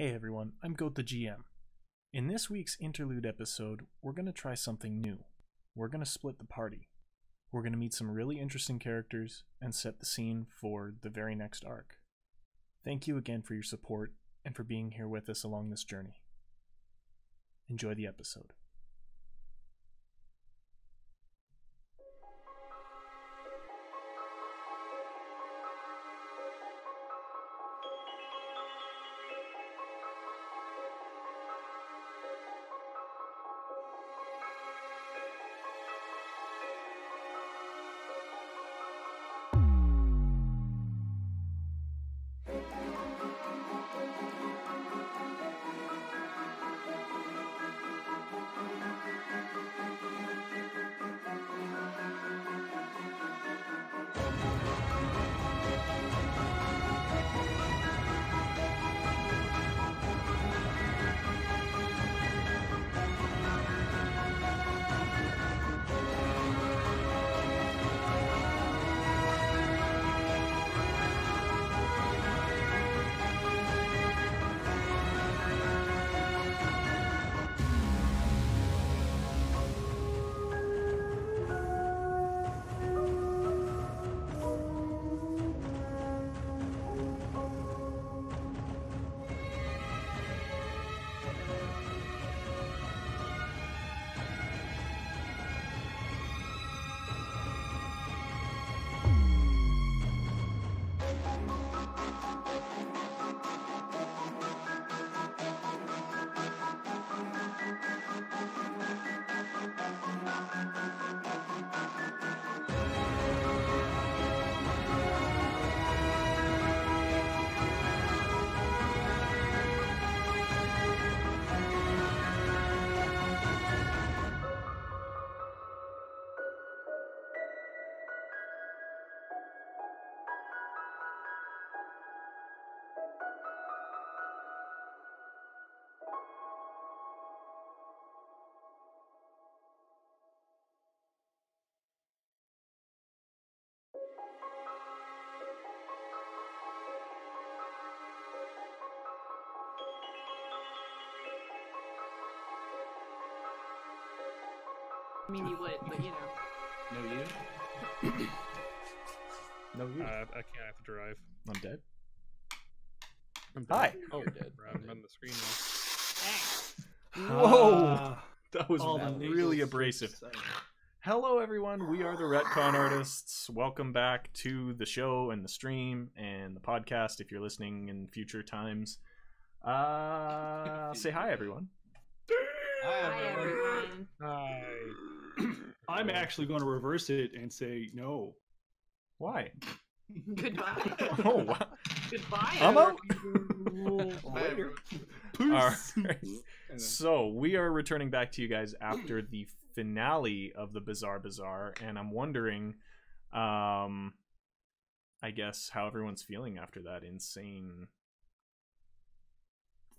Hey everyone, I'm Goat the GM. In this week's Interlude episode, we're going to try something new. We're going to split the party. We're going to meet some really interesting characters and set the scene for the very next arc. Thank you again for your support and for being here with us along this journey. Enjoy the episode. I mean, you would, but you know. No, you? No, you. I can't have to drive. I'm dead. Hi. Oh, you're dead. I'm on the screen now. Thanks. Whoa! That was all the really nasal abrasive. strips. Hello everyone, we are the Ret-Con-Artists. Welcome back to the show and the stream and the podcast if you're listening in future times. Say hi everyone. Hi, everyone. Hi. I'm actually going to reverse it and say no. Why? Goodbye. Oh, wow. Goodbye. I'm out. Later. Alright. So, we are returning back to you guys after the finale of the Bizarre Bazaar, and I'm wondering, I guess, how everyone's feeling after that insane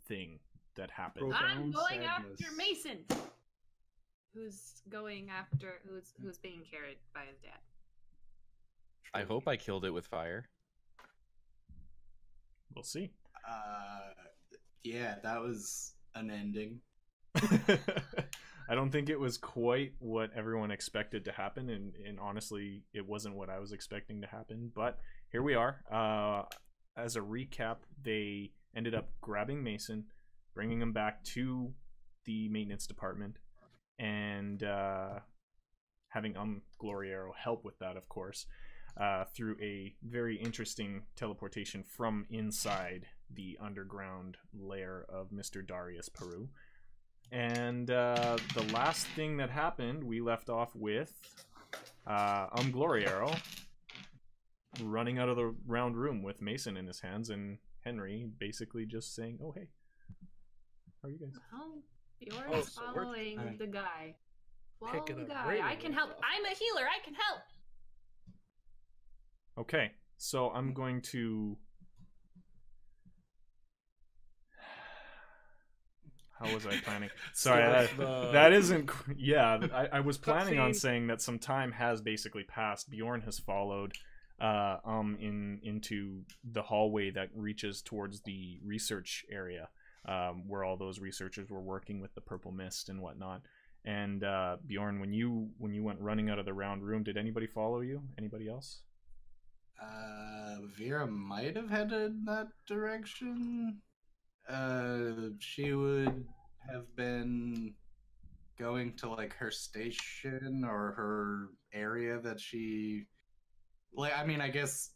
thing that happened. I'm Profound going sadness. after Mason, who's being carried by his dad. I hope I killed it with fire. We'll see. Yeah, that was an ending. I don't think it was quite what everyone expected to happen, and honestly, it wasn't what I was expecting to happen, but here we are. As a recap, they ended up grabbing Mason, bringing him back to the maintenance department, and having Glory Arrow help with that, of course, through a very interesting teleportation from inside the underground lair of Mr. Darius Peru. And the last thing that happened, we left off with Glory Arrow running out of the round room with Mason in his hands, and Henry basically just saying, "Oh, hey, how are you guys?" Well, you're so we're following the guy. Follow picking the up guy. radio I can help. I'm a healer. I can help. Okay, so I'm going to... How was I planning? Sorry, that isn't... Yeah, I was planning on saying that some time has basically passed. Bjorn has followed into the hallway that reaches towards the research area. where all those researchers were working with the purple mist and whatnot. And Bjorn, when you went running out of the round room, did anybody follow you? Anybody else? Vera might have headed that direction. She would have been going to like her station or her area that she, like, I mean, I guess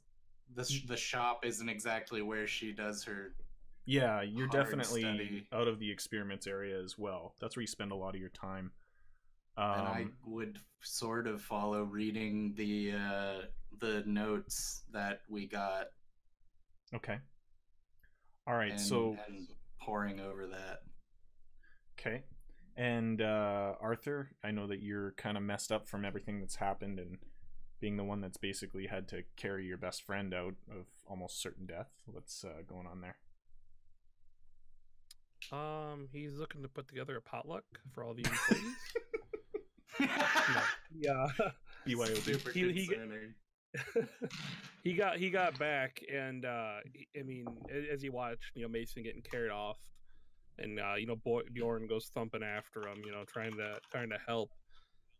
the shop isn't exactly where she does her. Yeah, you're hard definitely study. out of the experiments area as well. That's where you spend a lot of your time. And I would sort of follow reading the notes that we got. Okay. All right. And poring over that. Okay. And Arthur, I know that you're kind of messed up from everything that's happened and being the one that's basically had to carry your best friend out of almost certain death. What's going on there? He's looking to put together a potluck for all the employees. Yeah. BYOB. Super concerning. He got back, and I mean, as you watch, Mason getting carried off, and Bjorn goes thumping after him, trying to help.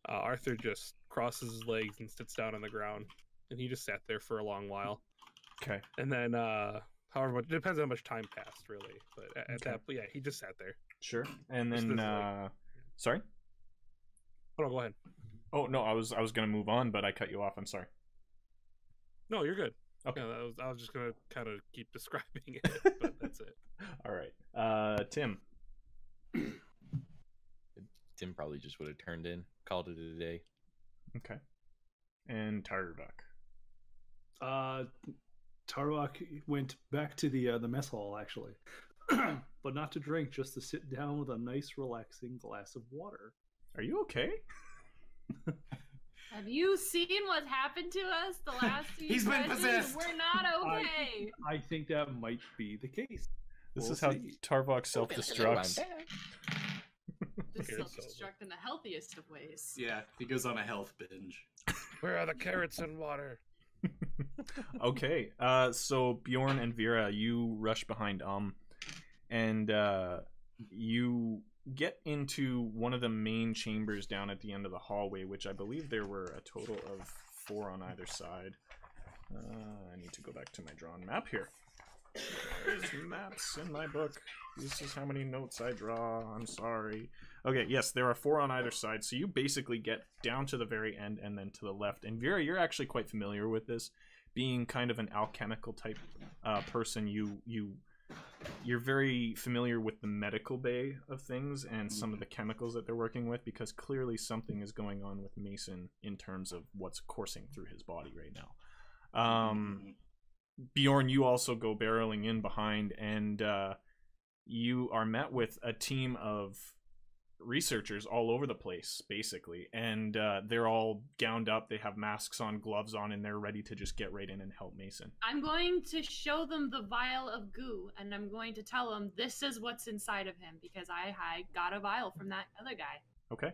Arthur just crosses his legs and sits down on the ground, and he just sat there for a long while. Okay. And then, however much, it depends on how much time passed, really. But at that, yeah, he just sat there. Sure. And then, sorry. Oh no, go ahead. Oh no, I was gonna move on, but I cut you off. I'm sorry. No, you're good. Okay. Yeah, I was just gonna kind of keep describing it, but that's it. All right. Tim. Tim probably just would have turned in, called it a day. Okay. And Tarvok. Tarvok went back to the mess hall actually, but not to drink, just to sit down with a nice, relaxing glass of water. Are you okay? Have you seen what's happened to us the last few He's been sessions? possessed. We're not okay. I think that might be the case. This We'll is how see. Tarvok self-destructs. Just Here's self-destruct in the healthiest of ways. Yeah, he goes on a health binge. Where are the carrots and water? Okay. So Bjorn and Vera, you rush behind and you get into one of the main chambers down at the end of the hallway, which I believe there were a total of 4 on either side. I need to go back to my drawn map here. There's maps in my book. This is how many notes I draw. I'm sorry. Okay, yes, there are 4 on either side. So you basically get down to the very end and then to the left. And Vera, you're actually quite familiar with this. Being kind of an alchemical type person, you're very familiar with the medical bay of things and some of the chemicals that they're working with, because clearly something is going on with Mason in terms of what's coursing through his body right now. Bjorn, you also go barreling in behind, and you are met with a team of researchers all over the place, basically, and they're all gowned up. They have masks on, gloves on, and they're ready to just get right in and help Mason. I'm going to show them the vial of goo, and I'm going to tell them this is what's inside of him, because I got a vial from that other guy. Okay.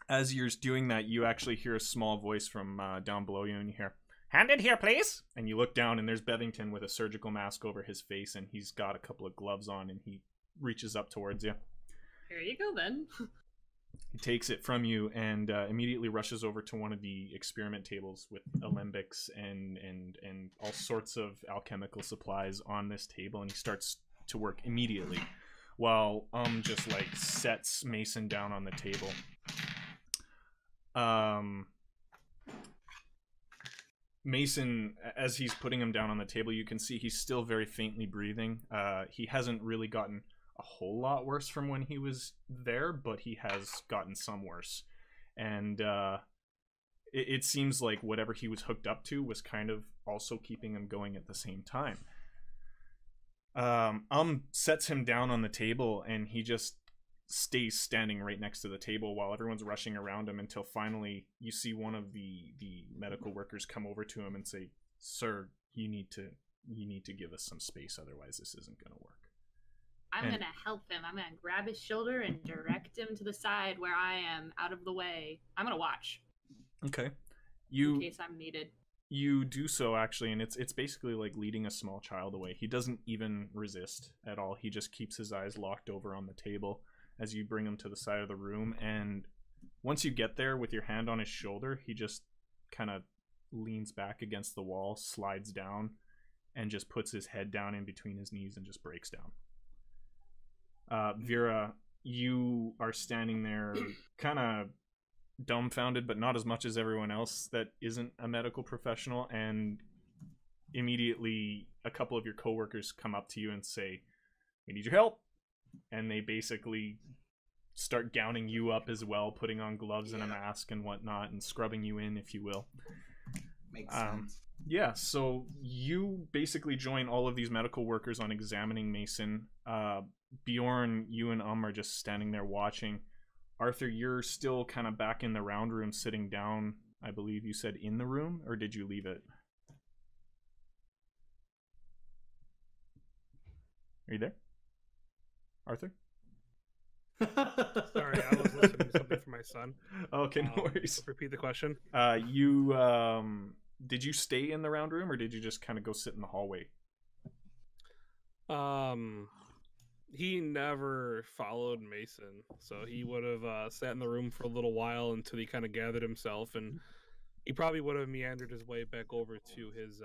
As you're doing that, you actually hear a small voice from down below you, and you hear, "Hand it here, please!" And you look down, and there's Bevington with a surgical mask over his face, and he's got a couple of gloves on, and he reaches up towards you. Here you go, then. He takes it from you and immediately rushes over to one of the experiment tables with alembics and all sorts of alchemical supplies on this table, and he starts to work immediately while just like sets Mason down on the table. Mason, as he's putting him down on the table, you can see he's still very faintly breathing. He hasn't really gotten a whole lot worse from when he was there, but he has gotten some worse. And it seems like whatever he was hooked up to was kind of also keeping him going at the same time. Sets him down on the table, and he just stays standing right next to the table while everyone's rushing around him, until finally you see one of the medical workers come over to him and say, "Sir, you need to give us some space, otherwise this isn't going to work." I'm going to help him. I'm going to grab his shoulder and direct him to the side where I am, out of the way. I'm going to watch. Okay. In case I'm needed. You do so actually, and it's basically like leading a small child away. He doesn't even resist at all. He just keeps his eyes locked over on the table as you bring him to the side of the room. And once you get there with your hand on his shoulder, he just kind of leans back against the wall, slides down, and just puts his head down in between his knees and just breaks down. Vera, you are standing there kind of dumbfounded, but not as much as everyone else that isn't a medical professional, and immediately a couple of your coworkers come up to you and say, "We need your help," and they basically start gowning you up as well, putting on gloves and a mask and whatnot, and scrubbing you in, if you will. Makes sense. Yeah, so you basically join all of these medical workers on examining Mason. Bjorn, you and are just standing there watching. Arthur, you're still kind of back in the round room, sitting down. I believe you said in the room, or did you leave it? Are you there, Arthur? Sorry, I was listening to something for my son. Okay, no worries. Repeat the question. Did you stay in the round room, or did you just kind of go sit in the hallway? He never followed Mason, so he would have sat in the room for a little while until he kind of gathered himself, and he probably would have meandered his way back over to his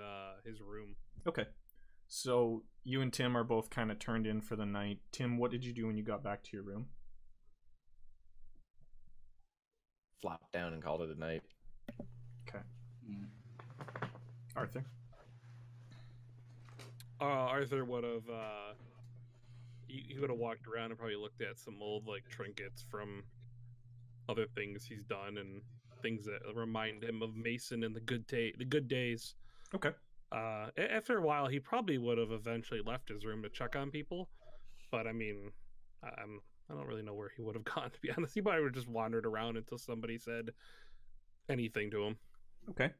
room. Okay, so you and Tim are both kind of turned in for the night. Tim, what did you do when you got back to your room? Flopped down and called it a night. Okay. Arthur? Arthur would have he would have walked around and probably looked at some old like trinkets from other things he's done and things that remind him of Mason and the good days. Okay. After a while, he probably would have eventually left his room to check on people, but I mean, I don't really know where he would have gone, to be honest. He probably would have just wandered around until somebody said anything to him. Okay.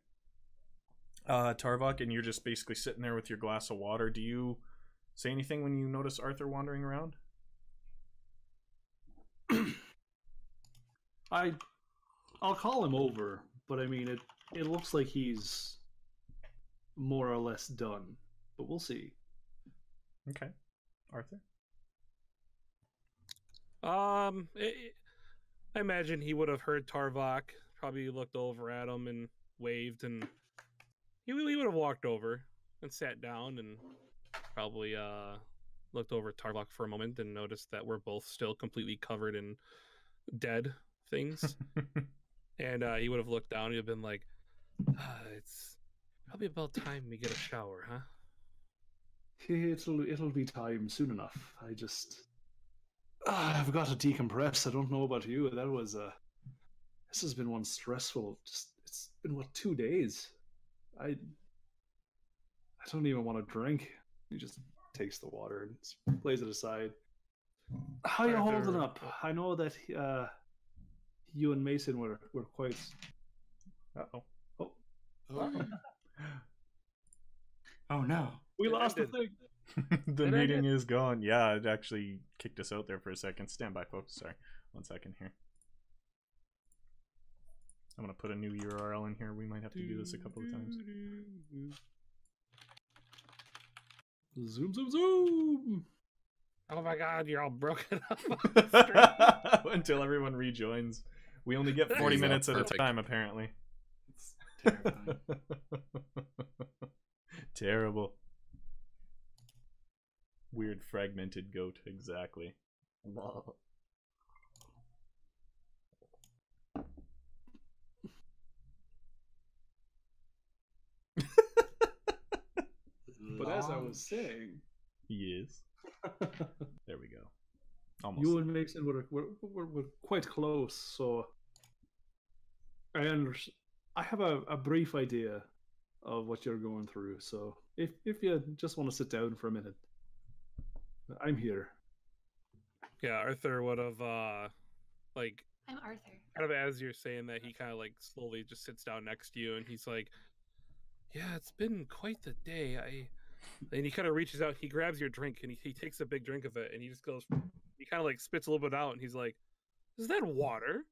Tarvok, and you're just basically sitting there with your glass of water. Do you say anything when you notice Arthur wandering around? I'll call him over, but I mean, it looks like he's more or less done, but we'll see. Okay. Arthur? I imagine he would have heard Tarvok, probably looked over at him and waved, and he would have walked over and sat down and probably looked over at Tarvok for a moment and noticed that we're both still completely covered in dead things. And he would have looked down and he'd have been like, it's probably about time we get a shower, huh? It'll be time soon enough. I've got to decompress. I don't know about you. This has been one stressful. It's been 2 days. I don't even want to drink. He just takes the water and plays it aside. How you holding up? I know that you and Mason were quite. Oh no! We lost the thing. The meeting is gone. Yeah, it actually kicked us out there for a second. Stand by, folks. Sorry. 1 second here. I'm going to put a new URL in here. We might have to do this a couple of times. Zoom. Oh my god, you're all broken up. Until everyone rejoins. We only get 40 minutes at a time, apparently. It's terrifying. Terrible. Weird fragmented goat, exactly. But as I was saying, Yes. There we go. Almost. You and Mason were quite close, so I have a brief idea of what you're going through. So if you just want to sit down for a minute, I'm here. Yeah, Arthur would have like. I'm Arthur. Kind of as you're saying that, he kind of like slowly just sits down next to you, and he's like, "Yeah, it's been quite the day. And he kind of reaches out, he grabs your drink, and he takes a big drink of it, and he just goes, he kind of like spits a little bit out, and he's like, "Is that water?"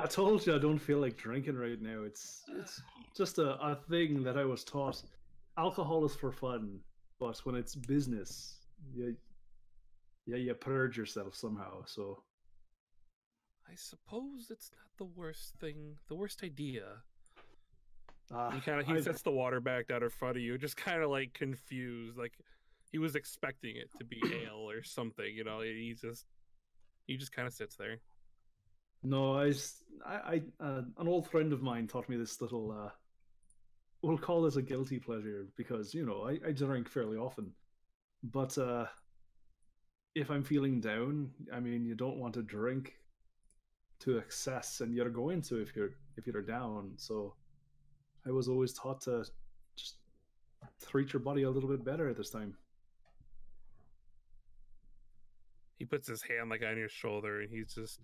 I told you I don't feel like drinking right now. It's just a thing that I was taught. Alcohol is for fun, but when it's business, you purge yourself somehow. So I suppose it's not the worst thing, the worst idea. He I sets the water back down in front of you, just kind of like confused, like he was expecting it to be ale or something. You know, he just kind of sits there. no, an old friend of mine taught me this little. We'll call this a guilty pleasure because I drink fairly often, but if I'm feeling down, I mean, you don't want to drink to excess, and you're going to if you're down. So I was always taught to just treat your body a little bit better at this time. He puts his hand like on your shoulder, and he's just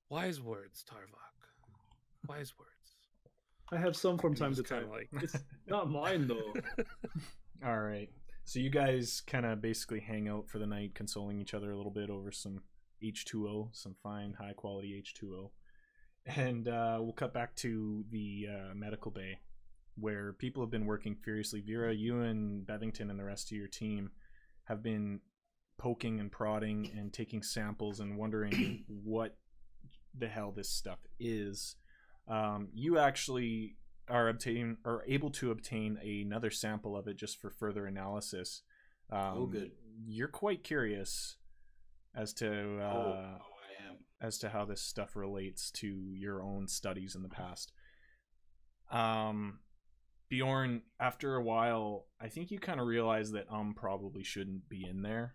wise words, Tarvok. Wise words. I have some from And time he's to just kinda time. like It's not mine though. All right. So you guys kind of basically hang out for the night, consoling each other a little bit over some H2O, some fine, high quality H2O. And we'll cut back to the medical bay, where people have been working furiously. Vera, you and Bevington and the rest of your team have been poking and prodding and taking samples and wondering what the hell this stuff is. You actually are able to obtain another sample of it just for further analysis. Oh, good. You're quite curious as to I am. as to how this stuff relates to your own studies in the past. Bjorn, after a while, I think you kind of realize that probably shouldn't be in there.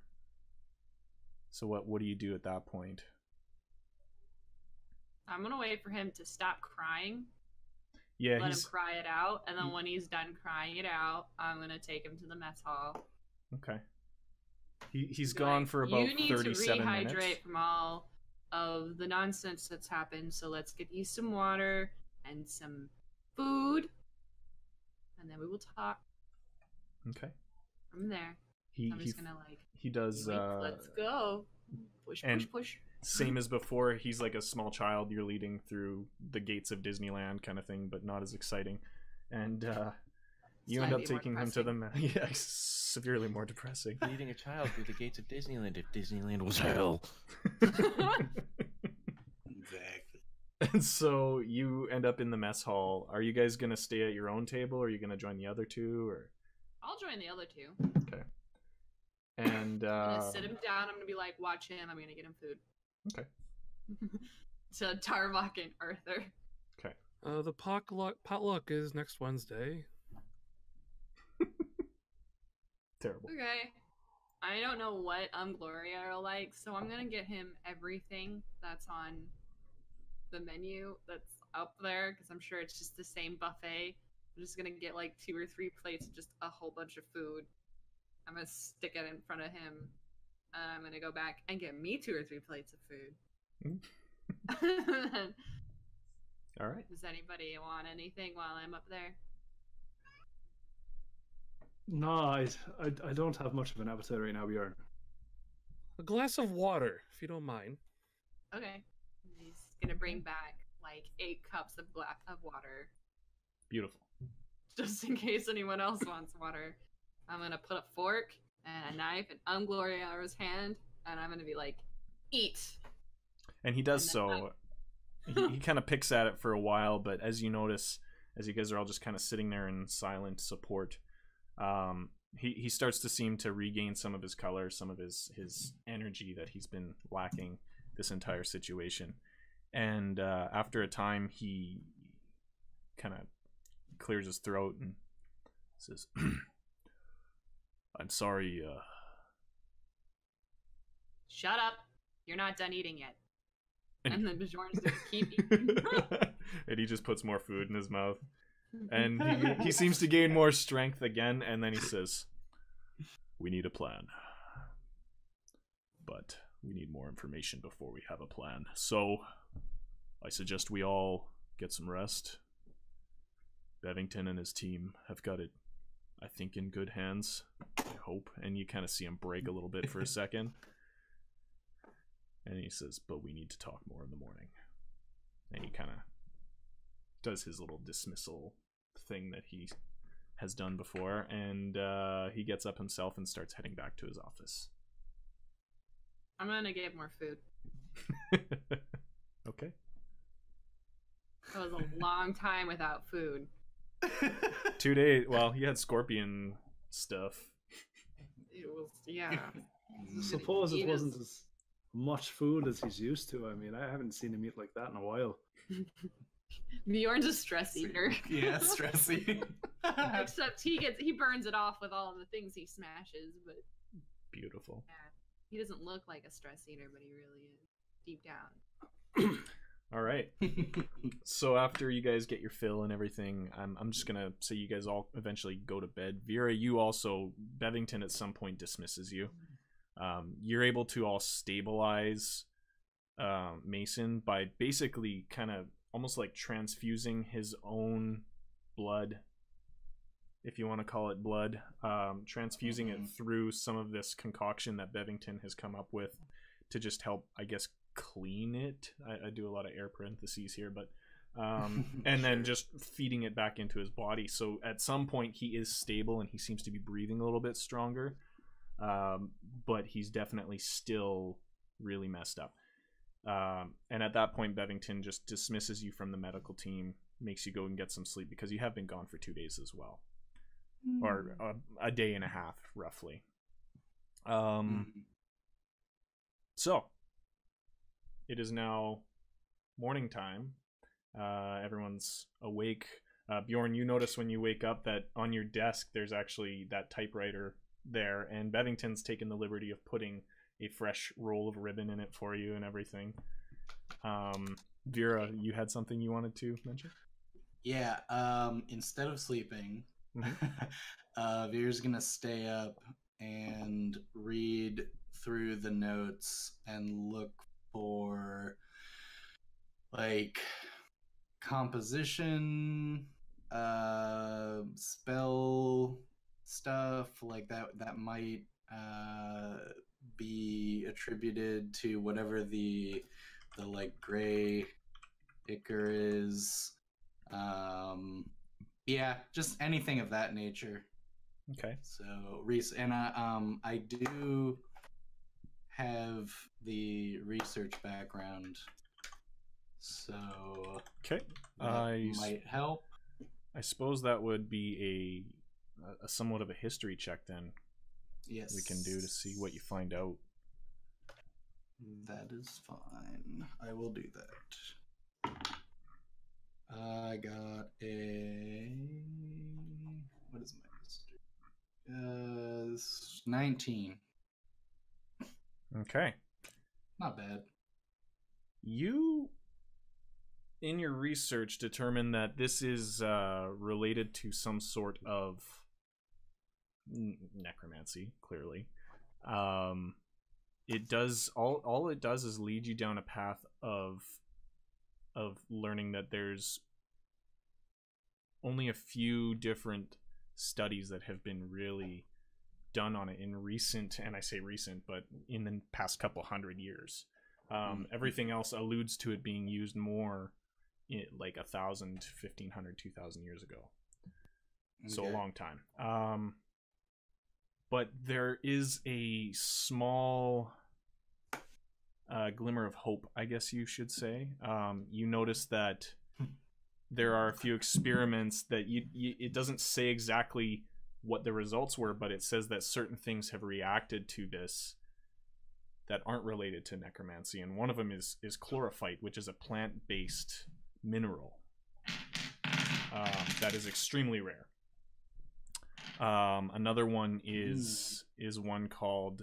So what do you do at that point? I'm gonna wait for him to stop crying. Yeah, Let him cry it out, and then when he's done crying it out, I'm gonna take him to the mess hall. okay. He's Be gone like, for about you need 37 to rehydrate minutes. from all of the nonsense that's happened. So let's get you some water and some food, and then we will talk Okay. from there. I'm just gonna he does be like, let's go. Push, and- push, push. same as before. He's like a small child you're leading through the gates of Disneyland kind of thing, but not as exciting. And you end up Slightly more taking him to the yeah, severely more depressing. Leading a child through the gates of Disneyland if Disneyland was hell. Exactly. And so you end up in the mess hall. Are you guys gonna stay at your own table, or are you gonna join the other two, or? I'll join the other two. Okay. And I'm gonna sit him down. I'm gonna be like, watch him. I'm gonna get him food. Okay. To Tarvok and Arthur. Okay. The potluck is next Wednesday. Terrible. Okay. I don't know what Gloria are like, so I'm gonna get him everything that's on the menu that's up there, because I'm sure it's just the same buffet. I'm just gonna get like 2 or 3 plates of just a whole bunch of food. I'm gonna stick it in front of him. I'm gonna go back and get me 2 or 3 plates of food. All right. Does anybody want anything while I'm up there? No, I don't have much of an appetite right now, Bjorn. A glass of water, if you don't mind. Okay. He's gonna bring back like 8 cups of water, Beautiful. just in case anyone else wants water. I'm gonna put a fork and a knife in Gloria's hand, and I'm gonna be like, eat. And he does And then so. He kind of picks at it for a while, but as you notice, as you guys are all just kind of sitting there in silent support, he starts to seem to regain some of his color, some of his energy that he's been lacking this entire situation. And after a time, he kind of clears his throat and says, I'm sorry. Shut up. You're not done eating yet. And then Bjorn's gonna keep eating. And he just puts more food in his mouth. And he seems to gain more strength again, and then he says, we need a plan. But we need more information before we have a plan. So, I suggest we all get some rest. Bevington and his team have got it, I think, in good hands. I hope. And you kind of see him break a little bit for a second. And he says, but we need to talk more in the morning. And he kind of does his little dismissal thing that he has done before, and he gets up himself and starts heading back to his office. I'm gonna get more food. Okay. That was a long time without food. 2 days. Well, he had scorpion stuff. It was, yeah. I suppose it wasn't as much food as he's used to. I mean, I haven't seen him eat like that in a while. Bjorn's a stress eater. Yeah, stressy. Except he burns it off with all of the things he smashes, but Beautiful. yeah, he doesn't look like a stress eater, but he really is deep down. All right. So after you guys get your fill and everything, I'm just gonna say you guys all eventually go to bed. Vera, you also, Bevington at some point dismisses you. You're able to all stabilize Mason by basically kind of almost like transfusing his own blood, if you want to call it blood, transfusing it through some of this concoction that Bevington has come up with to just help, I guess, clean it. I do a lot of air parentheses here, but and then just feeding it back into his body. So at some point he is stable and he seems to be breathing a little bit stronger, but he's definitely still really messed up. And at that point Bevington just dismisses you from the medical team, makes you go and get some sleep because you have been gone for 2 days as well, or a day and a half roughly. So it is now morning time. Everyone's awake. Bjorn, you notice when you wake up that on your desk there's actually that typewriter there, and Bevington's taken the liberty of putting a fresh roll of ribbon in it for you and everything. Vera, you had something you wanted to mention? Yeah, instead of sleeping, Vera's gonna stay up and read through the notes and look for like composition, spell stuff like that might be attributed to whatever the like gray ichor is. Yeah, just anything of that nature. Okay. So and I do have the research background, so okay, that might help. I suppose that would be a somewhat of a history check then. Yes, we can do to see what you find out. That is fine. I will do that. I got a, what is my history? 19. Okay. Not bad. You, in your research, determine that this is related to some sort of necromancy, clearly. It does, all it does is lead you down a path of learning that there's only a few different studies that have been really done on it in recent, and I say recent, but in the past couple 100 years. Everything else alludes to it being used more in like 1,000, 1,500, 2,000 years ago. Okay. So a long time. But there is a small glimmer of hope, I guess you should say. You notice that there are a few experiments that it doesn't say exactly what the results were, but it says that certain things have reacted to this that aren't related to necromancy, and one of them is chlorophyte, which is a plant-based mineral that is extremely rare. Another one is one called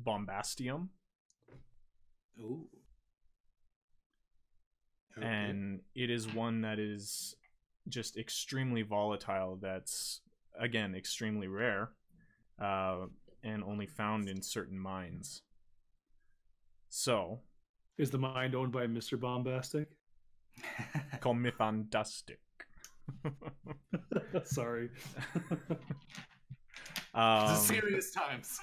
bombastium. Ooh. Okay. And it is one that is just extremely volatile. That's, again, extremely rare, and only found in certain mines. So, is the mine owned by Mr. Bombastic? Called Mythondustic. Sorry. Serious times.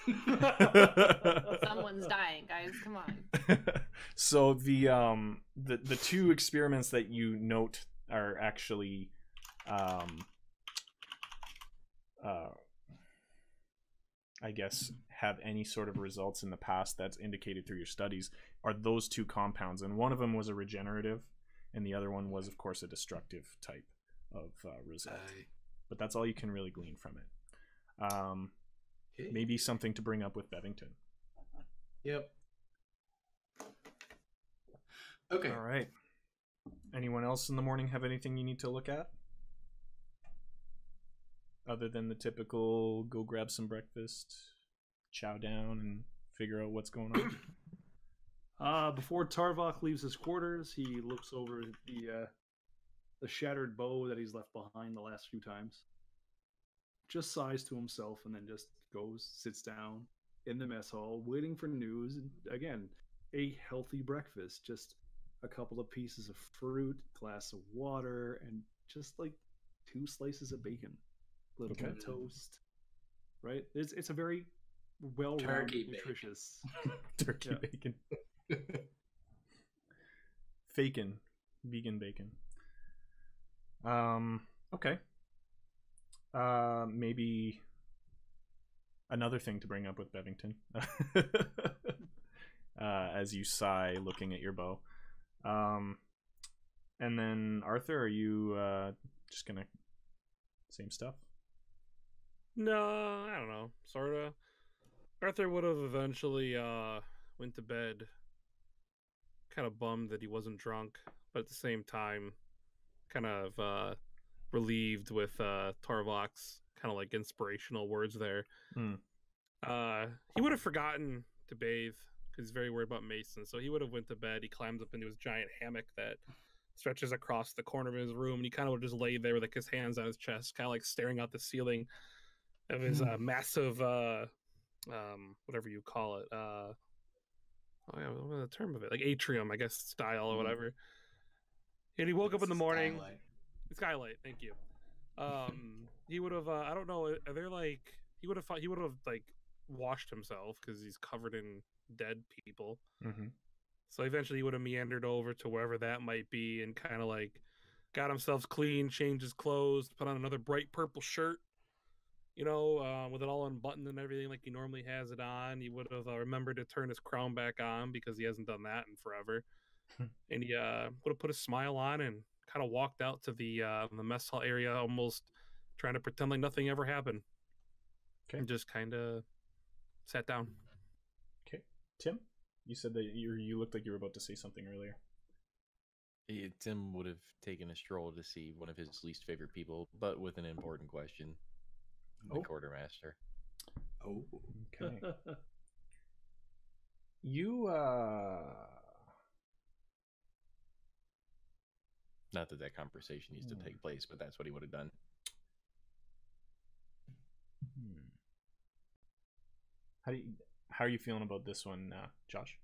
Someone's dying, guys. Come on. So the two experiments that you note are actually I guess have any sort of results in the past that's indicated through your studies are those two compounds, and one of them was a regenerative and the other one was of course a destructive type of result. But that's all you can really glean from it. Okay. Maybe something to bring up with Bevington. Yep. Okay. All right. Anyone else in the morning have anything you need to look at? Other than the typical go grab some breakfast, chow down, and figure out what's going on? Before Tarvok leaves his quarters, he looks over the shattered bow that he's left behind the last few times. Just sighs to himself and then just goes, sits down in the mess hall, waiting for news. And again, a healthy breakfast. Just a couple of pieces of fruit, glass of water, and just like 2 slices of bacon. A little bit of toast. Right? It's a very well-rounded, nutritious. Turkey bacon. Fakin. Vegan bacon. Okay. Maybe another thing to bring up with Bevington. As you sigh looking at your bow. And then Arthur, are you just gonna same stuff? No, I don't know. Sorta. Arthur would have eventually went to bed kind of bummed that he wasn't drunk, but at the same time kind of relieved with Tarvok's kind of like inspirational words there. He would have forgotten to bathe because he's very worried about Mason, so he would have went to bed. He climbs up into his giant hammock that stretches across the corner of his room, and he kind of would just lay there with like his hands on his chest, kind of like staring out the ceiling of his massive whatever you call it, what's the term of it, like atrium, I guess, style or whatever. And he woke up in the morning. Skylight, thank you. He would have I don't know, are there like he would have like washed himself because he's covered in dead people. So eventually he would have meandered over to wherever that might be and kind of like got himself clean, changed his clothes, put on another bright purple shirt, you know, with it all unbuttoned and everything like he normally has it on. He would have remembered to turn his crown back on because he hasn't done that in forever. And he would have put a smile on and kind of walked out to the mess hall area, almost trying to pretend like nothing ever happened. Okay. And just kind of sat down. Okay. Tim, you said that you looked like you were about to say something earlier. Tim would have taken a stroll to see one of his least favorite people, but with an important question. The quartermaster. Oh, okay. You not that conversation needs to take place, but that's what he would have done. How are you feeling about this one, Josh?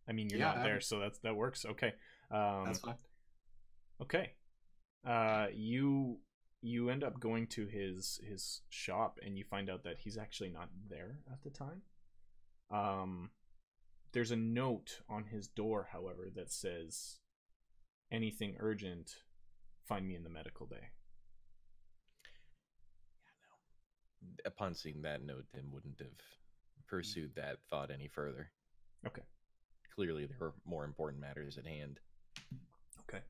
I mean, you're not there, so that works. Okay. That's fine. Okay. You end up going to his shop and you find out that he's actually not there at the time. There's a note on his door, however, that says, "Anything urgent, find me in the medical bay." Yeah, no. Upon seeing that note, Tim wouldn't have pursued that thought any further. Okay. Clearly, there were more important matters at hand. Okay.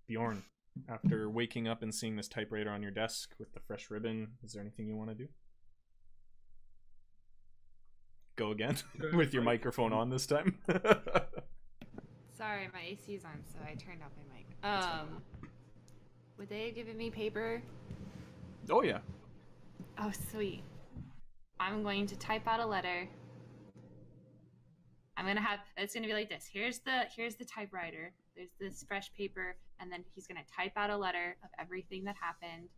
Bjorn, after waking up and seeing this typewriter on your desk with the fresh ribbon, is there anything you want to do? Go again with your microphone on this time. Sorry, my AC's on, so I turned off my mic. Would they have given me paper? Oh yeah. Oh sweet. I'm going to type out a letter. It's gonna be like this. Here's the typewriter. There's this fresh paper, and then he's gonna type out a letter of everything that happened,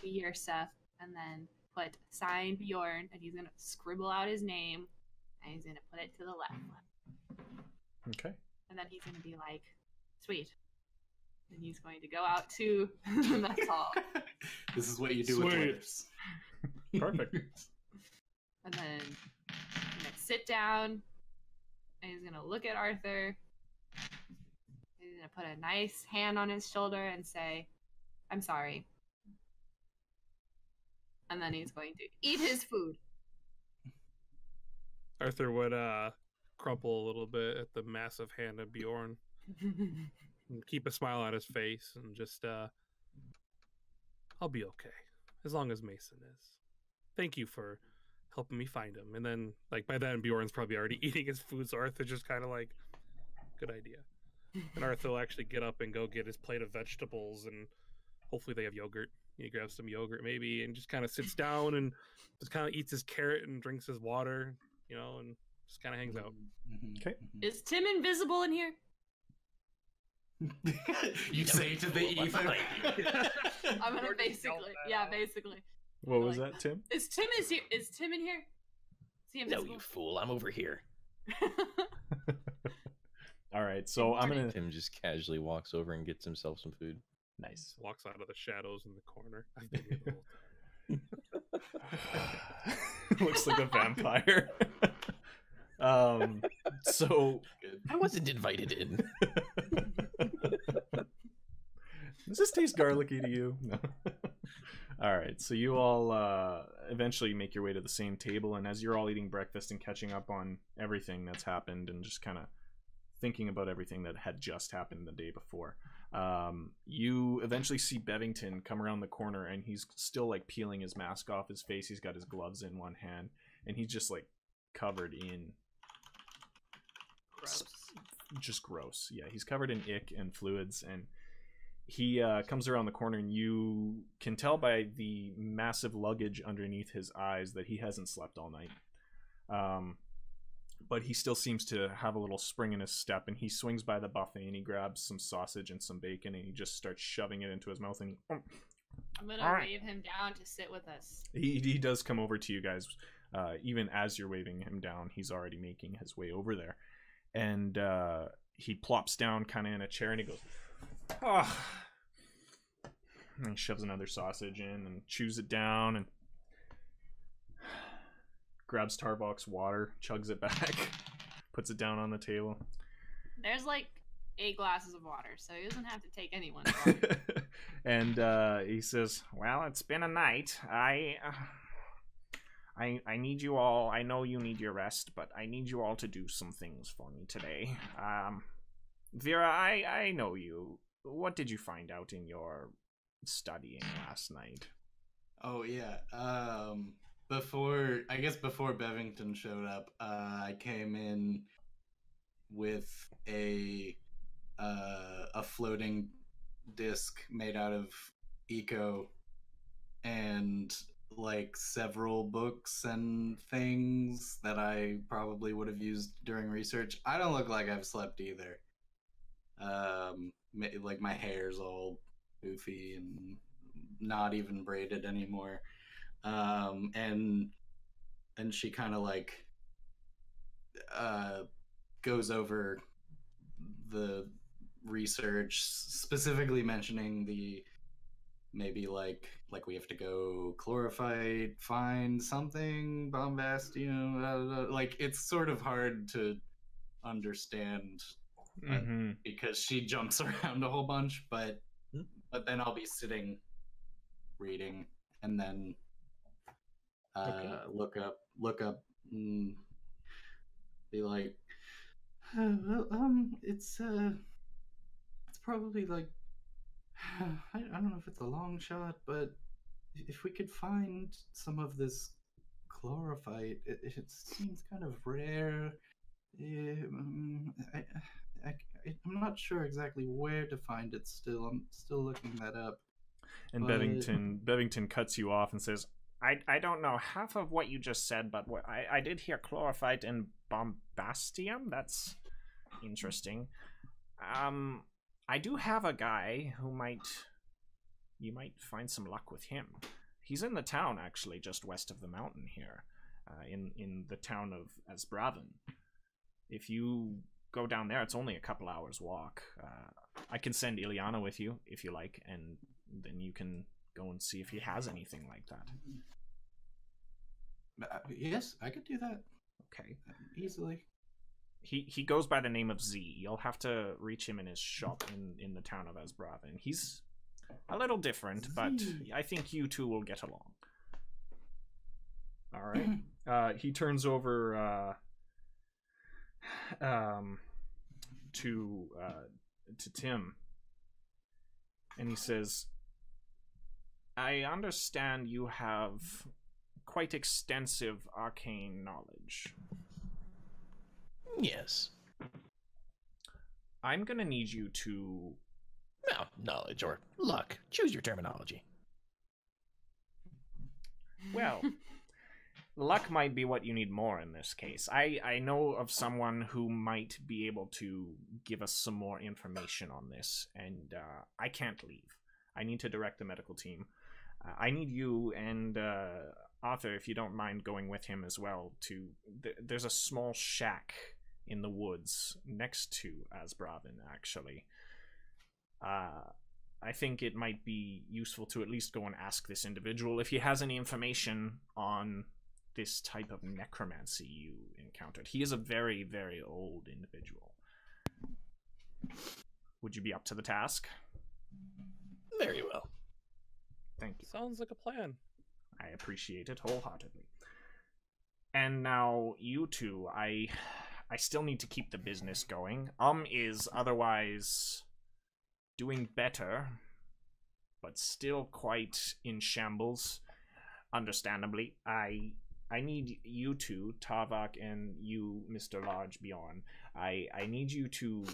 the year stuff, and then put signed Bjorn, and he's gonna scribble out his name, and he's gonna put it to the left. Okay. And then he's gonna be like, "Sweet, And he's going to go out to the mess hall. This is what you do with Sweet. waiters. Perfect. And then he's gonna sit down and he's gonna look at Arthur. He's gonna put a nice hand on his shoulder and say, "I'm sorry." And then he's going to eat his food. Arthur would crumple a little bit at the massive hand of Bjorn and keep a smile on his face and just I'll be okay as long as Mason is. Thank you for helping me find him. And then like by then Bjorn's probably already eating his food, so Arthur just kind of like, good idea. And Arthur will actually get up and go get his plate of vegetables, and hopefully they have yogurt. He grabs some yogurt maybe and just kind of sits down and just kind of eats his carrot and drinks his water, you know, and just kind of hangs out. Okay. Is Tim invisible in here? You say to the ether. I'm gonna basically, basically. What was Like, that, Tim? Is Tim in here? Is he No, invisible? you fool! I'm over here. All right, so I'm gonna. Tim just casually walks over and gets himself some food. Nice. Walks out of the shadows in the corner. I've been here the whole time. Looks like a vampire. So I wasn't invited in. does this taste garlicky to you? No. All right, so you all eventually make your way to the same table, and as you're all eating breakfast and catching up on everything that's happened and just kind of thinking about everything that had just happened the day before, you eventually see Bevington come around the corner, and he's still like peeling his mask off his face. He's got his gloves in one hand, and he's just like covered in Gross. just gross. Yeah, he's covered in ick and fluids, and he comes around the corner, and you can tell by the massive luggage underneath his eyes that he hasn't slept all night. But he still seems to have a little spring in his step, and he swings by the buffet and he grabs some sausage and some bacon, and he just starts shoving it into his mouth, and I'm gonna All right. wave him down to sit with us. he does come over to you guys. Even as you're waving him down, he's already making his way over there, and he plops down kind of in a chair, and he goes, "Oh." And he shoves another sausage in and chews it down and grabs Tarbok's water, chugs it back, puts it down on the table. There's like 8 glasses of water, so he doesn't have to take anyone's water. And he says, "Well, it's been a night. I need you all. I know you need your rest, but I need you all to do some things for me today. Vera, I know you. What did you find out in your studying last night?" Oh yeah. Before Bevington showed up, I came in with a floating disc made out of eco and like several books and things that I probably would have used during research. I don't look like I've slept either. Like my hair's all goofy and not even braided anymore. And she kind of like goes over the research, specifically mentioning the maybe like we have to go chlorophyte, find something, bombastium, like it's sort of hard to understand because she jumps around a whole bunch, but then I'll be sitting reading and then look up and be like, it's probably like, I don't know if it's a long shot, but if we could find some of this chlorophyte, it seems kind of rare. I'm not sure exactly where to find it still. I'm still looking that up. And But- Bevington cuts you off and says, I don't know half of what you just said, but I did hear chlorophyte and bombastium. That's interesting. I do have a guy who you might find some luck with him. He's in the town, actually, just west of the mountain here, in the town of Asbraven. If you go down there, it's only a couple hours walk. I can send Ileana with you if you like, and then you can go and see if he has anything like that. Yes, I could do that. Okay. Easily. He goes by the name of Z. You'll have to reach him in his shop in the town of Asbraven. He's a little different, but I think you two will get along. All right. He turns over to Tim, and he says, I understand you have quite extensive arcane knowledge. Yes. I'm gonna need you to... Well, knowledge or luck. Choose your terminology. Well, luck might be what you need more in this case. I know of someone who might be able to give us some more information on this, and I can't leave. I need to direct the medical team. I need you and Arthur, if you don't mind going with him as well, to... There's a small shack in the woods next to Asbraven, actually. I think it might be useful to at least go and ask this individual if he has any information on this type of necromancy you encountered. He is a very, very old individual. Would you be up to the task? Very well. Thank you. Sounds like a plan. I appreciate it wholeheartedly. And now, you two, I still need to keep the business going. Is otherwise doing better, but still quite in shambles. Understandably, I need you two, Tavak, and you, Mr. Large Bjorn. I need you to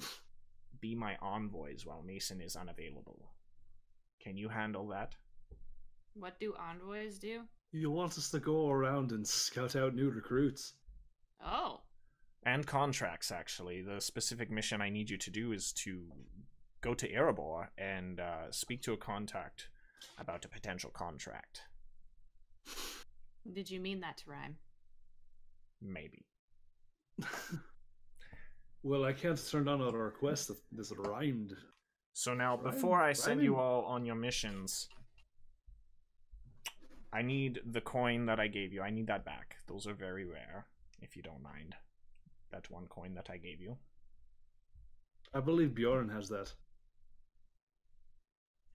be my envoys while Mason is unavailable. Can you handle that? What do envoys do? You want us to go around and scout out new recruits? Oh. And contracts, actually. The specific mission I need you to do is to go to Erebor and speak to a contact about a potential contract. Did you mean that to rhyme? Maybe. Well, I can't turn down a request that is rhymed. So now, before I send you all on your missions, I need the coin that I gave you. I need that back. Those are very rare, if you don't mind. That one coin that I gave you. I believe Bjorn has that.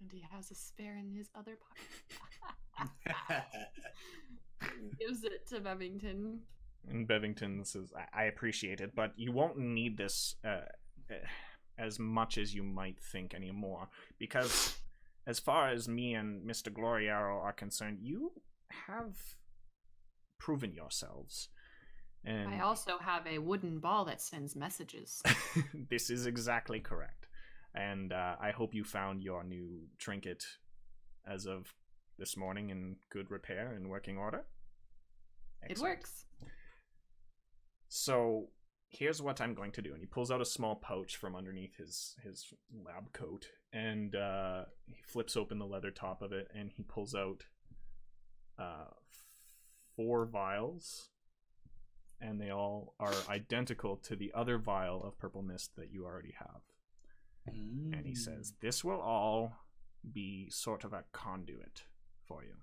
And he has a spare in his other pocket. Gives it to Bevington. And Bevington says, I appreciate it, but you won't need this as much as you might think anymore. Because as far as me and Mr. Gloriaro are concerned, you have proven yourselves. And I also have a wooden ball that sends messages. This is exactly correct. And I hope you found your new trinket as of this morning in good repair and working order. Excellent. It works. So here's what I'm going to do. And he pulls out a small pouch from underneath his lab coat, and he flips open the leather top of it, and he pulls out 4 vials, and they all are identical to the other vial of purple mist that you already have. And he says, this will all be sort of a conduit for you.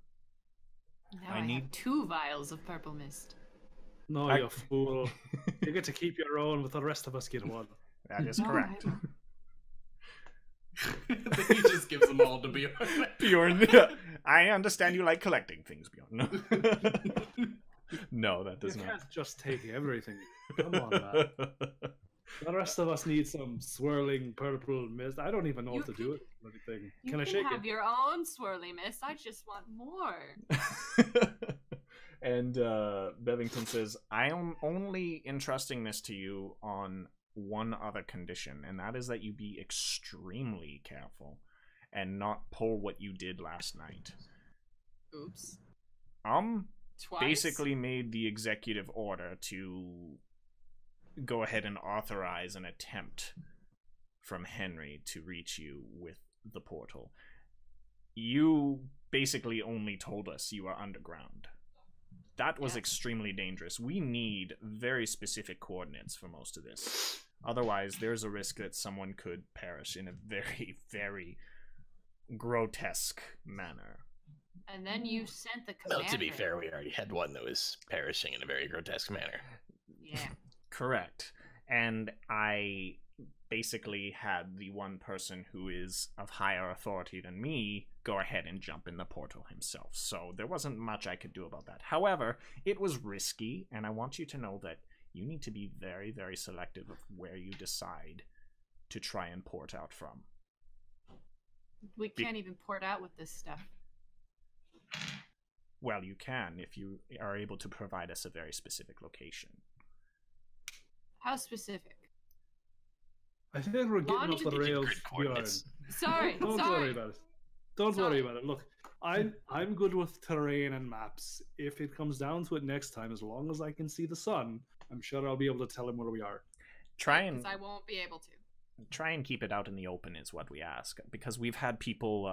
Now I have 2 vials of purple mist. No, you fool. You get to keep your own, but the rest of us get one. That is correct. He just gives them all to Bjorn. Bjorn, I understand you like collecting things, Bjorn. No, that does You not. can't just take everything. Come on, man. The rest of us need some swirling purple mist. I don't even know what to do with anything. You I shake have it? your own swirly mist. I just want more. And Bevington says, I am only entrusting this to you on one other condition, and that is that you be extremely careful and not pull what you did last night. Oops. Twice? Basically made the executive order to go ahead and authorize an attempt from Henry to reach you with the portal. You basically only told us you are underground. That was extremely dangerous. We need very specific coordinates for most of this. Otherwise, there's a risk that someone could perish in a very, very grotesque manner. And then you sent the commander. Well, to be fair, we already had one that was perishing in a very grotesque manner. Yeah. Correct. And I basically had the one person who is of higher authority than me go ahead and jump in the portal himself. So there wasn't much I could do about that. However, it was risky, and I want you to know that you need to be very, very selective of where you decide to try and port out from. We can't even port out with this stuff. Well, you can if you are able to provide us a very specific location. How specific? I think we're getting Lonnie, off the did you rails. grid coordinates? Sorry, Don't sorry. worry about it. Don't worry about it. Look, I'm good with terrain and maps. If it comes down to it next time, as long as I can see the sun, I'm sure I'll be able to tell him where we are. Because I won't be able to. Try and keep it out in the open is what we ask, because we've had people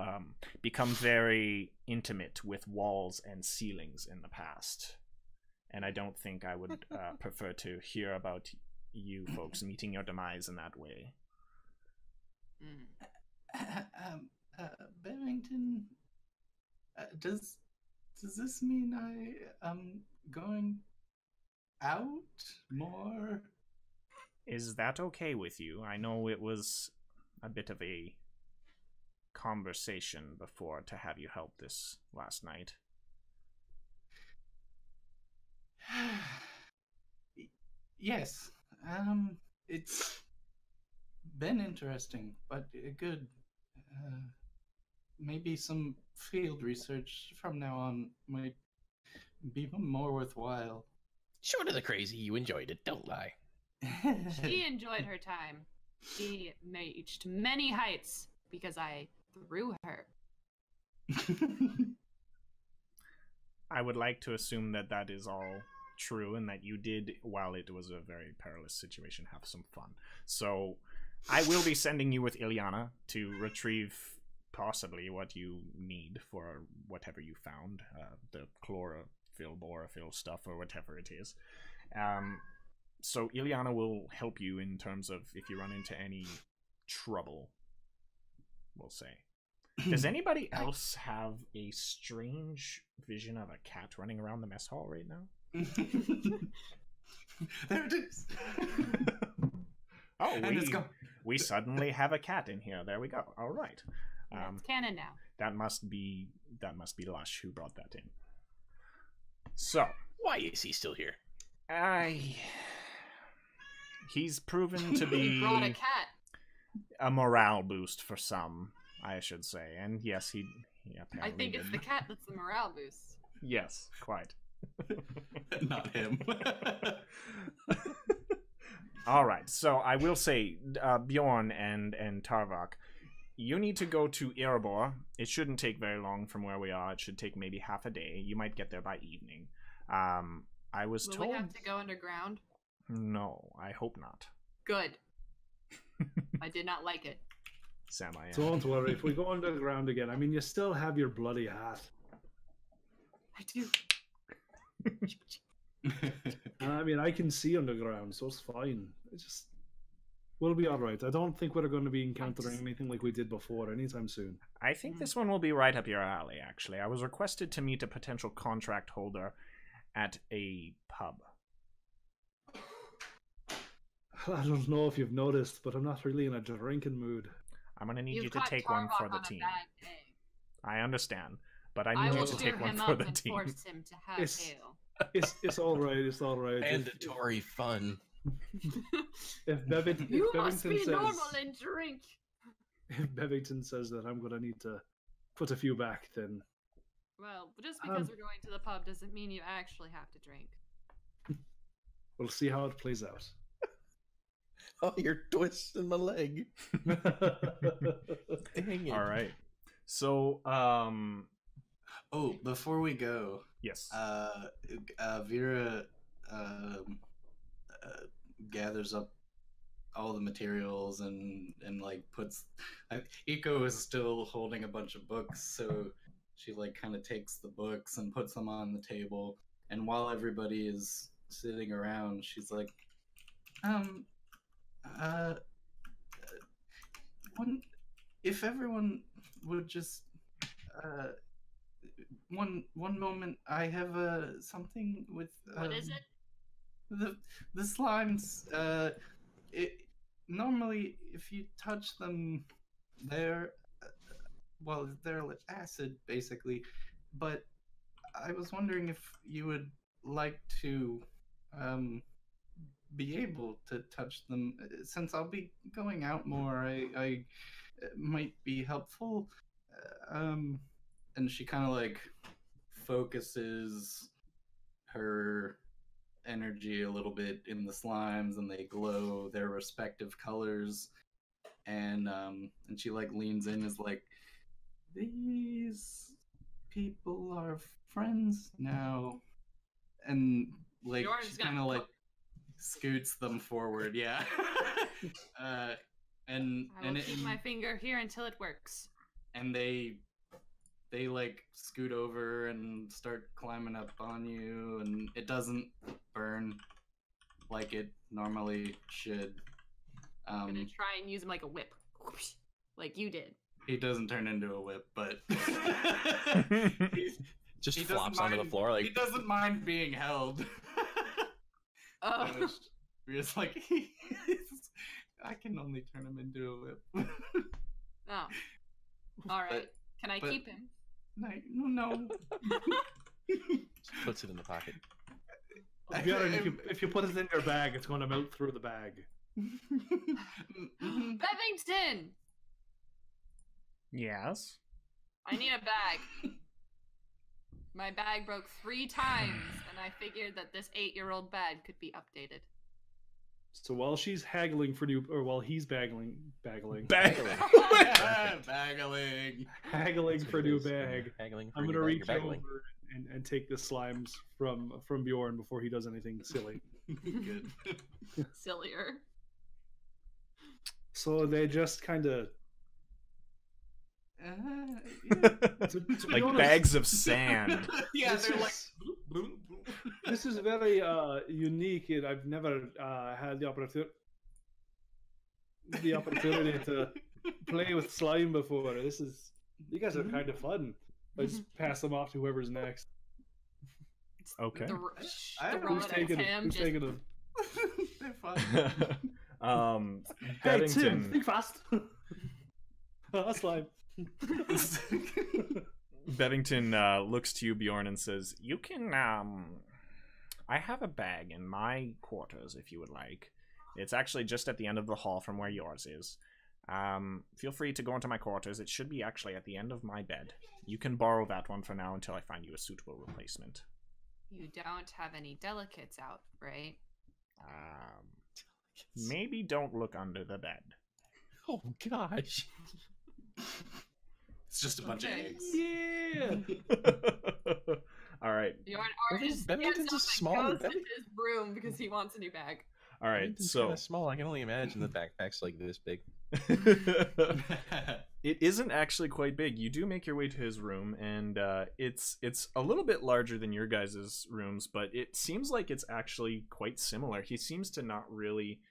become very intimate with walls and ceilings in the past, and I don't think I would prefer to hear about you folks meeting your demise in that way. Bevington, does this mean I am going out more? Is that okay with you? I know it was a bit of a conversation before to have you help this last night. Yes. It's been interesting, but good. Maybe some field research from now on might be more worthwhile. Short of the crazy, you enjoyed it, don't lie. She enjoyed her time. She reached many heights because I threw her. I would like to assume that that is all true and that you did, while it was a very perilous situation, have some fun. So I will be sending you with Ilyana to retrieve possibly what you need for whatever you found, the chlorophyll, borophyll stuff, or whatever it is. So Ilyana will help you in terms of if you run into any trouble, we'll say. Does anybody else have a strange vision of a cat running around the mess hall right now? There it is. Oh, And it's gone. we suddenly have a cat in here. There we go. All right. It's canon now. That must be Lush who brought that in. So Why is he still here? he's proven to He be brought a cat. a morale boost for some, I should say. And yes, he I apparently think it's did. the cat that's the morale boost. Yes, quite. Not him. All right, so I will say, Bjorn and Tarvok, you need to go to Erebor. It shouldn't take very long from where we are. It should take maybe half a day. You might get there by evening. I was Will told... we have to go underground? No, I hope not. Good. I did not like it. Sam, I am. Don't worry. If we go underground again, I mean, you still have your bloody hat. I do. And I mean, I can see underground, so it's fine. We'll be all right. I don't think we're going to be encountering anything like we did before anytime soon. I think this one will be right up your alley, actually. I was requested to meet a potential contract holder at a pub. I don't know if you've noticed, but I'm not really in a drinking mood. I'm going to need You've you to caught take one for Tarvok the on a team. bad day. I understand, but I I need you will to cheer take one him for up the and team. force him to have It's- ale. It's all right. It's all right. Mandatory fun. If Bevington You must be says, normal and drink. if Bevington says that I'm going to need to put a few back, then Well, just because we're going to the pub doesn't mean you actually have to drink. we'll see how it plays out. Oh, you're twisting my leg. Dang it. All right. So, Oh, before we go, yes. Vera gathers up all the materials and like puts. Iko is still holding a bunch of books, so she like kind of takes the books and puts them on the table. And while everybody is sitting around, she's like, Uh, one, if everyone would just, uh, one moment. I have something with. What is it? The slimes. It normally if you touch them, they're well, they're acid basically, but I was wondering if you would like to be able to touch them since I'll be going out more. I it might be helpful. And she kind of like focuses her energy a little bit in the slimes, and they glow their respective colors. And she like leans in, is like, these people are friends now, and like Bjorn's she gonna kind of like scoots them forward. Yeah. And I will keep my finger here until it works. and they like scoot over and start climbing up on you, and it doesn't burn like it normally should. I'm gonna try and use him like a whip, like you did. He doesn't turn into a whip, but Just he flops doesn't onto the mind- floor like he doesn't mind being held. Oh, We're just like, I can only turn him into a whip. no. All right. Can I but- keep him? No. puts it in the pocket. If you put it in your bag, it's going to melt through the bag. Bevington, Yes. I need a bag. My bag broke 3 times, and I figured that this 8-year-old bag could be updated. So while she's haggling for new, or while he's baggling Baggling. haggling That's for what a it new is. bag, Haggling for I'm a gonna new bag. reach You're baggling. over and take the slimes from Bjorn before he does anything silly. Good. Sillier. So they just kind of Like bags of sand. Yeah, This they're like. is- This is very unique, and I've never had the opportunity to play with slime before. You guys are kind of fun. I just pass them off to whoever's next. Okay. I The don't know Who's robot taking Tim Who's just taking them? They're fun. Hey Tim, Bevington. think fast. Slime. Bevington looks to you, Bjorn, and says, "You can. I have a bag in my quarters if you would like. It's actually just at the end of the hall from where yours is. Feel free to go into my quarters. It should be actually at the end of my bed. You can borrow that one for now until I find you a suitable replacement." You don't have any delicates out, right? Maybe don't look under the bed. Oh gosh. It's just a bunch of Okay. eggs. Yeah. All right. Bjorn Bevington's stands up a and smaller goes belly. into his room because he wants a new bag. All right. It's So kinda small. I can only imagine the backpack's like this big. it isn't actually quite big. You do make your way to his room, and it's a little bit larger than your guys' rooms, but it seems like it's actually quite similar. He seems to not really,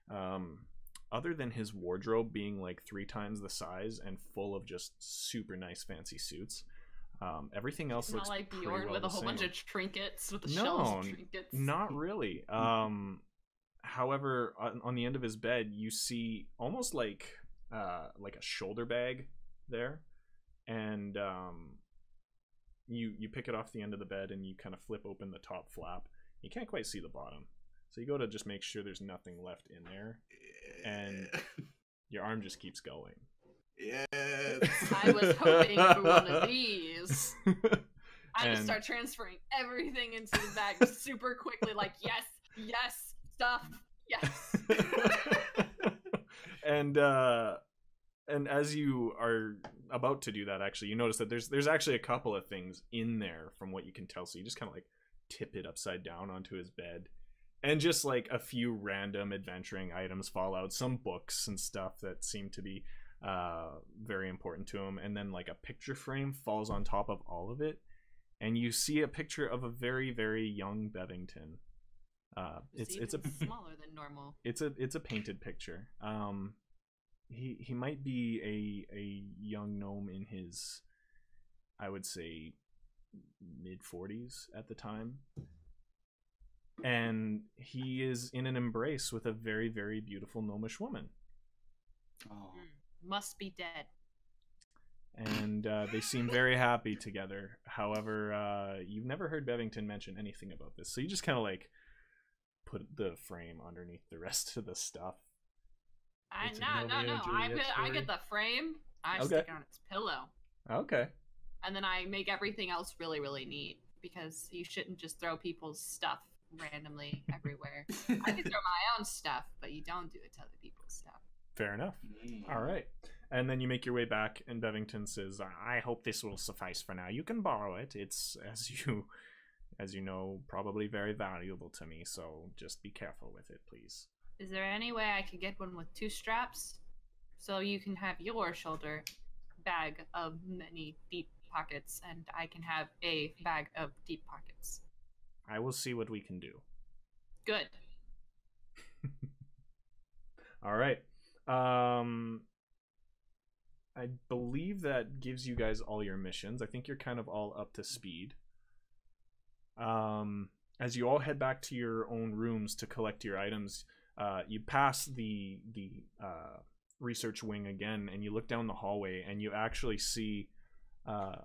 other than his wardrobe being like 3 times the size and full of just super nice fancy suits. Everything else It's looks not like pretty Bjorn well with the a whole bunch same. of trinkets with the No, shells of trinkets. Not really. However, on the end of his bed, you see almost like a shoulder bag there, and you pick it off the end of the bed and you kind of flip open the top flap. You can't quite see the bottom, so you go to just make sure there's nothing left in there, and your arm just keeps going. Yes. I was hoping for one of these. I just And- start transferring everything into the bag super quickly, like yes, stuff, yes. and as you are about to do that, actually, you notice that there's actually a couple of things in there from what you can tell. So you just kind of like tip it upside down onto his bed, and just like a few random adventuring items fall out, some books and stuff that seem to be very important to him, and then like a picture frame falls on top of all of it, and you see a picture of a very, very young Bevington, It's even smaller than normal. It's a painted picture. He might be a young gnome in his, I would say, mid-40s at the time. And he is in an embrace with a very, very beautiful gnomish woman. Oh. Must be dead. And they seem very happy together. However, you've never heard Bevington mention anything about this, so you just kind of like put the frame underneath the rest of the stuff. No. I get the frame. I stick it on its pillow. Okay. And then I make everything else really, really neat, because you shouldn't just throw people's stuff randomly everywhere. I can throw my own stuff, but you don't do it to other people's stuff. Fair enough. All right. And then you make your way back, and Bevington says, I hope this will suffice for now. You can borrow it. It's, as you know, probably very valuable to me, so just be careful with it, please. Is there any way I could get one with 2 straps? So you can have your shoulder bag of many deep pockets, and I can have a bag of deep pockets. I will see what we can do. Good. All right. I believe that gives you guys all your missions. I think you're kind of all up to speed. As you all head back to your own rooms to collect your items, you pass the research wing again, and you look down the hallway, and you actually see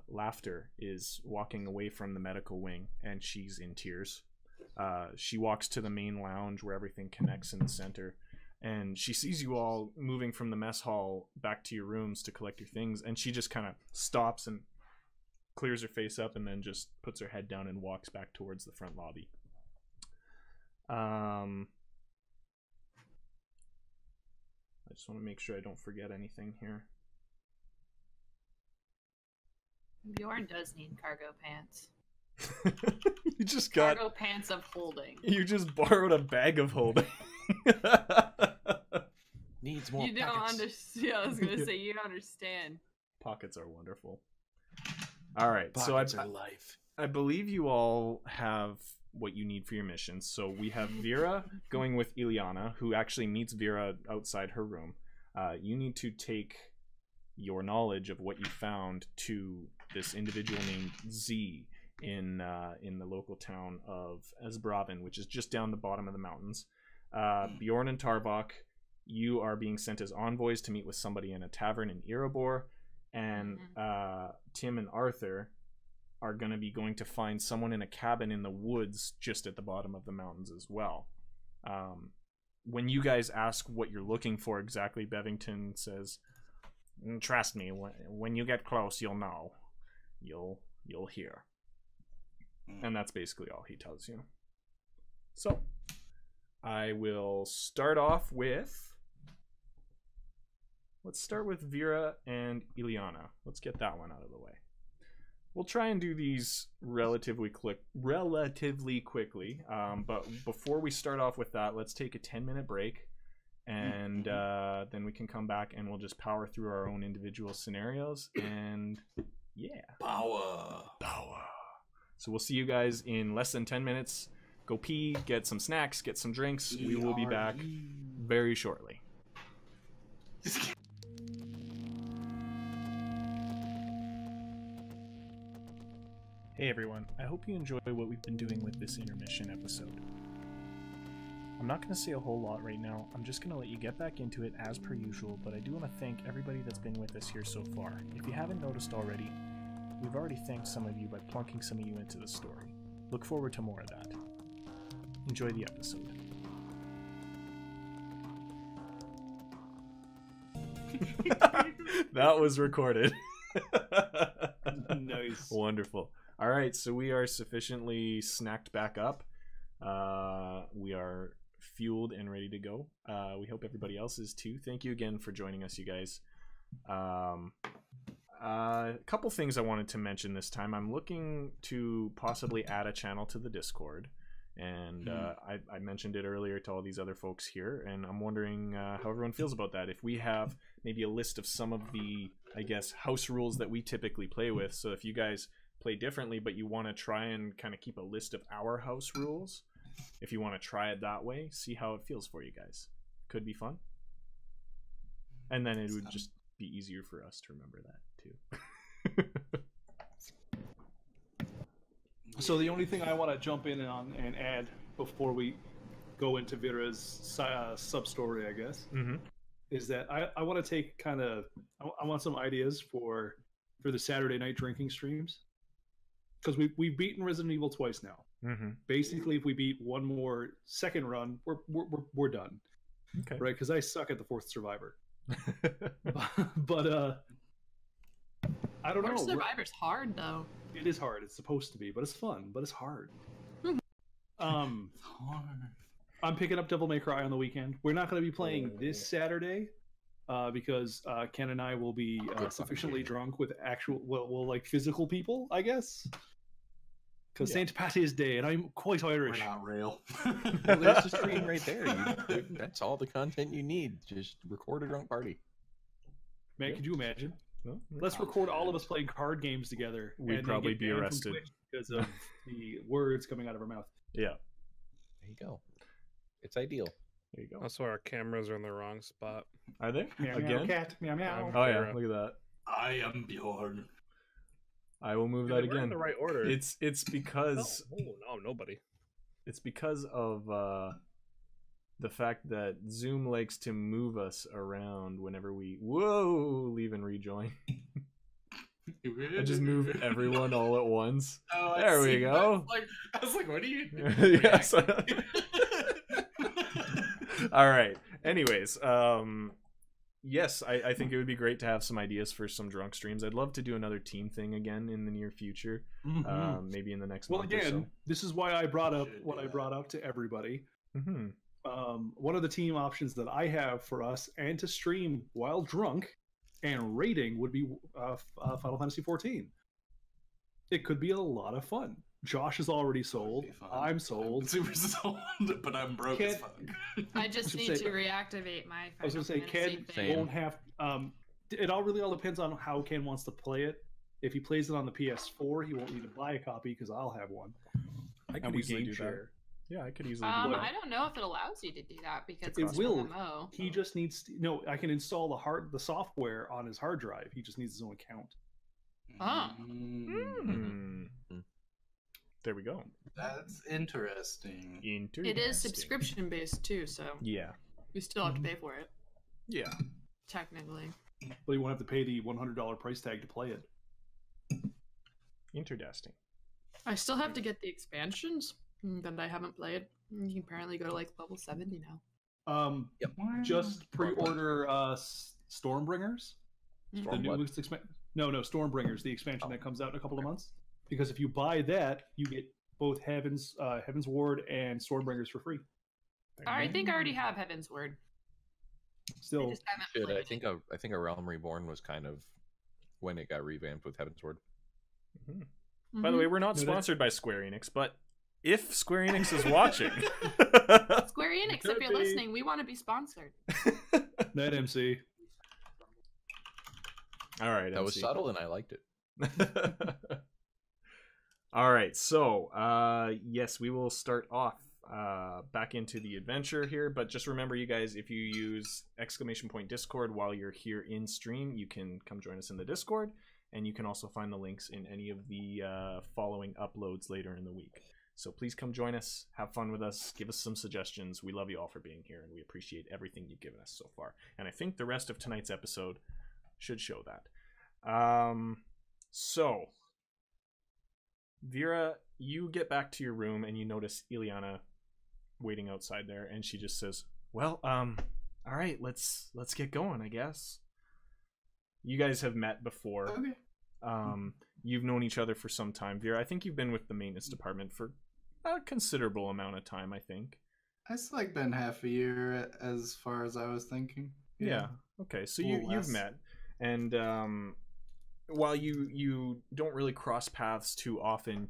Laughter is walking away from the medical wing, and she's in tears. She walks to the main lounge where everything connects in the center, and she sees you all moving from the mess hall back to your rooms to collect your things, and she just kind of stops and clears her face up and then just puts her head down and walks back towards the front lobby. I just want to make sure I don't forget anything here. Bjorn does need cargo pants. You just got cargo pants of holding. You just borrowed a bag of holding. Needs more. You don't understand. I was gonna say you don't understand. Pockets are wonderful. All right, Pockets are life. I believe you all have what you need for your mission. So we have Vera going with Ileana, who actually meets Vera outside her room. You need to take your knowledge of what you found to this individual named Z in the local town of Esbraven, which is just down the bottom of the mountains. Bjorn and Tarbok, you are being sent as envoys to meet with somebody in a tavern in Erebor, and Tim and Arthur are going to be going to find someone in a cabin in the woods just at the bottom of the mountains as well. When you guys ask what you're looking for exactly, Bevington says, "Trust me, when you get close, you'll know. You'll hear." And that's basically all he tells you. So, I will start off with... Let's start with Vera and Ileana. Let's get that one out of the way. We'll try and do these relatively quickly, but before we start off with that, let's take a 10-minute break, and then we can come back and we'll just power through our own individual scenarios, and yeah. Power. So we'll see you guys in less than 10 minutes. Go pee, get some snacks, get some drinks. We will be back very shortly. Hey everyone, I hope you enjoy what we've been doing with this intermission episode. I'm not going to say a whole lot right now, I'm just going to let you get back into it as per usual, but I do want to thank everybody that's been with us here so far. If you haven't noticed already, we've already thanked some of you by plunking some of you into the story. Look forward to more of that. Enjoy the episode. That was recorded. Nice. Wonderful. All right, so we are sufficiently snacked back up. We are fueled and ready to go. We hope everybody else is too. Thank you again for joining us, you guys. A couple things I wanted to mention this time. I'm looking to possibly add a channel to the Discord, and I mentioned it earlier to all these other folks here, and I'm wondering how everyone feels about that. If we have maybe a list of some of the, I guess, house rules that we typically play with, so if you guys play differently but you want to try and kind of keep a list of our house rules, if you want to try it that way, see how it feels for you guys. Could be fun. And then it would just be easier for us to remember that too. So the only thing I want to jump in on and add before we go into Vera's sub-story, I guess, is that I want to take I want some ideas for the Saturday night drinking streams. Because we've beaten Resident Evil twice now. Basically, if we beat one more second run, we're done. Okay. Right? Because I suck at the fourth Survivor. but I don't know. Survivor's hard though. It is hard. It's supposed to be, but it's fun. But it's hard. It's hard. I'm picking up Devil May Cry on the weekend. We're not going to be playing this Saturday because Ken and I will be sufficiently drunk with actual, like physical people, I guess. Because St. Patty's Day, and I'm quite Irish. We're not real. Well, there's the screen right there. That's all the content you need. Just record a drunk party. Man, could you imagine? Let's record all of us playing card games together. We'd probably be arrested because of the words coming out of our mouth. Yeah. There you go. It's ideal. There you go. Also, our cameras are in the wrong spot. Are they? Meow, Again? meow, cat, meow, meow. Oh yeah, look at that. I am Bjorn. I will move that We're again. in the right order. It's because no, nobody. It's because of the fact that Zoom likes to move us around whenever we leave and rejoin. I just move everyone all at once. Oh, there we go. I was like, what are you doing? Yes. All right. Anyways, yes, I think it would be great to have some ideas for some drunk streams. I'd love to do another team thing again in the near future. Maybe in the next month or so. This is why I brought up what I brought up to everybody. One of the team options that I have for us and to stream while drunk and raiding would be Final Fantasy XIV. It could be a lot of fun. Josh is already sold. I'm sold. I'm super sold, but I'm broke as fuck. I just need to reactivate my. I was going to say Ken won't have. It all depends on how Ken wants to play it. If he plays it on the PS4, he won't need to buy a copy because I'll have one. I could easily do that. Yeah, I could easily do that. I don't know if it allows you to do that because it will. MMO. He just needs to, no. I can install the software on his hard drive. He just needs his own account. There we go. That's interesting. It is subscription based too, so yeah, you still have to pay for it. Yeah, technically. But you won't have to pay the $100 price tag to play it. Interesting. I still have to get the expansions that I haven't played. You can apparently go to like level 70 now. Just pre-order Stormbringers. The newest expansion. No, Stormbringers, the expansion that comes out in a couple of months. Because if you buy that, you get both Heaven's Ward and Stormbringers for free. I think I already have Heaven's Ward. Still, I think a Realm Reborn was kind of when it got revamped with Heaven's Ward. By the way, we're not sponsored by Square Enix, but if Square Enix is watching, Square Enix, if you're listening, we want to be sponsored. Net MC. All right, that was subtle, and I liked it. All right, so yes, we will start off back into the adventure here, but just remember, you guys, if you use !Discord while you're here in stream, you can come join us in the Discord, and you can also find the links in any of the following uploads later in the week. So please come join us, have fun with us, give us some suggestions. We love you all for being here, and we appreciate everything you've given us so far. And I think the rest of tonight's episode should show that. So Vera, you get back to your room and you notice Ileana waiting outside there, and she just says, well, all right, let's get going, I guess. You guys have met before. Okay. You've known each other for some time. Vera, I think you've been with the maintenance department for a considerable amount of time, I think. It's like been half a year as far as I was thinking. Yeah. Okay, so you've met. And while you don't really cross paths too often,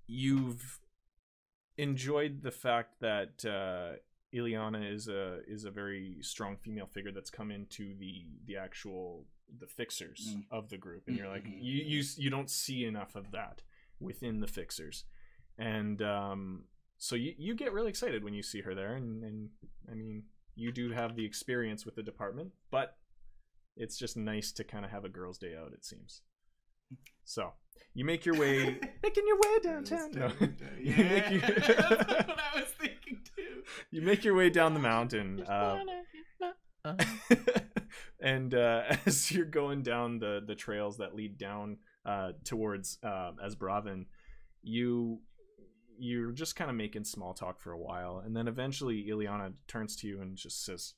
you've enjoyed the fact that Ileana is a very strong female figure that's come into the fixers of the group, and you're like, you don't see enough of that within the fixers, and So you get really excited when you see her there, and I mean, you do have the experience with the department, but it's just nice to kind of have a girls' day out, it seems. So you make your way, making your way downtown. No. Yeah, that's what I was thinking too. You make your way down the mountain, and as you're going down the trails that lead down towards Asbravin, you're just kind of making small talk for a while, and then eventually Ileana turns to you and just says,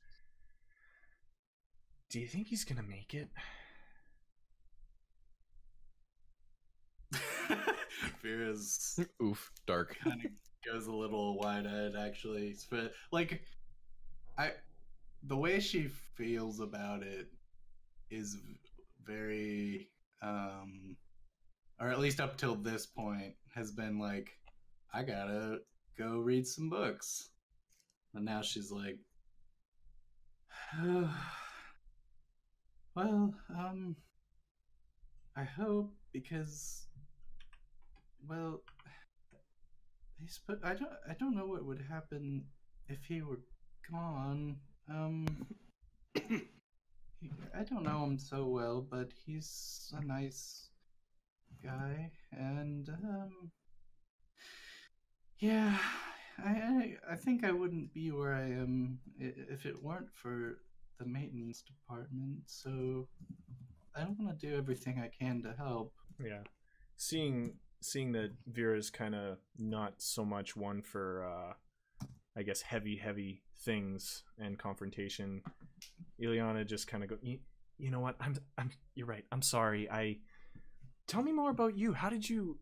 "Do you think he's gonna make it?" Vera's Oof, dark. kind of goes a little wide-eyed, actually. But like, the way she feels about it is very, or at least up till this point, has been like, I gotta go read some books. And now she's like, well, I hope, because, well, I don't know what would happen if he were gone. I don't know him so well, but he's a nice guy, and yeah, I think I wouldn't be where I am if it weren't for the maintenance department. So I want to do everything I can to help. Yeah, seeing that Vera's kind of not so much one for I guess heavy things and confrontation, Ileana just kind of go, you know what, I'm you're right, I'm sorry. Tell me more about you. How did you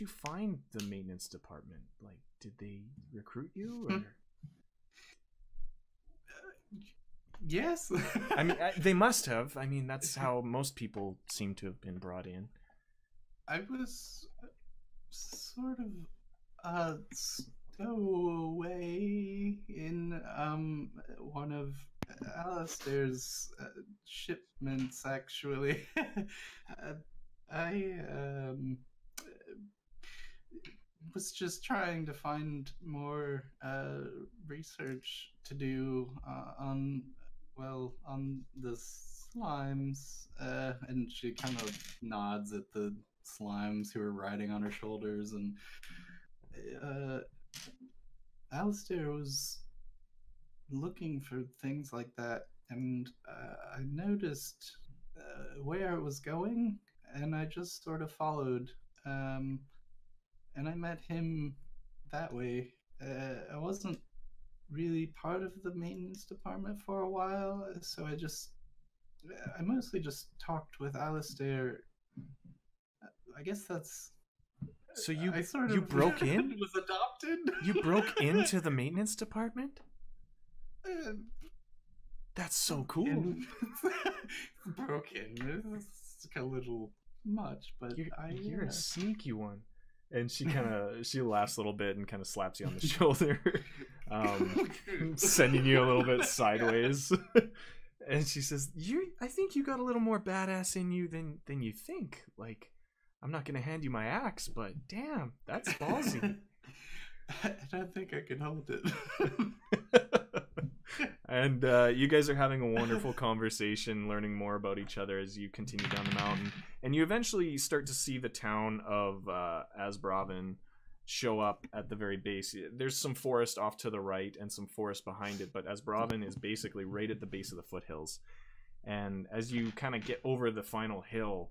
find the maintenance department? Like, did they recruit you, or? Yes. I mean, they must have. I mean, that's how most people seem to have been brought in. I was sort of stowaway in one of Alistair's shipments, actually. I was just trying to find more research to do on the slimes, and she kind of nods at the slimes who are riding on her shoulders, and Alistair was looking for things like that, and I noticed where it was going, and I just sort of followed, and I met him that way. I wasn't really part of the maintenance department for a while, so I mostly just talked with Alistair. I guess that's... So you you broke in? Was adopted? You broke into the maintenance department? That's so cool. Broken. It's a little much, but you're a sneaky one. And she laughs a little bit and kind of slaps you on the shoulder, sending you a little bit sideways. And she says, I think you got a little more badass in you than you think. Like, I'm not gonna hand you my axe, but damn, that's ballsy. I don't think I can hold it. And you guys are having a wonderful conversation, learning more about each other as you continue down the mountain. And you eventually start to see the town of Asbravin show up at the very base. There's some forest off to the right and some forest behind it, but Asbravin is basically right at the base of the foothills. And as you kind of get over the final hill,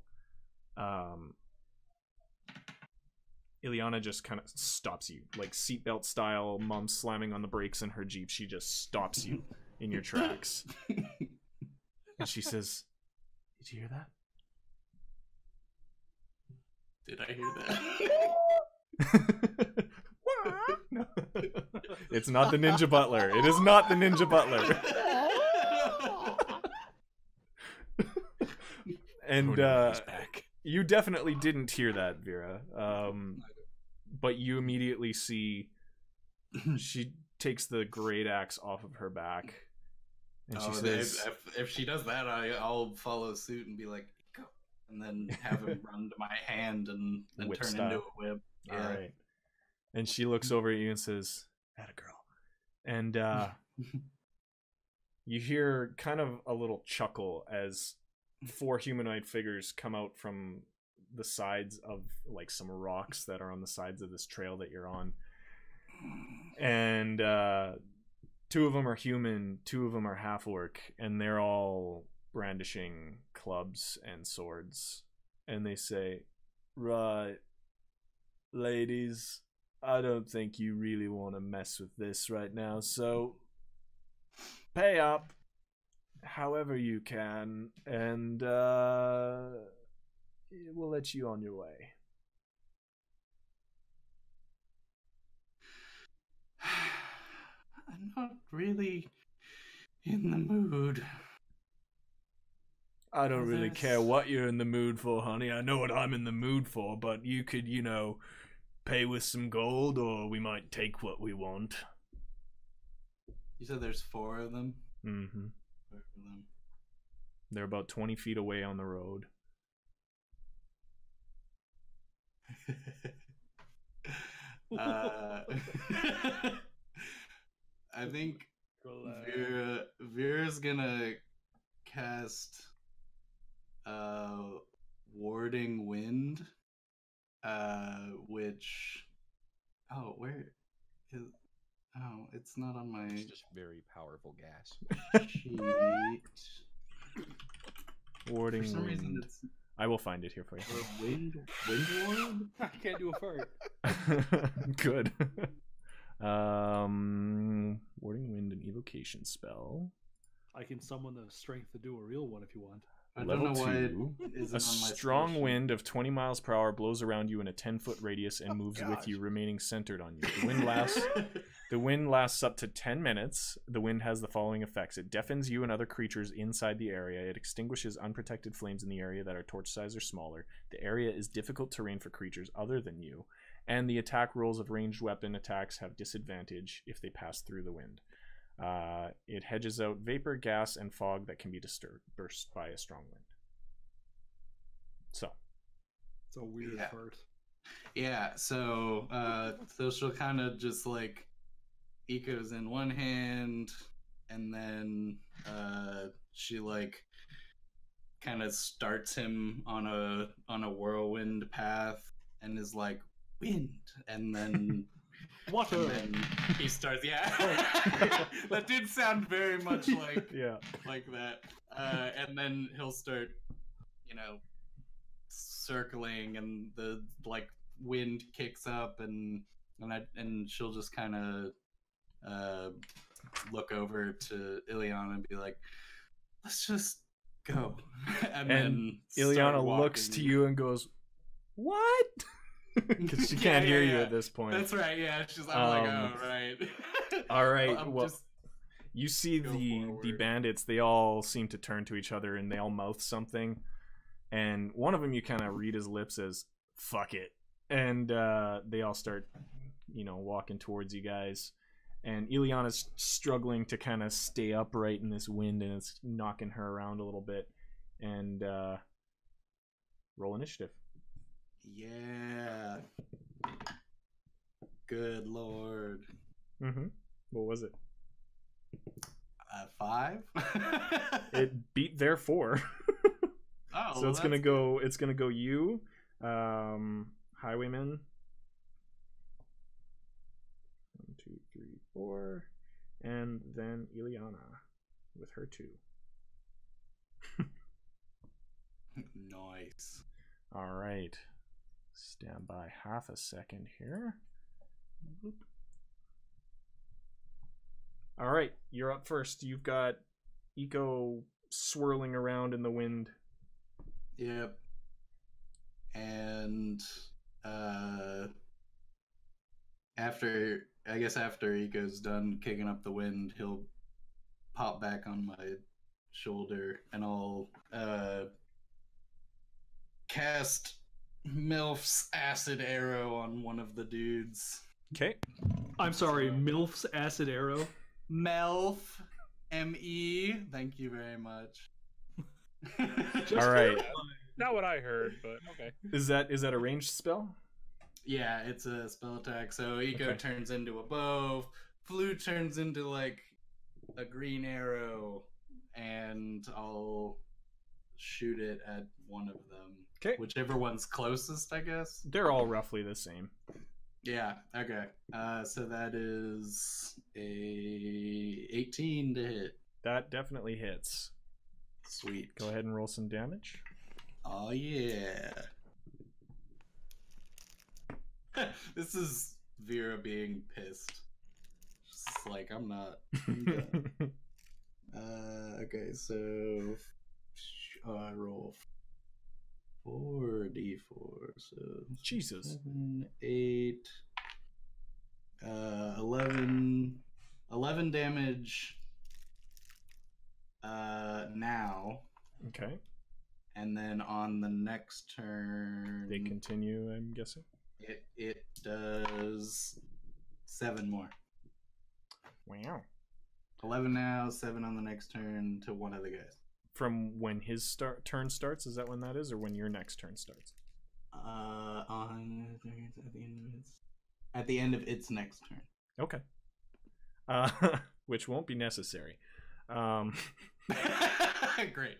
Ileana just kind of stops you, like seatbelt style, mom slamming on the brakes in her Jeep. She just stops you in your tracks. And she says, "Did you hear that?" Did I hear that? No. It's not the Ninja Butler. It is not the Ninja Butler. And you definitely didn't hear that, Vera. But you immediately see she takes the great axe off of her back, and she says, if she does that, I'll follow suit and be like, go, and then have him run to my hand and Whip turn style. into a whip. All right. And she looks over at you and says, "Atta girl." And you hear kind of a little chuckle as 4 humanoid figures come out from the sides of like some rocks that are on the sides of this trail that you're on. And 2 of them are human, 2 of them are half-orc, and they're all brandishing clubs and swords. And they say, "Right, ladies, I don't think you really want to mess with this right now, so pay up however you can, and we'll let you on your way." I'm not really in the mood. I don't really care what you're in the mood for, honey. I know what I'm in the mood for, but you could, pay with some gold, or we might take what we want. You said there's 4 of them? Mm-hmm. 4 of them. They're about 20 feet away on the road. I think Vera's gonna cast Warding Wind, which it's not on my It's just very powerful gas. sheet. Warding For some wind. reason it's I will find it here for you. wind ward? I can't do a fart. Good. Warding wind, an evocation spell. I can summon the strength to do a real one if you want. I Level don't know why it 2. isn't A on my strong spell sheet. wind of 20 miles per hour blows around you in a 10-foot radius and moves with you, remaining centered on you. The wind lasts up to 10 minutes. The wind has the following effects. It deafens you and other creatures inside the area. It extinguishes unprotected flames in the area that are torch size or smaller. The area is difficult terrain for creatures other than you. And the attack rolls of ranged weapon attacks have disadvantage if they pass through the wind. It hedges out vapor, gas, and fog that can be dispersed by a strong wind. So. It's a weird Yeah. fart. Yeah, so she'll kind of just like Eco's in one hand, and then she like kind of starts him on a whirlwind path, and is like wind, and then Water. and then he starts. Yeah, that did sound very much like Yeah. like that. And then he'll start, circling, and the like wind kicks up, and she'll just kind of look over to Ileana and be like, "Let's just go." and then start Ileana looks to walking. you and goes, "What?" Because she can't hear you at this point. That's right. Yeah, I'm like, "Oh, right." All right. I'm Well, just you see go the forward. bandits. They all seem to turn to each other and they all mouth something. And one of them, you kind of read his lips as "fuck it," and they all start, walking towards you guys. And Ileana's struggling to kind of stay upright in this wind, and it's knocking her around a little bit. And roll initiative. Yeah. Good lord. Mm-hmm. What was it? 5. It beat their 4. Oh, So it's gonna go. It's gonna go you, Highwayman. 1, 2, 3, 4, and then Ileana with her 2. Nice. All right. Stand by half a second here. Boop. All right, you're up first. You've got Eco swirling around in the wind. Yep. And after Eco's done kicking up the wind, he'll pop back on my shoulder, and I'll cast MILF's acid arrow on one of the dudes. Okay. I'm sorry, MILF's acid arrow. Melf, M-E. Thank you very much. All right. Not what I heard, but okay. Is that a ranged spell? Yeah, it's a spell attack. So Eco Okay. turns into a bow, Flu turns into like a green arrow, and I'll shoot it at one of them. Okay. Whichever one's closest, I guess. They're all roughly the same. Yeah, okay. So that is a 18 to hit. That definitely hits. Sweet. Go ahead and roll some damage. Oh yeah. This is Vera being pissed. Just like I'm not. I'm done. Okay, so I roll 4d4. So Jesus. 7, 8, 11 damage. Now, Okay. and then on the next turn, They continue, I'm guessing. it does 7 more. Wow. 11 now, 7 on the next turn to one of the guys. From when his turn starts, is that when that is, or when your next turn starts? At the end of its next turn. Okay. Which won't be necessary. Great.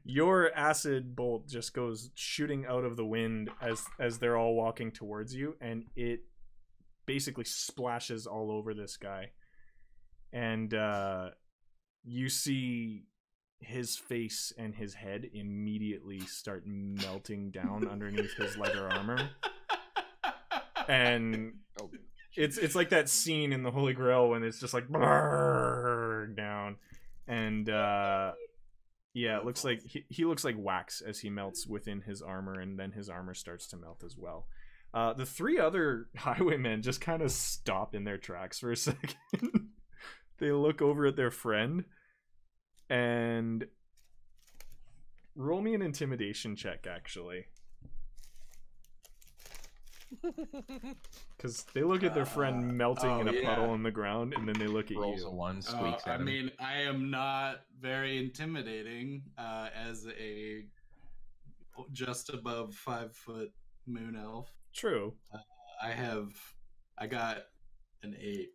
Your acid bolt just goes shooting out of the wind as they're all walking towards you, and it basically splashes all over this guy. And you see his face and his head immediately start melting down underneath his leather armor. And it's like that scene in the Holy Grail when it's just like down. And yeah, it looks like he looks like wax as he melts within his armor, and then his armor starts to melt as well. The 3 other highwaymen just kind of stop in their tracks for a second. They look over at their friend and roll me an intimidation check, actually. Because they look at their friend melting in a puddle on the ground, and then they look at Rolls you. a 1, squeaks at I him. mean, I am not very intimidating as a just above 5-foot moon elf. True. I got an 8.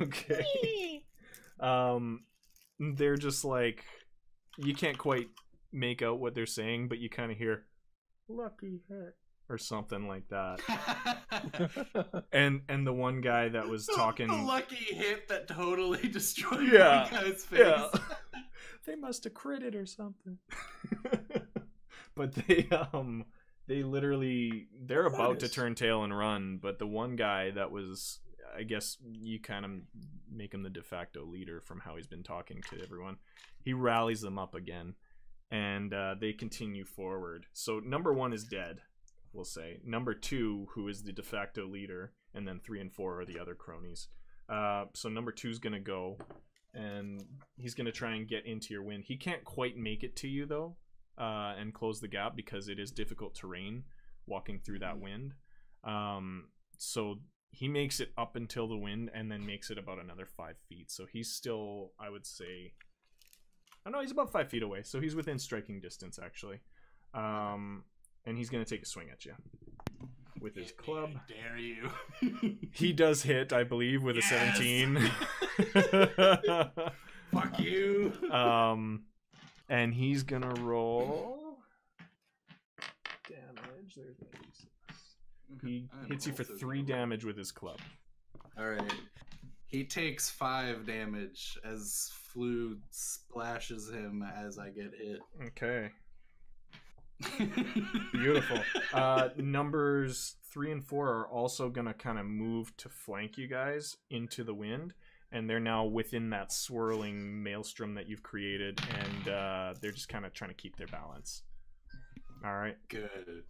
Okay. They're just like, you can't quite make out what they're saying, but you kind of hear "lucky hit" or something like that. and the one guy that was talking, the lucky hit that totally destroyed Yeah, the guy's face. yeah. They must have critted or something. But they literally, they're about to turn tail and run, but the one guy that was, I guess you kind of make him the de facto leader from how he's been talking to everyone, he rallies them up again, and they continue forward. So number 1 is dead, we'll say. Number 2, who is the de facto leader, and then 3 and 4 are the other cronies. So number 2 is gonna go, and he's gonna try and get into your wind. He can't quite make it to you though, and close the gap, because it is difficult terrain walking through that wind. So he makes it up until the wind, and then makes it about another 5 feet. So he's still, I would say, I don't know, he's about 5 feet away, so he's within striking distance actually. And he's gonna take a swing at you with his club. Dare you? He does hit, I believe, with a 17. Fuck you. And he's gonna roll damage. There's my d6. He hits you for 3 damage with his club. Alright. He takes 5 damage as Flu splashes him as I get hit. Okay. Beautiful. Numbers 3 and 4 are also gonna kind of move to flank you guys into the wind, and they're now within that swirling maelstrom that you've created, and they're just kind of trying to keep their balance. All right. Good.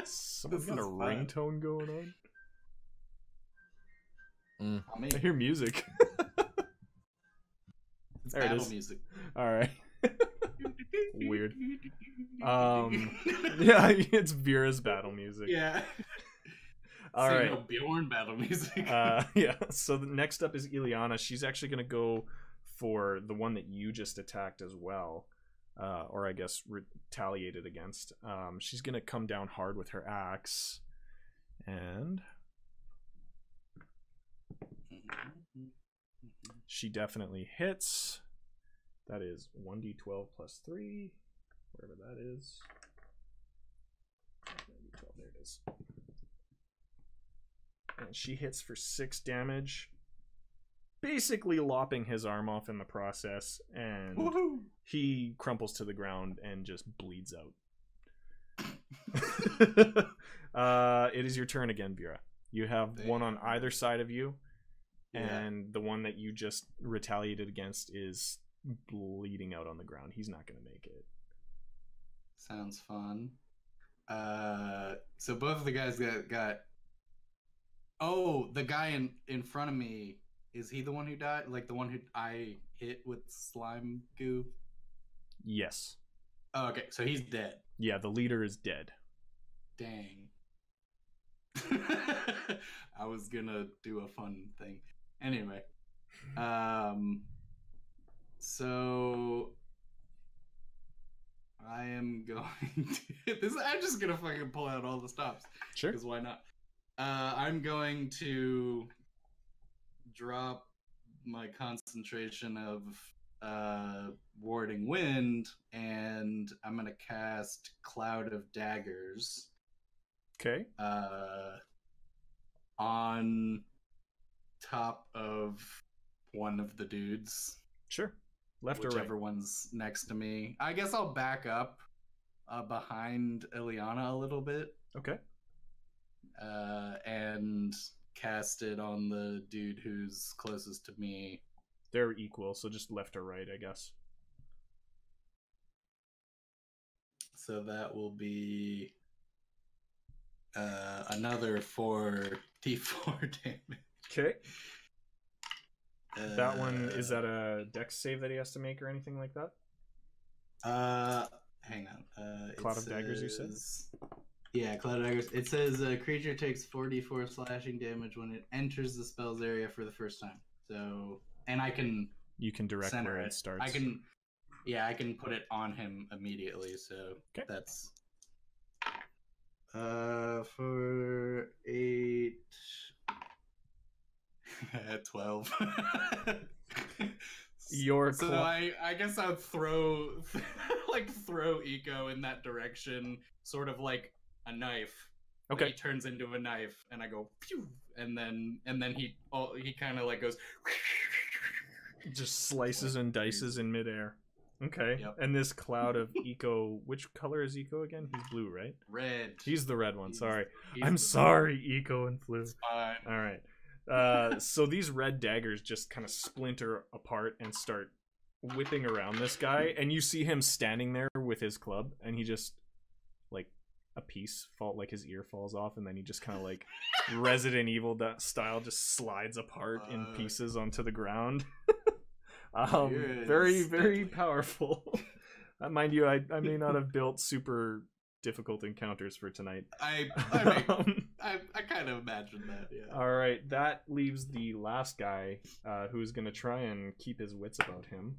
Someone's This got a is fun. ringtone going on. I mean, I hear music. it's there it battle is. music. All right. Weird. Yeah, it's Vera's battle music. Yeah. All right. No Bjorn battle music. Yeah. So the next up is Ileana. She's actually gonna go for the one that you just attacked as well. or I guess retaliated against. She's gonna come down hard with her axe, and she definitely hits. That is 1d12 plus 3, wherever that is. 1d12, there it is. And she hits for 6 damage, basically lopping his arm off in the process, and he crumples to the ground and just bleeds out. It is your turn again, Vera. You have one on either side of you, and the one that you just retaliated against is bleeding out on the ground. He's not going to make it. Sounds fun. So both of the guys got... Oh, the guy in front of me, is he the one who died? Like the one who I hit with slime goo? Yes. Oh, okay, so he's dead. Yeah, the leader is dead. Dang. I was gonna do a fun thing. Anyway. So I am going to I'm just gonna fucking pull out all the stops. Sure. Because why not? I'm going to drop my concentration of warding wind, and I'm gonna cast Cloud of Daggers. Okay. On top of one of the dudes. Sure. Left or right? Whichever one's next to me. I guess I'll back up behind Ileana a little bit. Okay. And cast it on the dude who's closest to me. They're equal, so just left or right, I guess. So that will be another 4d4 damage. Okay. That one, is that a dex save that he has to make or anything like that? Hang on. Cloud of Daggers, you said? Yeah, Cloud of Daggers. It says a creature takes 4d4 slashing damage when it enters the spell's area for the first time. So, and you can direct where it starts. I can put it on him immediately. So that's for 8 12. So I guess I'll throw Eco in that direction, sort of like a knife. Okay. He turns into a knife, and I go pew, and then he kind of like goes, just slices and dices in midair. Okay. Yep. And this cloud of Eco, which color is Eco again? He's blue, right? Red. He's the red one. Sorry. I'm sorry, Eco and blue. It's fine. All right. So these red daggers just kind of splinter apart and start whipping around this guy, and you see him standing there with his club, and he just like a piece like his ear falls off, and then he just kind of like Resident Evil style just slides apart in pieces onto the ground. Very, very powerful. Mind you, I may not have built super difficult encounters for tonight. I kind of imagined that. Yeah. All right, that leaves the last guy, who's gonna try and keep his wits about him,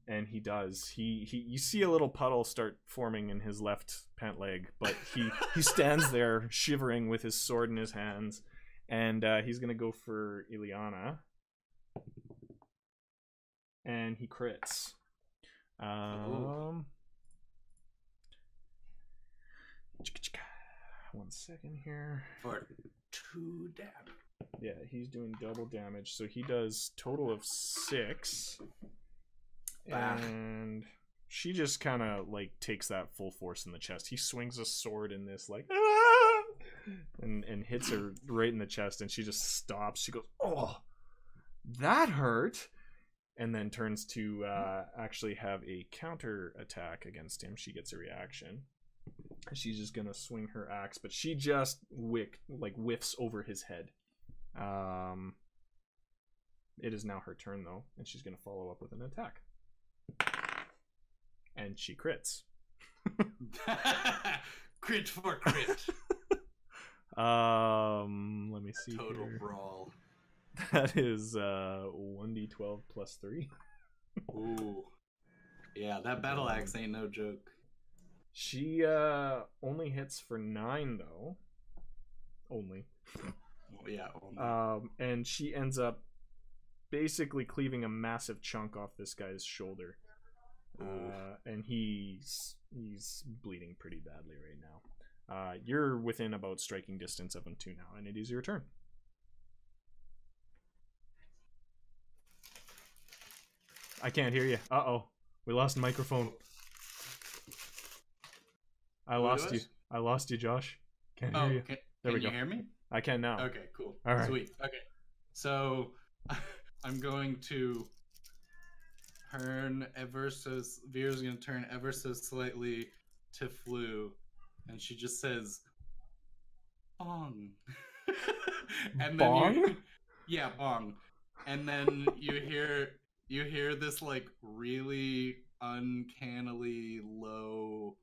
and he does. You see a little puddle start forming in his left pant leg, but he stands there shivering with his sword in his hands, and he's gonna go for Ileana, and he crits. 1 second here. For 2 damage. Yeah, he's doing double damage, so he does total of 6. And she just kind of like takes that full force in the chest. He swings a sword in this like and hits her right in the chest, and she just stops. She goes, "Oh, that hurt," and then turns to actually have a counter attack against him. She gets a reaction. She's just gonna swing her axe, but she just whiffs over his head. It is now her turn though, and she's gonna follow up with an attack. And she crits. Crit for crit. Let me see. Total here. brawl. That is 1d12 plus 3. Ooh. Yeah, that battle axe ain't no joke. She only hits for 9 though. Only. Well, yeah. Only. And she ends up basically cleaving a massive chunk off this guy's shoulder. And he's bleeding pretty badly right now. You're within about striking distance of him too now, and it is your turn. I can't hear you. Uh-oh. We lost the microphone. I lost you, Josh. Can't hear you. There we go. Can you hear me? I can now. Okay, cool. All right. Sweet. Okay. So I'm going to turn Vera's going to turn ever so slightly to Flu, and she just says, "Bong." And then Bong? Yeah, bong. And then you hear this like really uncannily low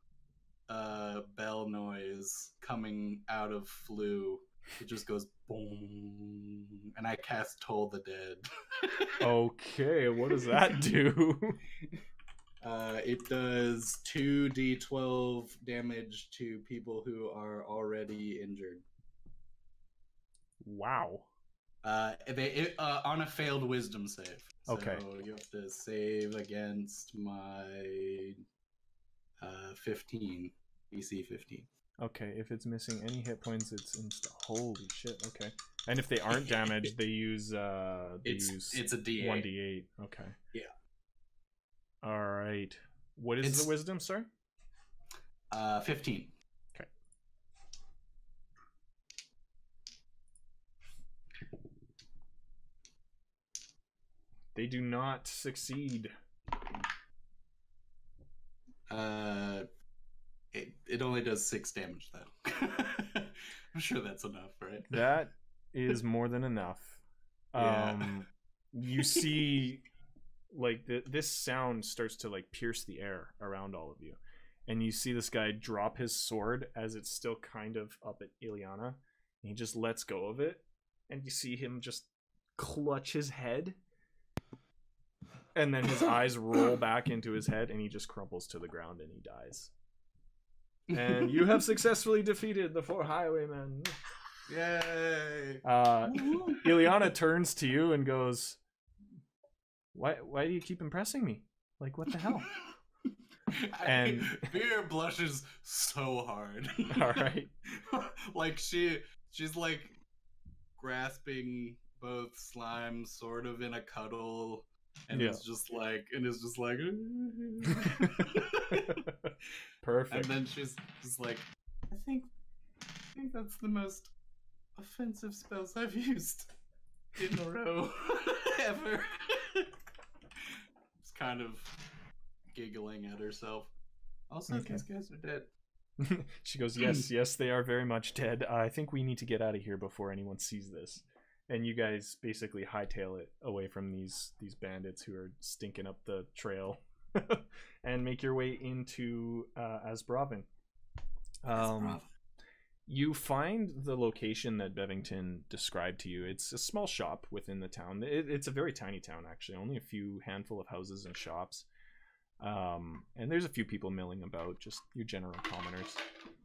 bell noise coming out of Flu. It just goes boom, and I cast Toll the Dead. Okay, what does that do? It does 2d12 damage to people who are already injured. Wow. On a failed wisdom save. So Okay. you have to save against my 15, DC 15. Okay, if it's missing any hit points, it's insta. Holy shit. Okay. And if they aren't damaged, they use It's a D8. 1d8. Okay. Yeah. All right. What is the wisdom, sir? 15. Okay. They do not succeed. It only does 6 damage though. I'm sure that's enough, right? That is more than enough. Yeah. You see, like this sound starts to like pierce the air around all of you, and you see this guy drop his sword as it's still kind of up at Ileana, and he just lets go of it, and you see him just clutch his head, and then his eyes roll back into his head, and he just crumples to the ground and he dies. And you have successfully defeated the 4 highwaymen. Yay! Ileana turns to you and goes, Why do you keep impressing me? Like, what the hell? And Vera blushes so hard. All right. Like she's like grasping both Slime sort of in a cuddle, and Yeah. it's just like Perfect. And then she's just like, I think that's the most offensive spells I've used in a row ever. Just kind of giggling at herself. Also, Okay. these guys are dead. She goes, yes, they are very much dead. I think we need to get out of here before anyone sees this. And you guys basically hightail it away from these bandits who are stinking up the trail, and make your way into Asbravin. You find the location that Bevington described to you. It's a small shop within the town. It's a very tiny town, actually. Only a few handful of houses and shops. And there's a few people milling about, just your general commoners.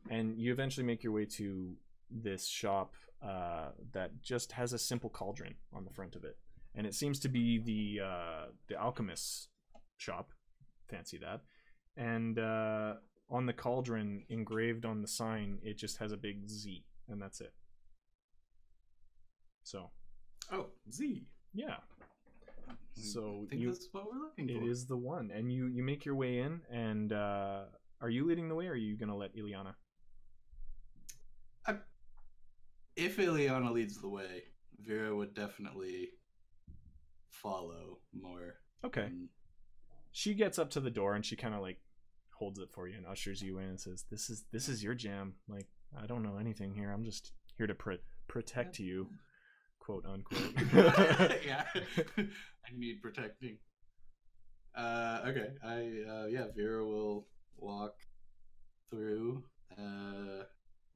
And you eventually make your way to this shop that just has a simple cauldron on the front of it. And it seems to be the alchemist's shop. Fancy that. And on the cauldron, engraved on the sign, it just has a big Z, and that's it. So. Oh, Z. Yeah. So I think this is what we're looking for. It is the one. And you make your way in, and are you leading the way, or are you going to let Ileana? If Ileana leads the way, Vera would definitely follow more. Okay. She gets up to the door, and she kind of like holds it for you and ushers you in and says, this is your jam. Like, I don't know anything here. I'm just here to protect you, quote unquote. Yeah. I need protecting. Okay. Vera will walk through.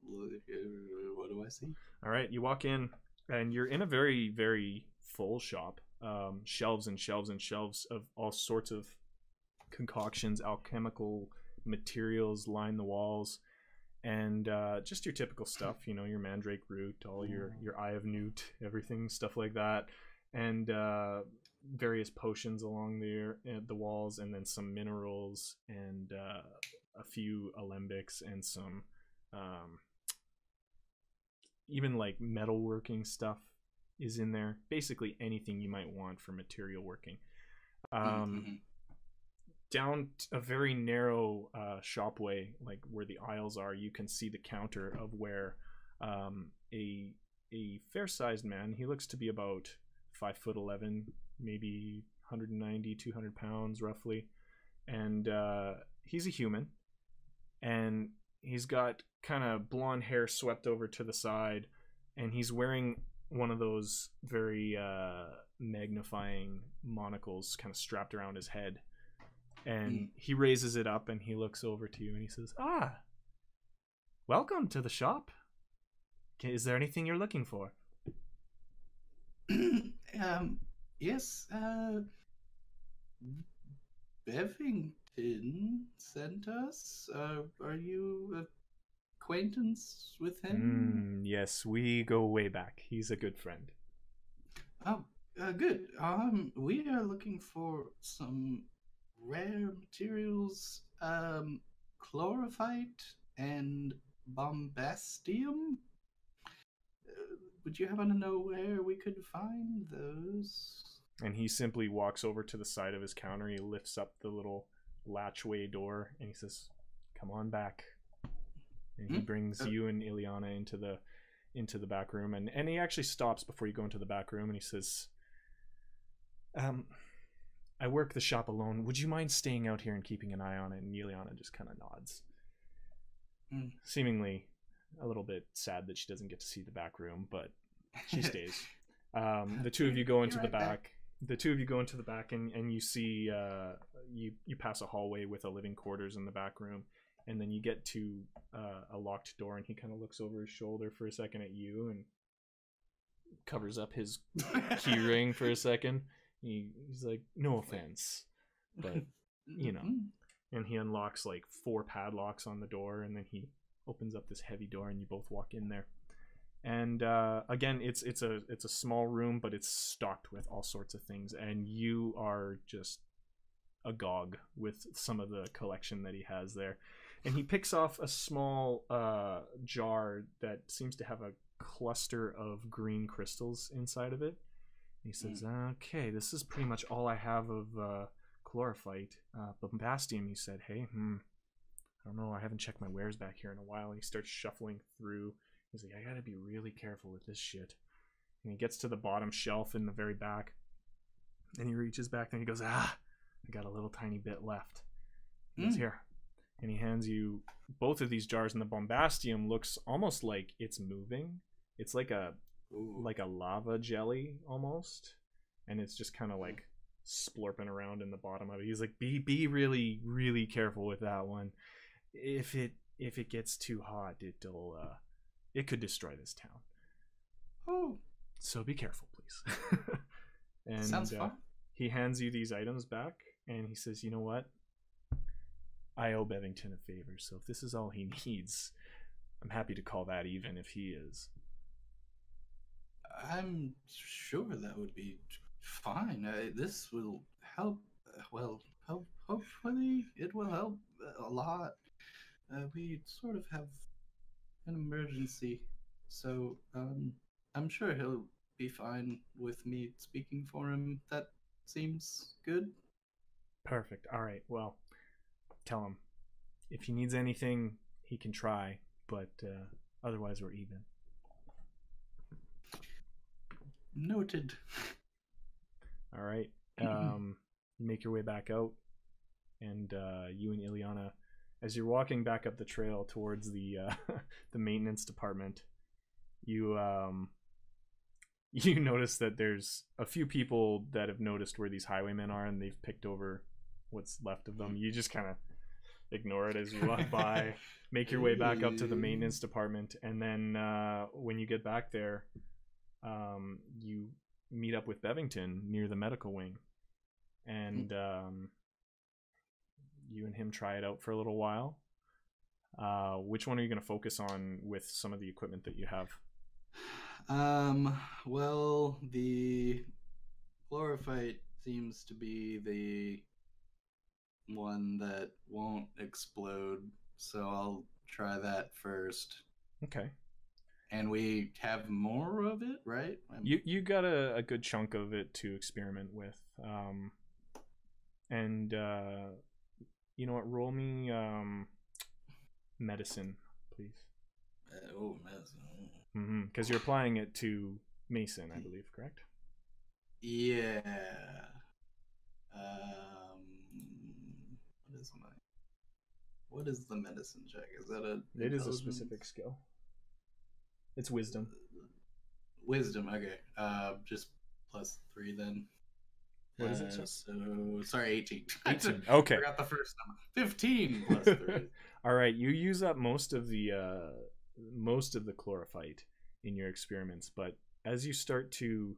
What do I see? All right, you walk in, and you're in a very, very full shop. Shelves and shelves and shelves of all sorts of concoctions, alchemical materials line the walls, and just your typical stuff, you know, your mandrake root, all your eye of newt, everything, stuff like that, and various potions along the walls, and then some minerals and a few alembics and some even like metalworking stuff is in there. Basically anything you might want for material working. Down a very narrow shopway, like where the aisles are, you can see the counter of where a fair-sized man, he looks to be about 5'11", maybe 190, 200 pounds roughly, and he's a human, and he's got kind of blonde hair swept over to the side, and he's wearing one of those very magnifying monocles kind of strapped around his head. And he raises it up and he looks over to you and he says, "Ah, welcome to the shop. Is there anything you're looking for?" Yes, Bevington sent us. Are you acquaintance with him? Yes, we go way back. He's a good friend. Oh, good. We are looking for some rare materials, chlorophyte and bombastium. Would you happen to know where we could find those? And he simply walks over to the side of his counter. He lifts up the little latchway door and he says, "Come on back." And he brings you and Ileana into the back room, and he actually stops before you go into the back room and he says, "I work the shop alone. Would you mind staying out here and keeping an eye on it?" And Ileana just kind of nods, seemingly a little bit sad that she doesn't get to see the back room, but she stays. The two of you go into the back. The two of you go into the back, and you see you pass a hallway with a living quarters in the back room, and then you get to a locked door, and he kind of looks over his shoulder for a second at you and covers up his key ring for a second. He's like, "No offense, but you know," and he unlocks like 4 padlocks on the door, and then he opens up this heavy door, and you both walk in there. And again, it's a small room, but it's stocked with all sorts of things, and you are just agog with some of the collection that he has there. And he picks off a small jar that seems to have a cluster of green crystals inside of it. He says, "Okay, this is pretty much all I have of chlorophyte. Bombastium," you said. "Hey, I don't know. I haven't checked my wares back here in a while." And he starts shuffling through. He's like, "I gotta be really careful with this shit." And he gets to the bottom shelf in the very back. And he reaches back and he goes, "I got a little tiny bit left." He goes, "Here." And he hands you both of these jars, and the bombastium looks almost like it's moving. It's like a lava jelly almost, and it's just kind of like splorping around in the bottom of it. He's like, be really, really careful with that one. If it gets too hot, it could destroy this town. Oh, so be careful, please." And sounds fun. He hands you these items back, and he says, "You know what? I owe Bevington a favor, so if this is all he needs, I'm happy to call that even if he is." I'm sure that would be fine. This will help. Hopefully it will help a lot. We sort of have an emergency, so I'm sure he'll be fine with me speaking for him. That seems good. Perfect. All right. Well, tell him if he needs anything, he can try, but otherwise we're even. Noted. All right. You make your way back out, and you and Ileana, as you're walking back up the trail towards the the maintenance department, you notice that there's a few people that have noticed where these highwaymen are, and they've picked over what's left of them. You just kind of ignore it as you walk by, make your way back up to the maintenance department, and then when you get back there, you meet up with Bevington near the medical wing, and you and him try it out for a little while. Which one are you going to focus on with some of the equipment that you have? Well, the chlorophyte seems to be the one that won't explode, so I'll try that first. Okay. And we have more of it, right? You got a good chunk of it to experiment with. And you know what? Roll me medicine, please. Medicine. Because you're applying it to Mason, I believe, correct? Yeah. What is the medicine check? Is that a? It is a specific skill. It's wisdom. Wisdom. Okay. Just +3 then. What is it? Sir? So sorry, 18. 18. Okay. Forgot the first number. 15 +3. All right. You use up most of the chlorophyte in your experiments, but as you start to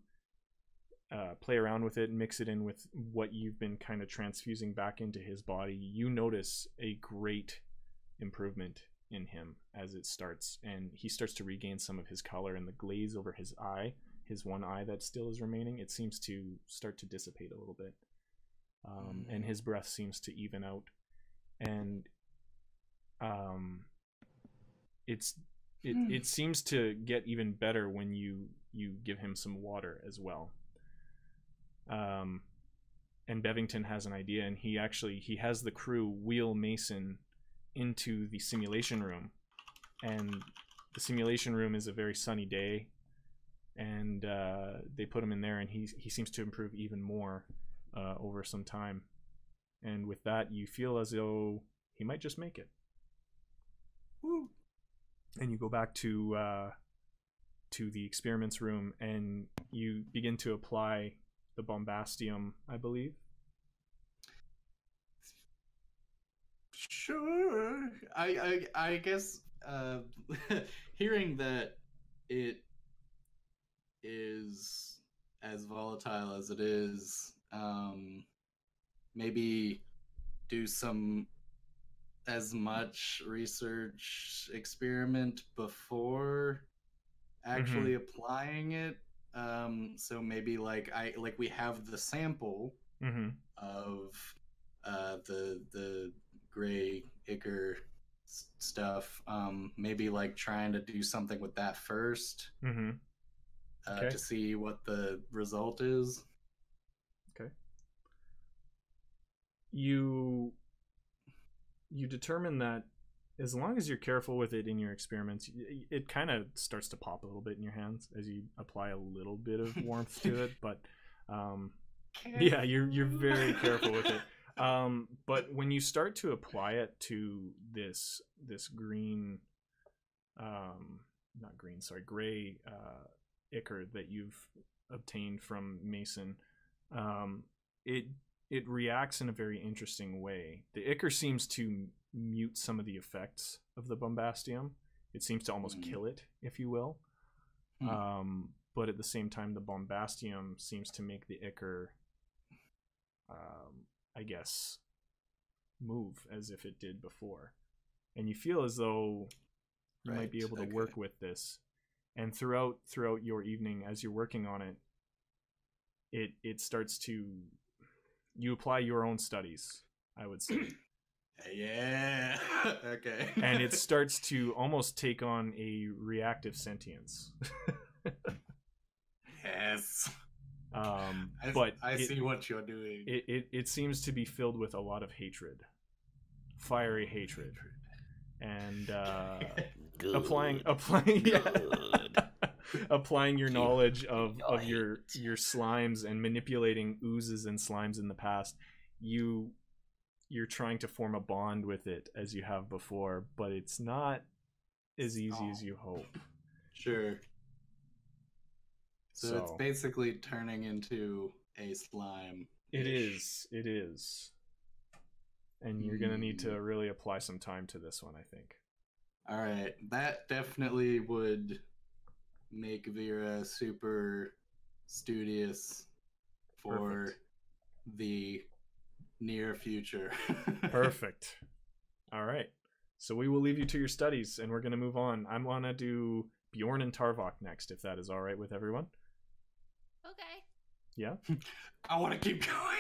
play around with it and mix it in with what you've been kind of transfusing back into his body, you notice a great improvement in him as it starts, and he starts to regain some of his color, and the glaze over his eye, his one eye that still is remaining, it seems to start to dissipate a little bit, and his breath seems to even out, and it seems to get even better when you give him some water as well. And Bevington has an idea, and he has the crew wheel Mason into the simulation room, and the simulation room is a very sunny day, and they put him in there, and he seems to improve even more over some time, and with that you feel as though he might just make it. Woo. And you go back to the experiments room, and you begin to apply the bombastium, I believe. Sure. I guess hearing that it is as volatile as it is, maybe do as much research experiment before actually applying it. So maybe we have the sample of the gray ichor stuff. Maybe trying to do something with that first, Okay. to see what the result is. Okay. You determine that as long as you're careful with it in your experiments, it kind of starts to pop a little bit in your hands as you apply a little bit of warmth to it, but yeah, you're very careful with it. But when you start to apply it to this green, gray ichor that you've obtained from Mason, it reacts in a very interesting way. The ichor seems to mute some of the effects of the bombastium. It seems to almost kill it, if you will. But at the same time, the bombastium seems to make the ichor, I guess, move as if it did before. And you feel as though you might be able to work with this. And throughout your evening, as you're working on it, it starts to, you apply your own studies, I would say. Yeah. Okay. And it starts to almost take on a reactive sentience. Yes. But I see what you're doing. It seems to be filled with a lot of hatred, fiery hatred, and applying applying your knowledge of your slimes and manipulating oozes and slimes in the past, you're trying to form a bond with it as you have before, but it's not as easy as you hope. Sure. So it's basically turning into a slime. It is. And you're going to need to really apply some time to this one, I think. All right. That definitely would make Vera super studious for the near future. Perfect. All right. So we will leave you to your studies, and we're going to move on. I'm going to do Bjorn and Tarvok next, if that is all right with everyone. Okay. Yeah? I want to keep going.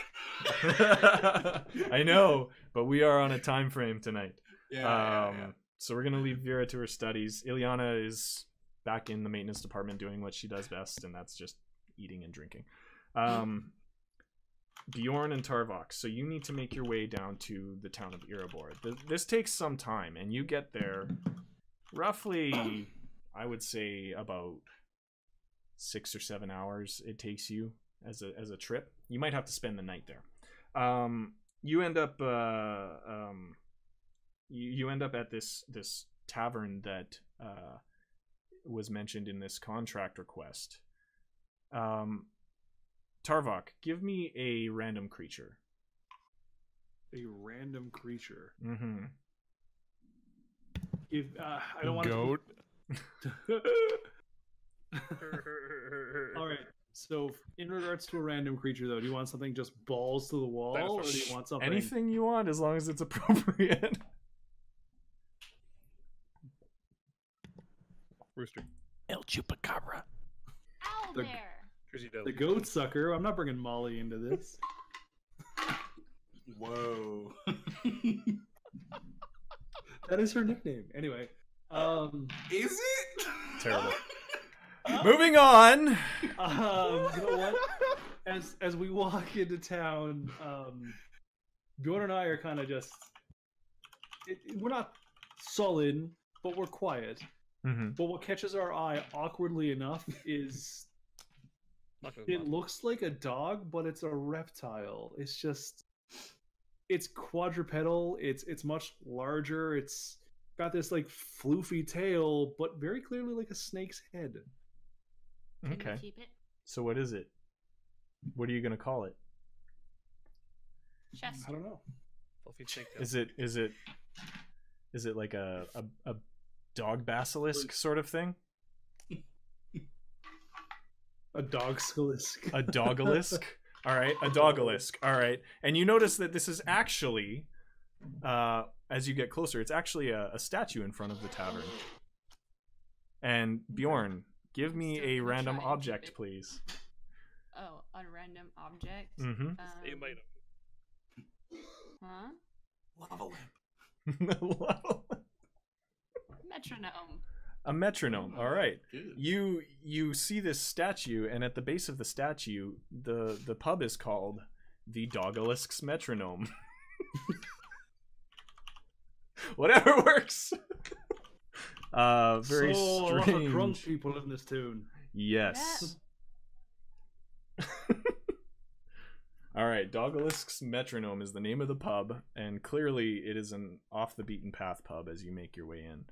I know, but we are on a time frame tonight. Yeah. So we're going to leave Vera to her studies. Ileana is back in the maintenance department doing what she does best, and that's just eating and drinking. Bjorn and Tarvok, so you need to make your way down to the town of Erebor. This takes some time, and you get there roughly, I would say, about 6 or 7 hours it takes you as a trip. You might have to spend the night there. You end up you end up at this tavern that was mentioned in this contract request. Tarvok, give me a random creature. A random creature. Mm-hmm. If I don't want Goat. All right. So, in regards to a random creature, though, do you want something just balls to the wall, or do you want something? Anything you want, as long as it's appropriate. Rooster. El Chupacabra. Ow The- there. The goat sucker. I'm not bringing Molly into this. Whoa. That is her nickname. Anyway, Is it? Terrible. Moving on. you know what? As we walk into town, Bjorn and I are kind of just. We're not sullen, but we're quiet. Mm-hmm. But what catches our eye, awkwardly enough, is it looks like a dog, but it's a reptile. It's quadrupedal. It's much larger. It's got this like floofy tail, but very clearly like a snake's head. Can Okay. you keep it? So what is it? What are you gonna call it? Chester. I don't know. Is it like a dog basilisk sort of thing? A dog skalisk. A dogalisk? All right, a dogalisk. All right. And you notice that this is actually, as you get closer, it's actually a statue in front of the tavern. And Bjorn, give me Still a gonna random try and keep object, it. please. Oh, a random object. Mm-hmm. Huh? Lava lamp. Metronome. A metronome. All right. Good. You see this statue, and at the base of the statue, the pub is called the Dogalisk's Metronome. Whatever works. Very so, a lot of strange. drunk people in this tune. Yes. All right, Dogalisk's Metronome is the name of the pub, and clearly it is an off the beaten path pub as you make your way in.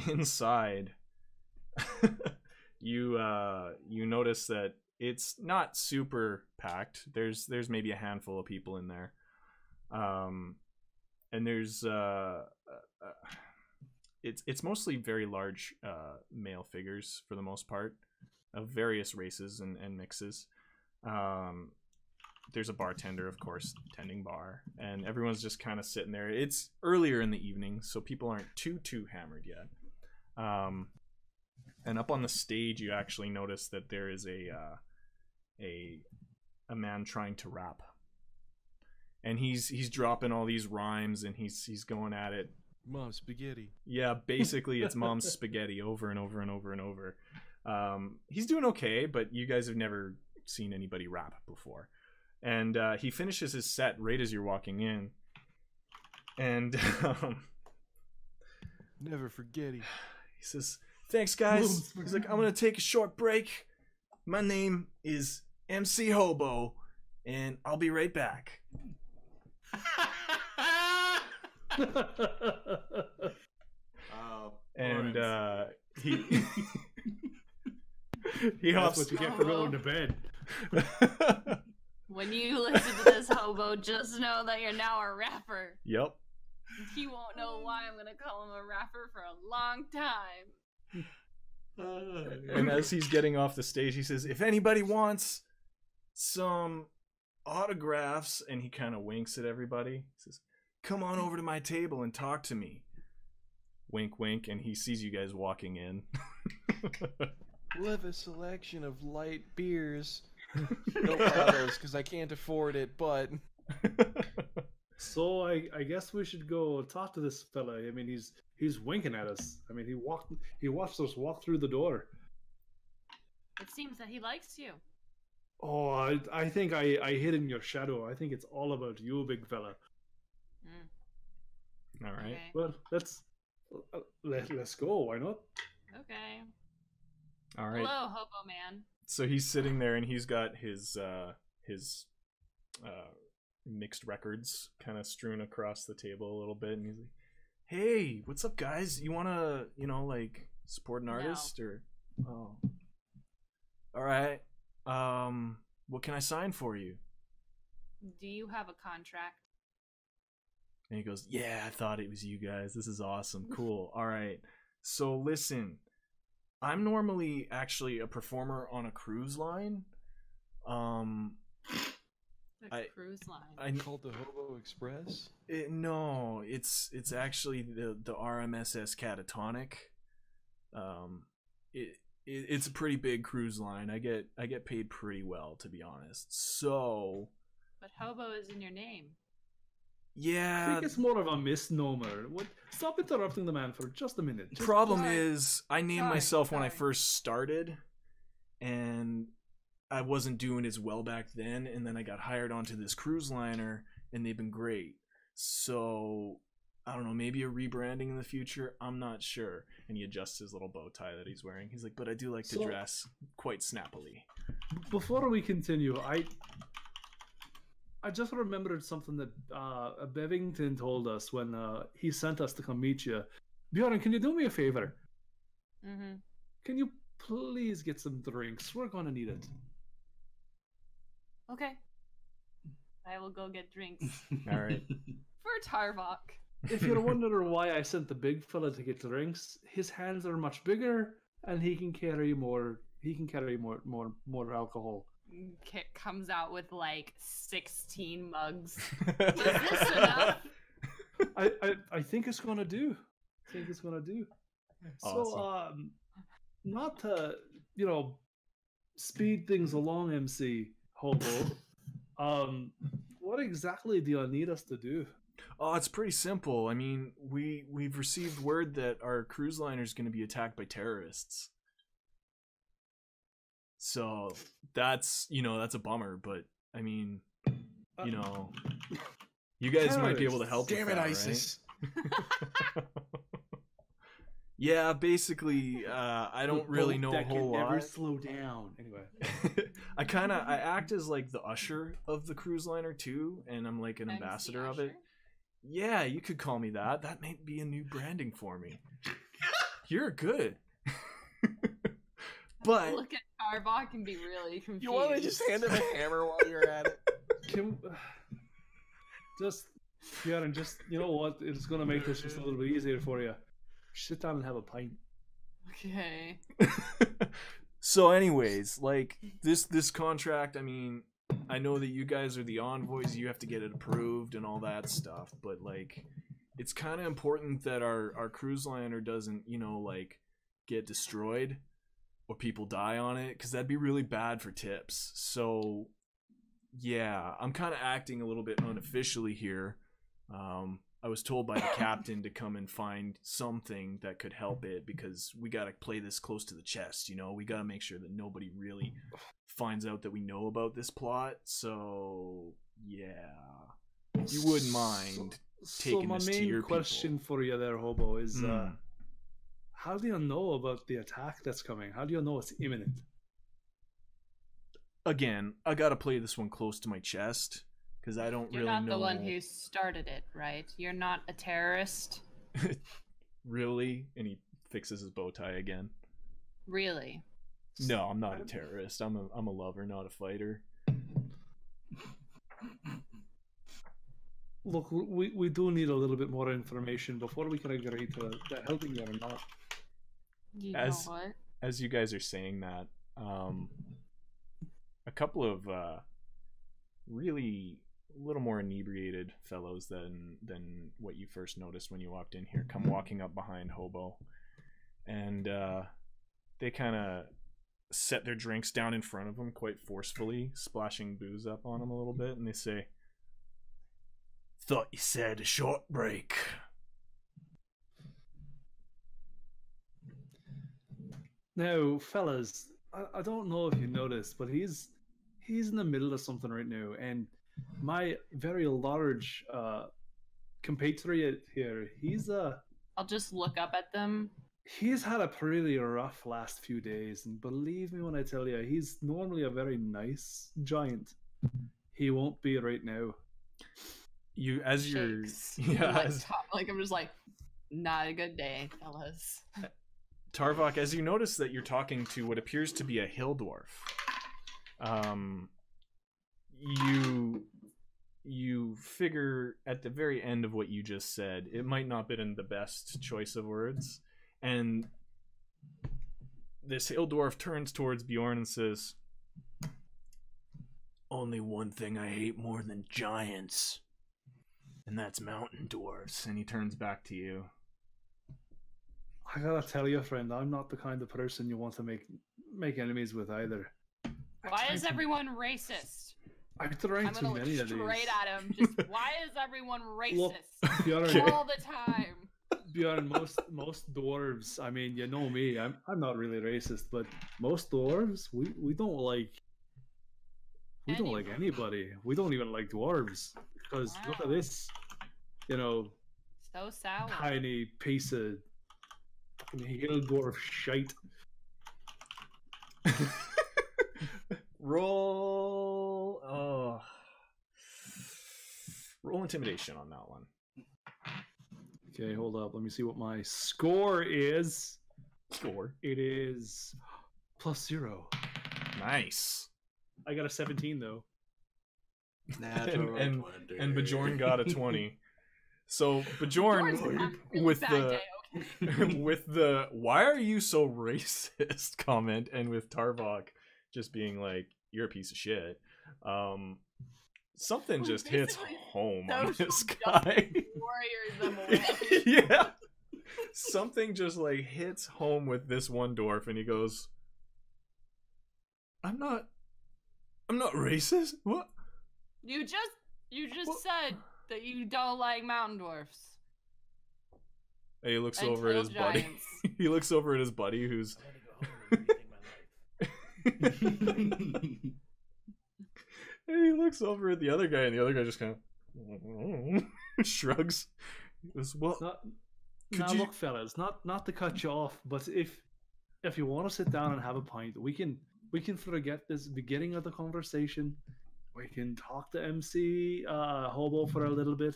Inside, you notice that it's not super packed. There's maybe a handful of people in there, and there's it's mostly very large male figures for the most part, of various races and mixes. There's a bartender, of course, tending bar, and everyone's just kind of sitting there. It's earlier in the evening, so people aren't too hammered yet. And up on the stage, you actually notice that there is a man trying to rap, and he's dropping all these rhymes, and he's going at it. Mom, spaghetti. Yeah, basically it's Mom's Spaghetti over and over and over and over. He's doing okay, but you guys have never seen anybody rap before. And he finishes his set right as you're walking in. And Never forget it. he says, "Thanks, guys." He's like, "I'm going to take a short break. My name is MC Hobo, and I'll be right back." And he he That's hops. what you get for going to bed. When you listen to this, Hobo, just know that you're now a rapper. Yep. He won't know why I'm gonna call him a rapper for a long time. And as he's getting off the stage, he says, "If anybody wants some autographs, and he kind of winks at everybody. He says, come on over to my table and talk to me. Wink, wink, and he sees you guys walking in. We'll have a selection of light beers. No bottles, because I can't afford it, but... So I guess we should go talk to this fella. I mean, he's winking at us. I mean, he watched us walk through the door. It seems that he likes you. Oh, I think I hid in your shadow. I think it's all about you, big fella. All right. Okay. Well, let's go. Why not? Okay. All right. Hello, Hobo Man. So he's sitting there, and he's got his mixed records kind of strewn across the table a little bit, and he's like, "Hey, what's up, guys? You wanna, like support an artist or? Oh, all right. What can I sign for you?" Do you have a contract? And he goes, "Yeah, I thought it was you guys. This is awesome. Cool. All right. So listen, I'm normally actually a performer on a cruise line. Cruise line. I Called the Hobo Express? No, it's actually the RMSS Catatonic. It's a pretty big cruise line. I get paid pretty well, to be honest. So, But Hobo is in your name. yeah. I think it's more of a misnomer. What? Stop interrupting the man for just a minute. Just- Problem Sorry. is, I named Sorry, myself when I sorry. first started, and I wasn't doing as well back then, and then I got hired onto this cruise liner, and they've been great. So, I don't know, maybe a rebranding in the future? I'm not sure. And he adjusts his little bow tie that he's wearing. He's like, but I do like to So- dress quite snappily. Before we continue, I just remembered something that Bevington told us when he sent us to come meet you. Bjorn, can you do me a favor? Mm-hmm. Can you please get some drinks? We're gonna need it. Okay. I will go get drinks. All right. For Tarvok. If you're wondering why I sent the big fella to get drinks, his hands are much bigger and he can carry more. He can carry more alcohol. Kit comes out with like 16 mugs. Is this enough? I think it's gonna do. I think it's gonna do. So not to speed things along, MC Hobo. What exactly do you need us to do? Oh, it's pretty simple. I mean, we've received word that our cruise liner is going to be attacked by terrorists. So that's a bummer, but I mean, you guys might be able to help. Damn with it, that, ISIS. Right? Yeah, basically, I don't really know a whole Never lot. slow down. Anyway, I act as like the usher of the cruise liner too, and I'm like an MC ambassador of it. Usher? Yeah, you could call me that. That might be a new branding for me. You're good. But Look at Tarvok and be really confused. You want to just hand him a hammer while you're at it? Kim, just Bjorn, you know what? It's gonna make this just a little bit easier for you. Sit down and have a pint. Okay. so anyways, like this contract, I mean, I know that you guys are the envoys, you have to get it approved and all that stuff, but like it's kind of important that our cruise liner doesn't, like get destroyed or people die on it, because that'd be really bad for tips. So yeah, I'm kind of acting a little bit unofficially here. I was told by the captain to come and find something that could help it, because we got to play this close to the chest, we got to make sure that nobody really finds out that we know about this plot. So yeah, if you wouldn't mind taking my this to main your question people. for you there, Hobo, is Mm. how do you know about the attack that's coming? How do you know it's imminent? Again, I got to play this one close to my chest, because I don't You're really not know. the one who started it, right? You're not a terrorist. Really? And he fixes his bow tie again. Really? No, I'm not a terrorist. I'm a lover, not a fighter. Look, we do need a little bit more information before we can agree to helping you or not. You As- know what? As you guys are saying that, a couple of really a little more inebriated fellows than what you first noticed when you walked in here come walking up behind Hobo, and they kind of set their drinks down in front of him quite forcefully, splashing booze up on him a little bit, and they say, "Thought you said a short break." Now, fellas, I don't know if you noticed, but he's in the middle of something right now, and my very large compatriot here, I'll just look up at them. he's had a pretty rough last few days, and believe me when I tell you, he's normally a very nice giant. He won't be right now. You, as you're, Shakes. yeah, like, as, I'm just like, not a good day, fellas. Tarvok, as you notice that you're talking to what appears to be a hill dwarf, you figure at the very end of what you just said, it might not have been the best choice of words, and this hill dwarf turns towards Bjorn and says, "Only one thing I hate more than giants, and that's mountain dwarfs." And he turns back to you. I gotta tell you, friend, I'm not the kind of person you want to make enemies with either. Why is everyone racist? I've drank I'm too gonna look many of these. straight at him. Just why is everyone racist Look, Bjorn, all the time? Bjorn, most dwarves, I mean, you know me, I'm not really racist, but most dwarves, we don't like anybody. We don't even like dwarves, because look at Wow. this, you know, So sour. tiny piece of fucking hill dwarf shite. Roll intimidation on that one. Okay, hold up. Let me see what my score is. Score. It is +0. Nice. I got a 17 though. Natural and 20. and Bjorn got a 20. So Bjorn, Bjorn's having a really with bad the day, okay? with the "why are you so racist" comment, and with Tarvok just being like, "You're a piece of shit," something We just hits basically home on social this guy. Warriors them away. Yeah, something just like hits home with this one dwarf, and he goes, I'm not racist. What?" You just What? said that you don't like mountain dwarfs. And he looks And over at tail his buddy. giants. He looks over at his buddy, who's and he looks over at the other guy, and the other guy just kind of shrugs. He goes, "Well, Now you-" look, fellas, not to cut you off, but if you want to sit down and have a pint, we can forget this beginning of the conversation. We can talk to MC Hobo for a little bit,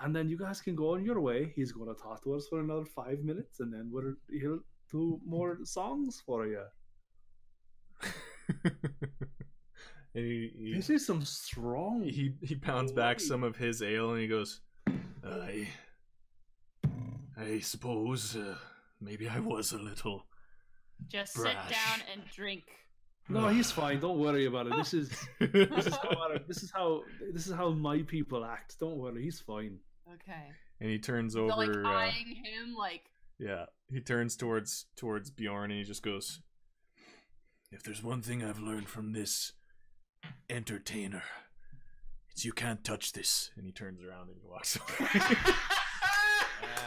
and then you guys can go on your way. He's going to talk to us for another 5 minutes, and then he'll do more songs for you. And he This is some strong. he pounds back some of his ale, and he goes, I suppose maybe I was a little Just brash. sit down and drink. No, he's fine. Don't worry about it. This is how my people act. Don't worry, he's fine. Okay. And he turns So, like, over. eyeing him like, Yeah, he turns towards Bjorn, and he just goes, "If there's one thing I've learned from this entertainer, it's you can't touch this." And he turns around and he walks away.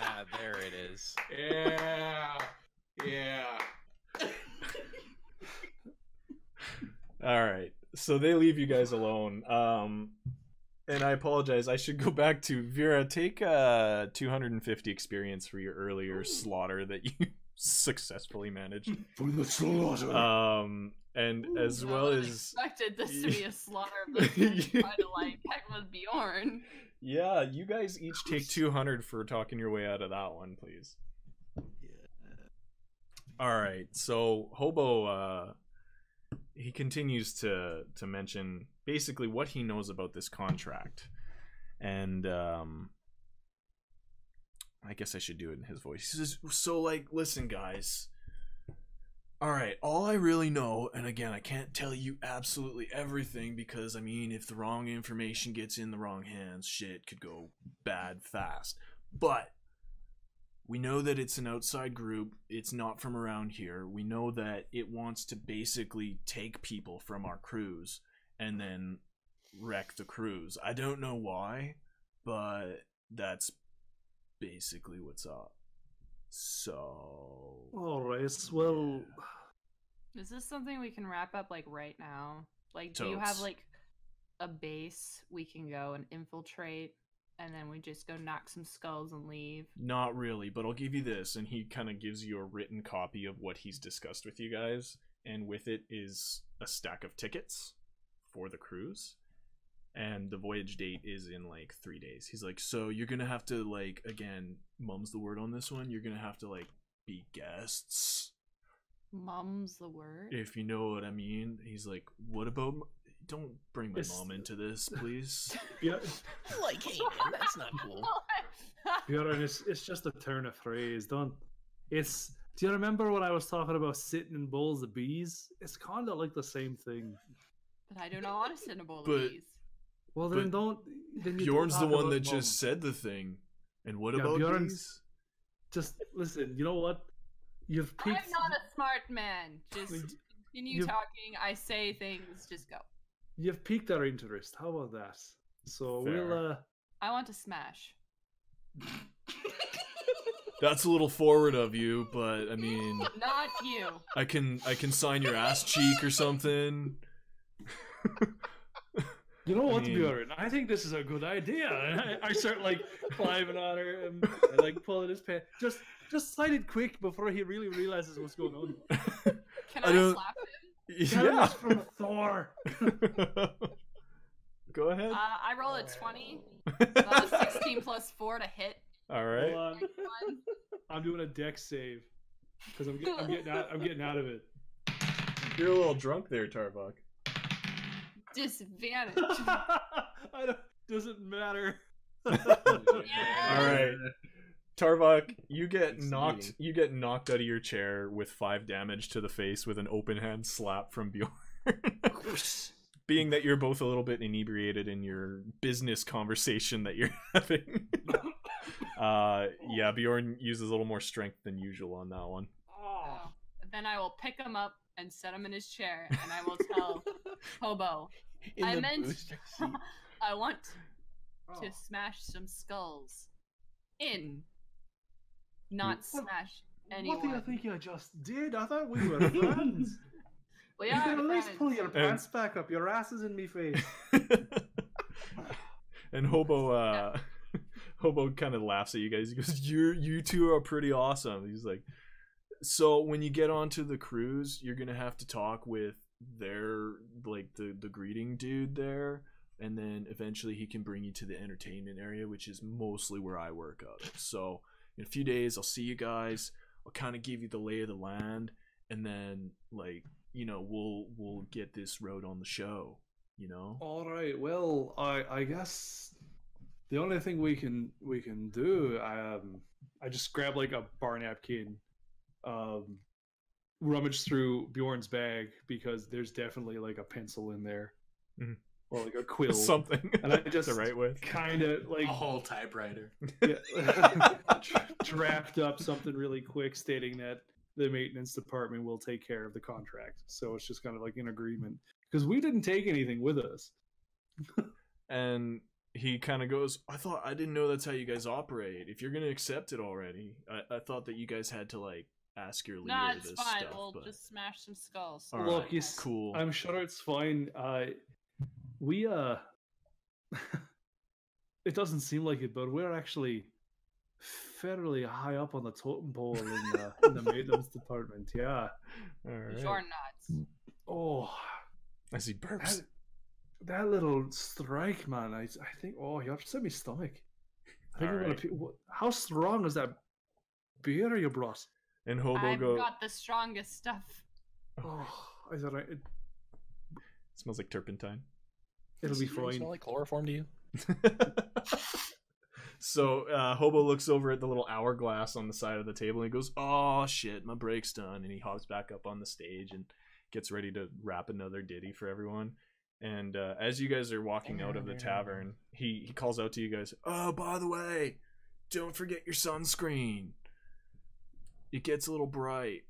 Ah, there it is. Yeah. All right, so they leave you guys alone. And I apologize. I should go back to Vera. Take 250 experience for your earlier slaughter that you successfully managed. For the slaughter. And ooh, as I well would've as expected this to be a slaughter of this man trying to like heck with Bjorn. yeah, you guys each take 200 for talking your way out of that one, please. All right, so Hobo, he continues to mention basically what he knows about this contract, and I guess I should do it in his voice. He says, "So, like, listen, guys, All right, all I really know, and again, I can't tell you absolutely everything because, I mean, if the wrong information gets in the wrong hands, shit could go bad fast. But we know that it's an outside group. It's not from around here. We know that it wants to basically take people from our cruise and then wreck the cruise. I don't know why, but that's basically what's up. So... All right, well... Is this something we can wrap up like right now? Like, do you have Totes. like a base we can go and infiltrate, and then we just go knock some skulls and leave? Not really, but I'll give you this. And he kind of gives you a written copy of what he's discussed with you guys. And with it is a stack of tickets for the cruise. And the voyage date is in like 3 days. He's like, so you're going to have to, like, again, mum's the word on this one. You're going to have to, like, be guests. Mum's the word? If you know what I mean. He's like, what about... Don't bring my It's- mom into this, please. Yeah, Like, hey, man, that's not cool. Bjorn, it's just a turn of phrase. Don't. It's. Do you remember when I was talking about sitting in bowls of bees? It's kind of like the same thing. But I do not want to sit in a bowl But- of bees. Well, But then don't. Then you Bjorn's don't the talk one about that mum. just said the thing. And what Yeah, about Bjorn's- these? Just listen. You know what? You've I'm peaked. not a smart man. Just Wait, continue you've- talking. I say things. Just go. You've piqued our interest. How about that? So Fair. we'll. I want to smash. That's a little forward of you, but I mean, Not you. I can sign your ass cheek or something. You know what, mean- Bjorn? I think this is a good idea. And I start like climbing on her and like pulling his pants. Just slide it quick before he really realizes what's going on. Can I I, don't- slap him? Tell Yeah. us from Thor. Go ahead. I roll a 20. 16 plus 4 to hit. All right. Hold on. Next one. I'm doing a dex save because I'm getting out of it. You're a little drunk there, Tarbok. Disadvantage. Doesn't matter. All right. Tarvok, you get Thanks, knocked. meeting. You get knocked out of your chair with 5 damage to the face with an open hand slap from Bjorn. Being that you're both a little bit inebriated in your business conversation that you're having. Yeah, Bjorn uses a little more strength than usual on that one. Oh. Then I will pick him up and set him in his chair, and I will tell Hobo, In I the meant- booster seat. I want Oh. to smash some skulls. In. Not What- smash What do you anyone. think you just did? I thought we were friends. We You are can at least friends. pull your pants back up. Your ass is in me face. And Hobo Hobo kind of laughs at you guys. He goes, you two are pretty awesome. He's like, so when you get onto the cruise, you're gonna have to talk with their, like, the greeting dude there, and then eventually he can bring you to the entertainment area, which is mostly where I work out of. So in a few days I'll see you guys. I'll kind of give you the lay of the land, and then, like, you know, we'll get this road on the show, you know. All right. Well, I guess the only thing we can do, I just grab like a bar napkin, rummage through Bjorn's bag because there's definitely like a pencil in there, Mhm. or like a quill, Something. and I just the right way. kind of like A whole typewriter. draft up something really quick stating that the maintenance department will take care of the contract. So it's just kind of like an agreement because we didn't take anything with us. And he kind of goes, I didn't know that's how you guys operate. If you're gonna accept it already, I thought that you guys had to, like, ask your leader Nah, it's this fine. stuff. We'll but just smash some skulls. All Look, right, you cool. I'm sure it's fine. We it doesn't seem like it, but we're actually fairly high up on the totem pole in the maintenance department. Yeah. All right. You're nuts. Oh, As he burps. that little strike, man. I think. Oh, you upset my stomach. I think I'm gonna. Alright. How strong is that beer you brought? And Hobo I've go. got the strongest stuff. Oh, I thought it, Smells like turpentine. it'll be Does it really fine. smell like chloroform to you? So Hobo looks over at the little hourglass on the side of the table and he goes, "Oh shit, my break's done." And he hops back up on the stage and gets ready to rap another ditty for everyone. And as you guys are walking out of the tavern, he calls out to you guys, "Oh, by the way, don't forget your sunscreen. It gets a little bright."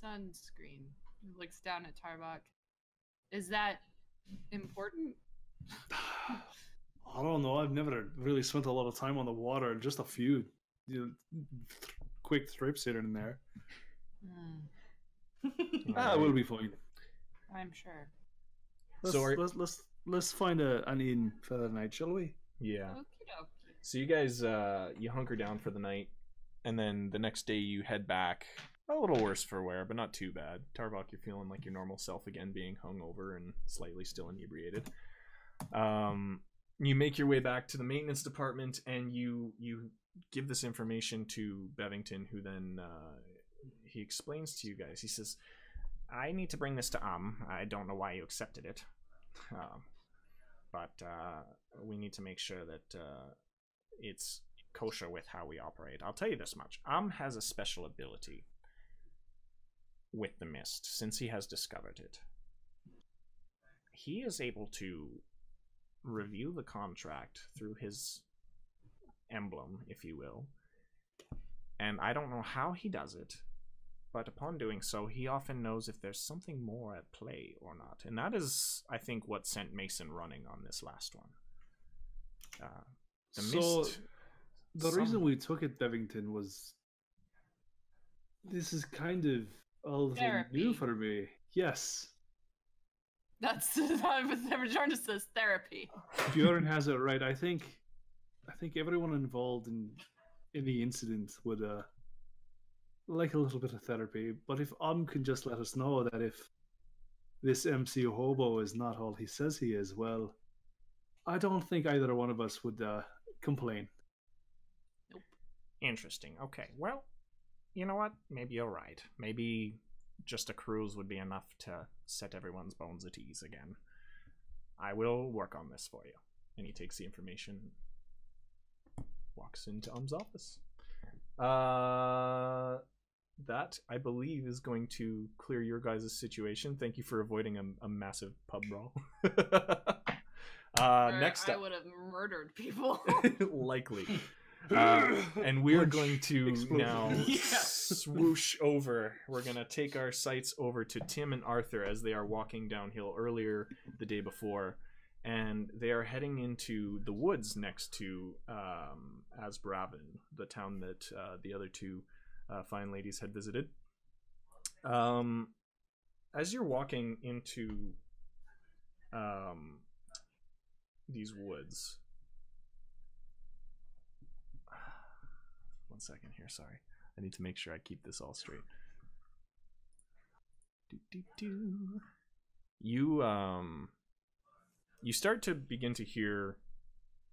Sunscreen. He looks down at Tarbok. Is that important? I don't know. I've never really spent a lot of time on the water. Just a few quick trips here and there. We'll be fine. I'm sure. Let's find an inn for the night, shall we? Yeah. Okey-dokey. So you guys, you hunker down for the night, and then the next day you head back. A little worse for wear, but not too bad. Tarbok, you're feeling like your normal self again, being hungover and slightly still inebriated. You make your way back to the maintenance department, and you give this information to Bevington, who then he explains to you guys. He says, "I need to bring this to I don't know why you accepted it, but we need to make sure that it's kosher with how we operate. I'll tell you this much: has a special ability with the mist, since he has discovered it. He is able to review the contract through his emblem, if you will, and I don't know how he does it, but upon doing so, he often knows if there's something more at play or not. And that is, I think, what sent Mason running on this last one. The reason we took it, Bevington, was this is kind of all new for me. Yes. That's Return says therapy. Bjorn has it right. I think everyone involved in the incident would like a little bit of therapy. But if can just let us know that if this MC Hobo is not all he says he is, well, I don't think either one of us would complain. Nope. Interesting. Okay. Well, you know what? Maybe you're right. Maybe just a cruise would be enough to set everyone's bones at ease again. I will work on this for you. And he takes the information, walks into office. That, I believe, is going to clear your guys' situation. Thank you for avoiding a massive pub brawl. Next up, I would have murdered people. Likely. And we are going to now swoosh over. We're going to take our sights over to Tim and Arthur as they are walking downhill earlier the day before. And they are heading into the woods next to Asbraven, the town that the other two fine ladies had visited. As you're walking into these woods... One second here, sorry. I need to make sure I keep this all straight. You start to begin to hear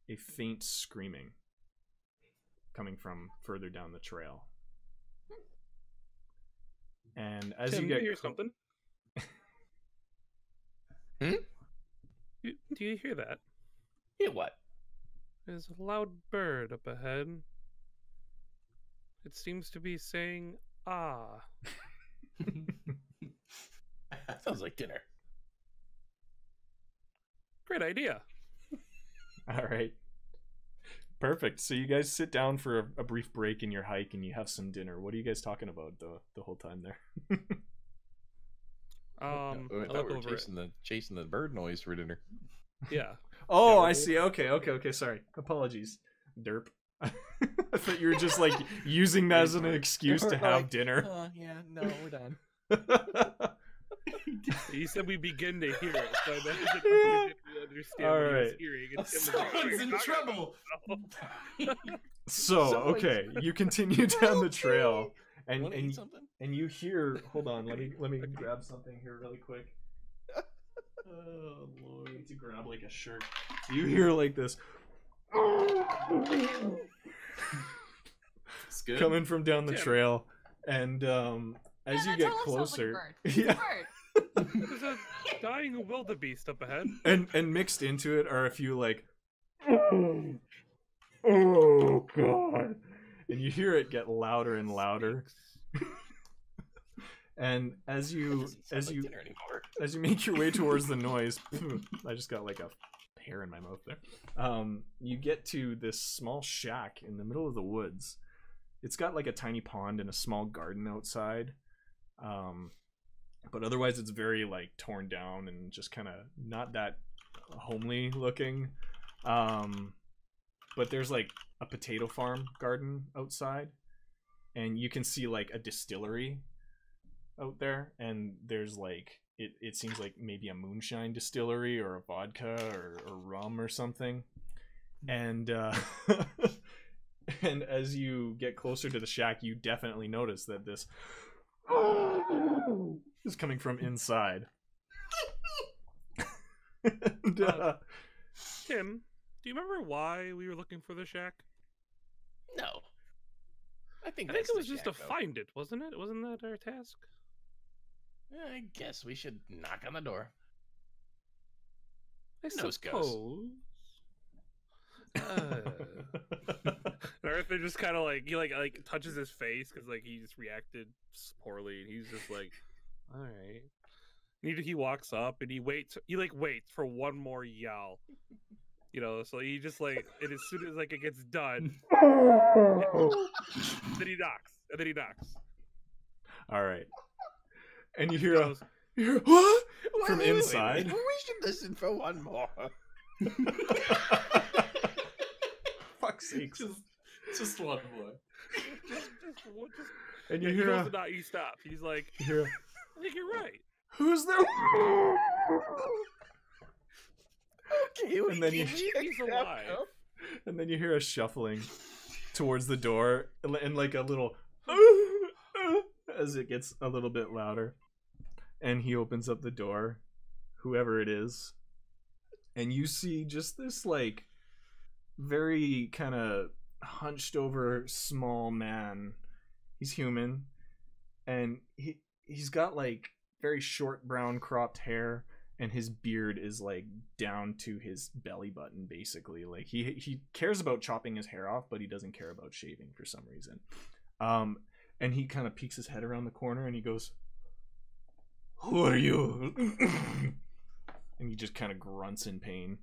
a faint screaming coming from further down the trail. And as Tim, you get you hear something? Do you hear that? Hear what? There's a loud bird up ahead. It seems to be saying, "Ah." Sounds like dinner. Great idea. All right. Perfect. So you guys sit down for a brief break in your hike and you have some dinner. What are you guys talking about the whole time there? I we look were over chasing the bird noise for dinner. Yeah. Oh, I see. Okay. Sorry. Apologies. Derp. I thought you were just like using that as an excuse to have dinner. Yeah, no, we're done. He said we begin to hear it, so I didn't really understand All what right. he was hearing. Someone's in trouble. So, okay, you continue down the trail, and Wanna eat something? and you hear. Hold on, let me grab something here really quick. Oh Lord, I need to grab like a shirt. You hear like this. It's good. Coming from down the Tim. trail, and as you get closer, yeah, There's a dying wildebeest up ahead. and mixed into it are a few like Oh god. And you hear it get louder and louder. And as you make your way towards the noise, I just got like a hair in my mouth there. You get to this small shack in the middle of the woods. It's got like a tiny pond and a small garden outside. But otherwise it's very like torn down and just kind of not that homely looking. But there's like a potato farm garden outside, and you can see like a distillery out there, and there's like it seems like maybe a moonshine distillery or a vodka or rum or something. And and as you get closer to the shack, you definitely notice that this is coming from inside. And, Tim, do you remember why we were looking for the shack? No. I think it was just to find it, wasn't it? Wasn't that our task? I guess we should knock on the door. I suppose. Arthur just kind of like he like touches his face because like he just reacted poorly, and he's just like, all right. He walks up and he waits for one more yell, you know. So he just like, and as soon as like it gets done, then he knocks. All right. And you hear what? From inside. Wait. We should listen for one more. Fuck's sake. Just one more. Just and you he hear goes to knock, he stops. He's like, I think you're right. Who's there? Okay, and then he's alive. And then you hear a shuffling towards the door, and like a little as it gets a little bit louder. And he opens up the door, whoever it is, and you see just this like very kind of hunched over small man. He's human, and he's got like very short brown cropped hair, and his beard is like down to his belly button basically. Like he cares about chopping his hair off, but he doesn't care about shaving for some reason. And he kind of peeks his head around the corner and he goes, "Who are you?" And he just kind of grunts in pain.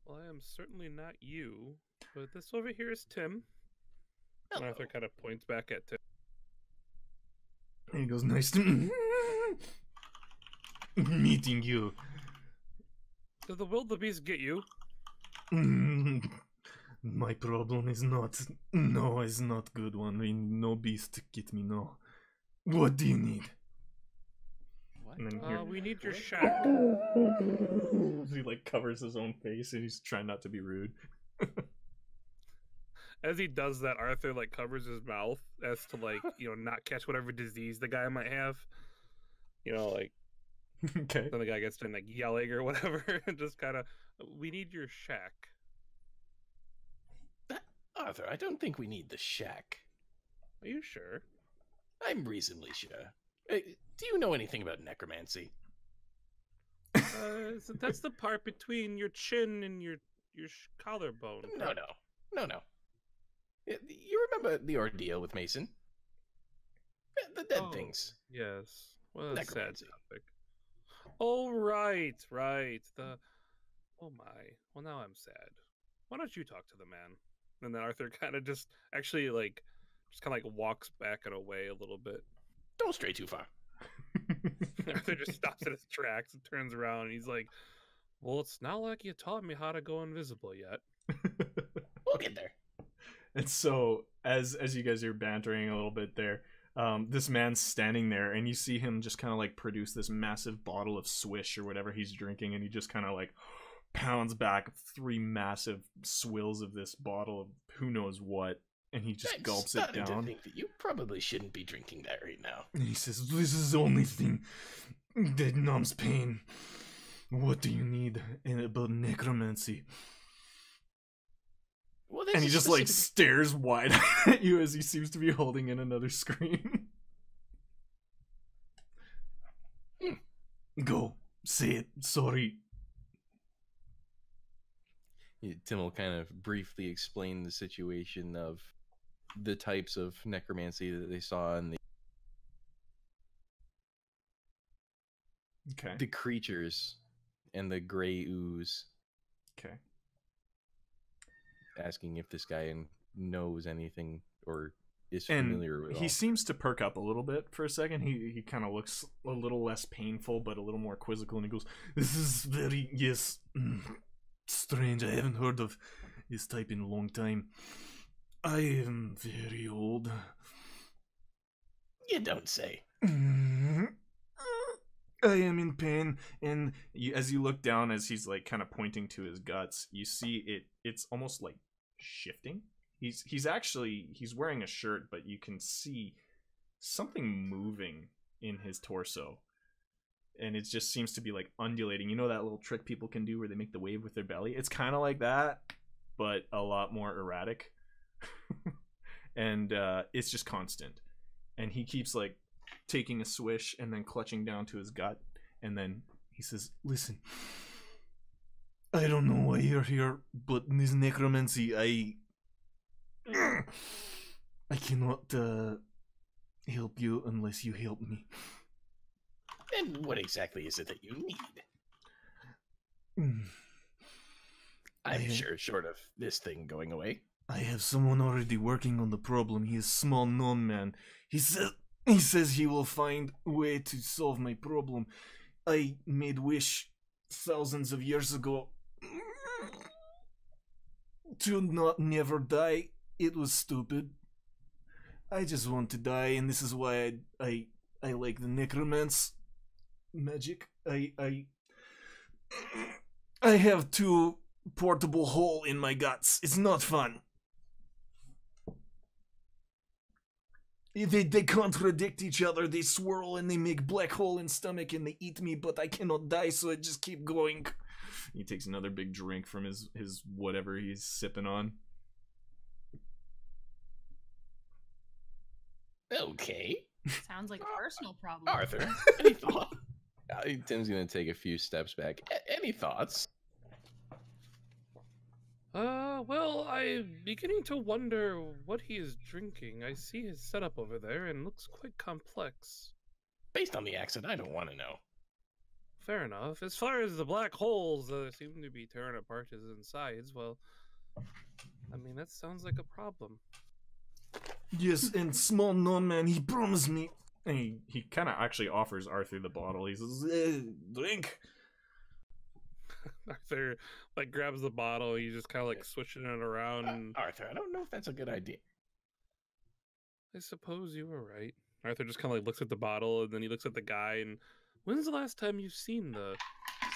Well, I am certainly not you, but this over here is Tim. And Arthur kind of points back at Tim. And he goes, "Nice to meeting you. Did the wildebeest get you?" My problem is not good one. No beast get me, no. What do you need? And then we need your shack. He like covers his own face and he's trying not to be rude. As he does that, Arthur like covers his mouth as to like, you know, not catch whatever disease the guy might have. You know, like okay. Then the guy gets to like yelling or whatever, and just kind of, we need your shack. Arthur, I don't think we need the shack. Are you sure? I'm reasonably sure. Do you know anything about necromancy? So that's the part between your chin and your collarbone. No. You remember the ordeal with Mason? The dead things. Yes. Well, that's a sad Necromancy. topic. Oh, right. Oh my. Well, now I'm sad. Why don't you talk to the man? And then Arthur kind of just actually like walks back and away a little bit. Don't stray too far. Arthur just stops in his tracks and turns around, and he's like, "Well, it's not like you taught me how to go invisible yet." We'll get there. And so, as you guys are bantering a little bit there, this man's standing there, and you see him just kind of like produce this massive bottle of Swish or whatever he's drinking, and he just kind of like pounds back 3 massive swills of this bottle of who knows what, and he just gulps it down. To think that you probably shouldn't be drinking that right now. And he says, "This is the only thing that numbs pain. What do you need about necromancy?" Well, and he just like stares wide at you as he seems to be holding in another scream. Go, say it. Sorry. Tim will kind of briefly explain the situation of the types of necromancy that they saw in Okay. the creatures and the gray ooze. Okay. Asking if this guy knows anything or is And familiar with he all. seems to perk up a little bit for a second. He kind of looks a little less painful, but a little more quizzical, and he goes, "This is very, yes, strange. I haven't heard of this type in a long time. I am very old." You don't say. I am in pain, and as you look down, as he's like kind of pointing to his guts, you see it's almost like shifting. He's wearing a shirt, but you can see something moving in his torso, and it just seems to be like undulating. You know that little trick people can do where they make the wave with their belly? It's kind of like that, but a lot more erratic. And it's just constant, and he keeps like taking a swish and then clutching down to his gut, and then he says, "Listen, I don't know why you're here, but in this necromancy, I cannot help you unless you help me." And what exactly is it that you need? I'm sure, short of this thing going away. I have someone already working on the problem. He is small known man. He says he will find a way to solve my problem. I made wish thousands of years ago to never die. It was stupid. I just want to die, and this is why I like the necromance magic. I have two portable hole in my guts. It's not fun. They contradict each other. They swirl and they make black hole in stomach and they eat me, but I cannot die, so I just keep going. He takes another big drink from his whatever he's sipping on. Okay. Sounds like a personal problem. Arthur, any thoughts? Tim's gonna take a few steps back. Any thoughts? Well, I'm beginning to wonder what he is drinking. I see his setup over there and looks quite complex. Based on the accent, I don't want to know. Fair enough. As far as the black holes seem to be tearing apart his insides, well, I mean, that sounds like a problem. Yes, and small known man, he promised me. And he kind of actually offers Arthur the bottle. He says, "Drink." Arthur like grabs the bottle. He's just kind of like switching it around. And Arthur, I don't know if that's a good idea. I suppose you were right. Arthur just kind of like looks at the bottle and then he looks at the guy. And when's the last time you've seen the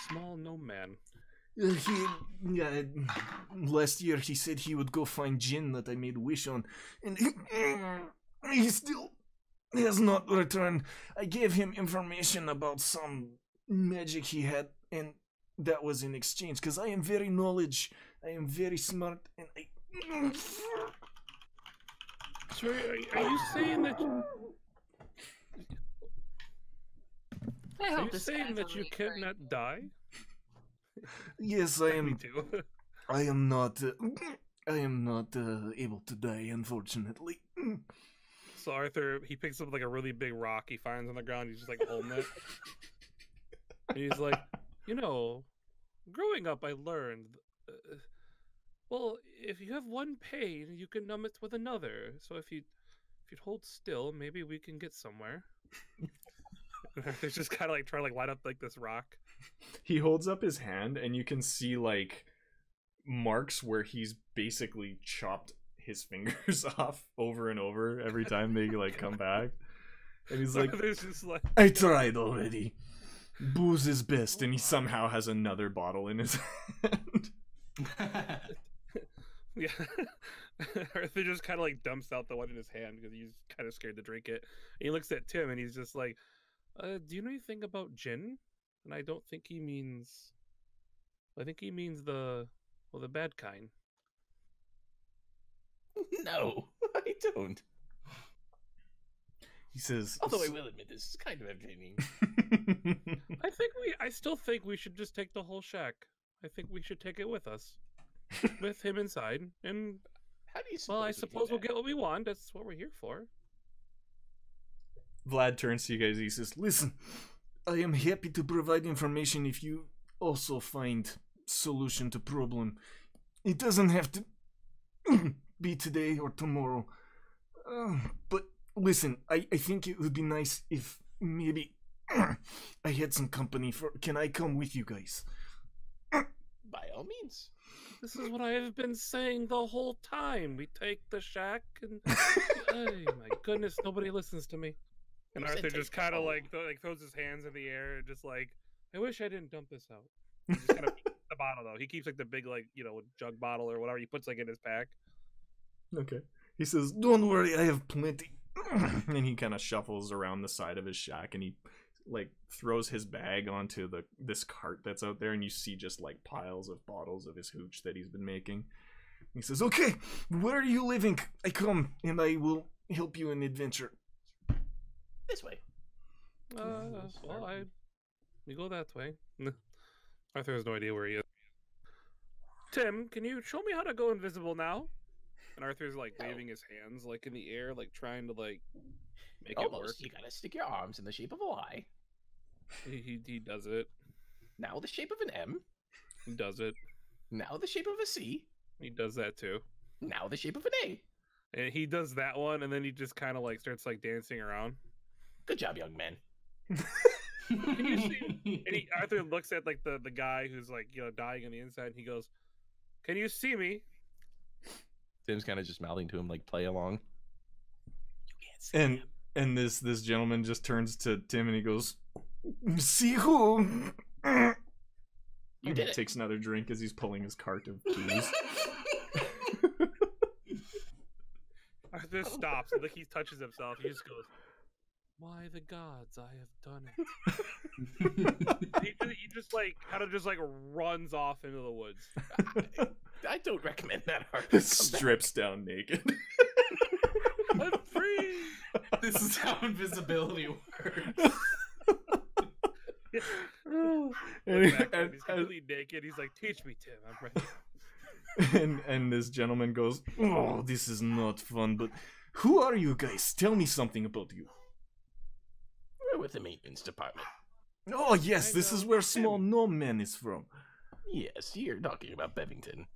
small gnome man? Last year he said he would go find gin that I made a wish on, and he still has not returned. I gave him information about some magic he had, and that was in exchange, because I am very knowledge, I am very smart, and I... So are you saying that... I Are hope you this saying guy's that you only very- cannot die? Yes, I Me am. too. I am not. I am not able to die, unfortunately. So Arthur, he picks up like a really big rock he finds on the ground. He's just like holding it. And he's like, growing up, I learned, well, if you have one pain, you can numb it with another. So if you'd hold still, maybe we can get somewhere. And Arthur's just kind of like trying to like light up like this rock. He holds up his hand, and you can see like marks where he's basically chopped his fingers off over and over every time they like come back. And he's like, Arthur's just like, "I tried already. Booze is best," and he somehow has another bottle in his hand. yeah. Arthur just kind of like dumps out the one in his hand because he's kind of scared to drink it. And he looks at Tim and he's just like, do you know anything about gin? And I don't think he means... I think he means the bad kind. No, I don't. He says, Although I will admit, this is kind of entertaining. I still think we should just take the whole shack. I think we should take it with us. with him inside, and How do you well, I we do suppose we'll that? get what we want. That's what we're here for. Vlad turns to you guys. He says, "Listen, I am happy to provide information if you also find solution to problem. It doesn't have to be today or tomorrow. But listen, I think it would be nice if maybe I had some company for. Can I come with you guys?" By all means. This is what I have been saying the whole time. We take the shack, and oh my goodness, nobody listens to me. And You said Arthur take just the kind of whole- like throws his hands in the air, just like, I wish I didn't dump this out. He just kind of keeps the bottle though. He keeps like the big jug bottle or whatever he puts like in his pack. Okay. He says, "Don't worry, I have plenty." And he kind of shuffles around the side of his shack, and he like throws his bag onto this cart that's out there, and you see just like piles of bottles of his hooch that he's been making. He says, "Okay, where are you living? I come and I will help you in adventure." This way. We go that way. Arthur has no idea where he is. Tim, can you show me how to go invisible now? And Arthur's like waving his hands like in the air, like trying to like make it work. Almost. You gotta stick your arms in the shape of a Y. He does it. Now the shape of an M. He does it. Now the shape of a C. He does that too. Now the shape of an A. And he does that one, and then he just kind of like starts like dancing around. Good job, young man. Can you see? And Arthur looks at like the guy who's like dying on the inside, and he goes, "Can you see me?" Tim's kind of just mouthing to him like, play along. You can't see And him. and this gentleman just turns to Tim and he goes, "See who?" You And did he it. takes another drink as he's pulling his cart of keys. Arthur stops, and like he touches himself. He just goes, "Why the gods, I have done it." he just like kind of just like runs off into the woods. I don't recommend that, Arthur. Strips down naked. I'm free. This is how invisibility works. Back when he's completely naked. He's like, "Teach me, Tim. I'm ready." and this gentleman goes, "Oh, this is not fun, but who are you guys? Tell me something about you." We're with the maintenance department. Oh, yes, this is where Small Tim. Gnome Man is from. Yes, you're talking about Bevington.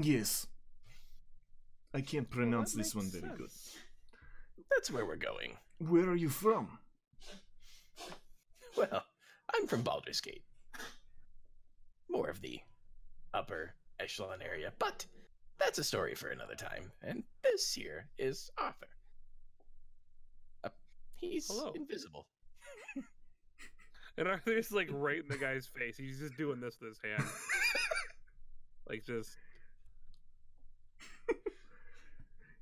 Yes. I can't pronounce Well, that this one makes very good. sense. That's where we're going. Where are you from? Well, I'm from Baldur's Gate. More of the upper echelon area, but that's a story for another time. And this here is Arthur. He's Hello. invisible. And Arthur's like right in the guy's face. He's just doing this with his hand. Like just.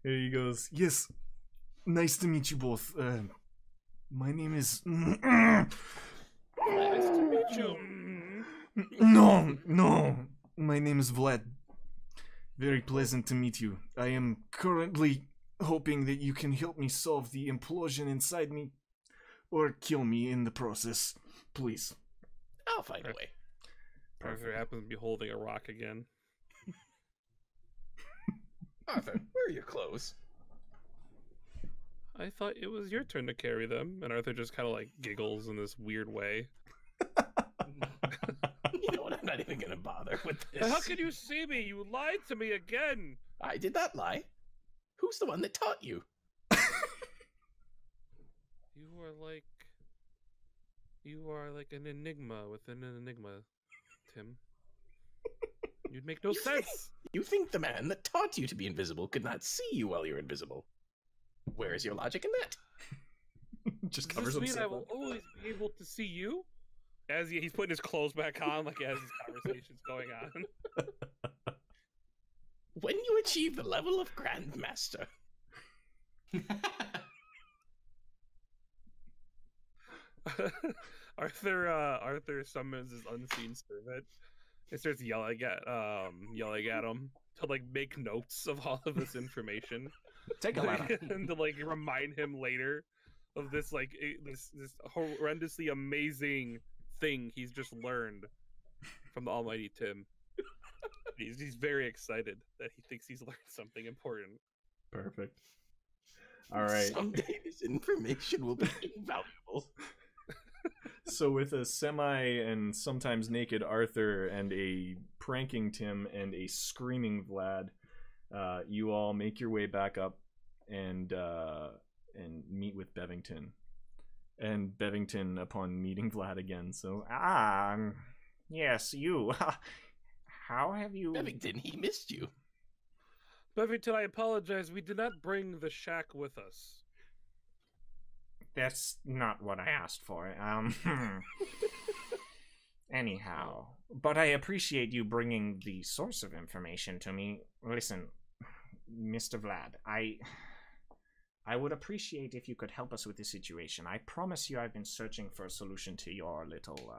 Here he goes, "Yes, nice to meet you both. My name is..." Nice to meet you. No. My name is Vlad. Very pleasant to meet you. I am currently hoping that you can help me solve the implosion inside me, or kill me in the process. Please. I'll find a way. Arthur happens to be holding a rock again. Arthur, where are your clothes? I thought it was your turn to carry them. And Arthur just kind of like giggles in this weird way. You know what? I'm not even gonna bother with this. How can you see me? You lied to me again. I did not lie. Who's the one that taught you? You are like an enigma within an enigma, Tim. You'd make no sense. You think the man that taught you to be invisible could not see you while you're invisible? Where is your logic in that? Just Does covers this mean I himself will up. always be able to see you? As he's putting his clothes back on, like as his conversation's going on. When you achieve the level of Grandmaster, Arthur summons his unseen servant and starts yelling at him to like make notes of all of this information. Take a ladder. And to like remind him later of this like this horrendously amazing thing he's just learned from the almighty Tim. He's very excited that he thinks he's learned something important. Perfect. All right. Someday this information will be invaluable. So with a semi and sometimes naked Arthur and a pranking Tim and a screaming Vlad, you all make your way back up and meet with Bevington. And Bevington, upon meeting Vlad again, so yes, you. How have you? Bevington, he missed you. Bevington, I apologize. We did not bring the shack with us. That's not what I asked for. Anyhow, but I appreciate you bringing the source of information to me. Listen, Mr. Vlad, I would appreciate if you could help us with this situation. I promise you I've been searching for a solution to your little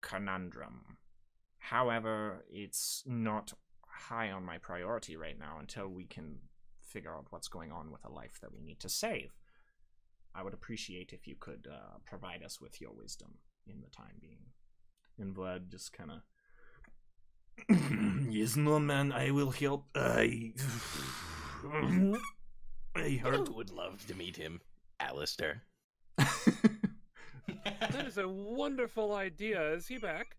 conundrum. However, it's not high on my priority right now until we can figure out what's going on with a life that we need to save. I would appreciate if you could provide us with your wisdom in the time being. And Vlad just kind of... Yes, no, man, I will help. I heard... I would love to meet him, Alistair. That is a wonderful idea. Is he back?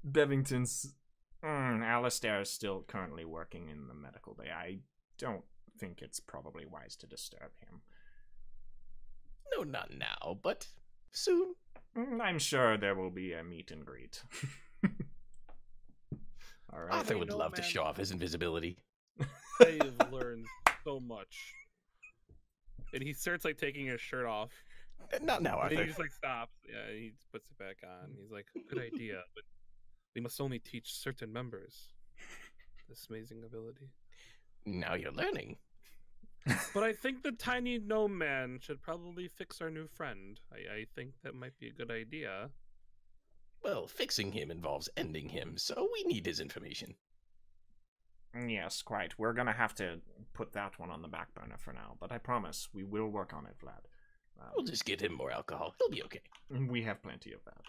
Bevington's... Alistair is still currently working in the medical bay. I don't think it's probably wise to disturb him. No, not now, but soon. I'm sure there will be a meet and greet. All right. Arthur would love to show off his invisibility. I've learned so much. And he starts like taking his shirt off. Not now, And Arthur. he just like stops. Yeah, he puts it back on. He's like, good idea, but we must only teach certain members this amazing ability. Now you're learning. But I think the tiny gnome man should probably fix our new friend. I think that might be a good idea. Well, fixing him involves ending him, so we need his information. Yes, quite. We're gonna have to put that one on the back burner for now, but I promise we will work on it, Vlad. We'll just get him more alcohol. He'll be okay. We have plenty of that.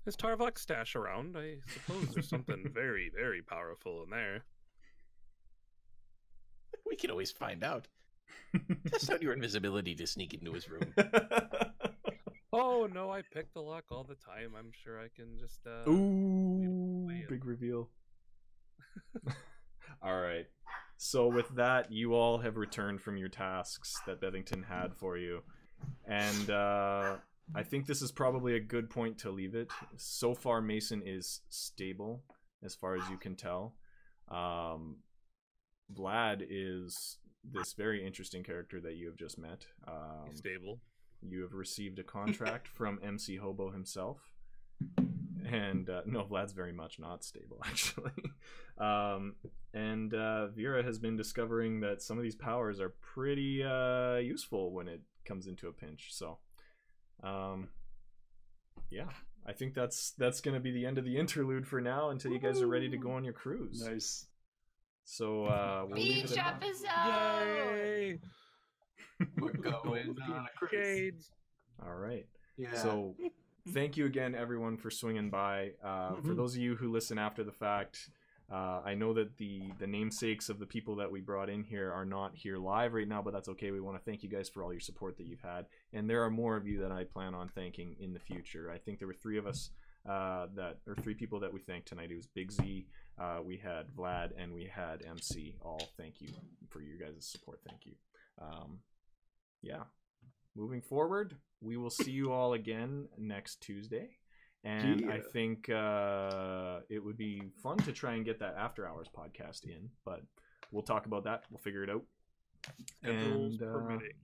Is Tarvok stash around? I suppose there's something very, very powerful in there. We can always find out. Test out your invisibility to sneak into his room. Oh no, I pick the lock all the time. I'm sure I can just Ooh, big reveal. All right. So with that, you all have returned from your tasks that Bevington had for you. And I think this is probably a good point to leave it. So far, Mason is stable, as far as you can tell. Vlad is this very interesting character that you have just met. He's stable. You have received a contract from MC Hobo himself. And no, Vlad's very much not stable, actually. And Vera has been discovering that some of these powers are pretty useful when it comes into a pinch. So, yeah, I think that's going to be the end of the interlude for now until you guys are ready to go on your cruise. Nice. So we'll leave Beach it at that. episode! Yay! We're going on a cruise. Shades. All right. Yeah. So thank you again, everyone, for swinging by. For those of you who listen after the fact, I know that the namesakes of the people that we brought in here are not here live right now, but that's okay. We want to thank you guys for all your support that you've had. And there are more of you that I plan on thanking in the future. I think there were three people that we thanked tonight. It was Big Z, we had Vlad, and we had MC. All thank you for your guys' support. Thank you. Yeah. Moving forward, we will see you all again next Tuesday. And Yeah. I think it would be fun to try and get that After Hours podcast in, but we'll talk about that. We'll figure it out. Schedules And, permitting.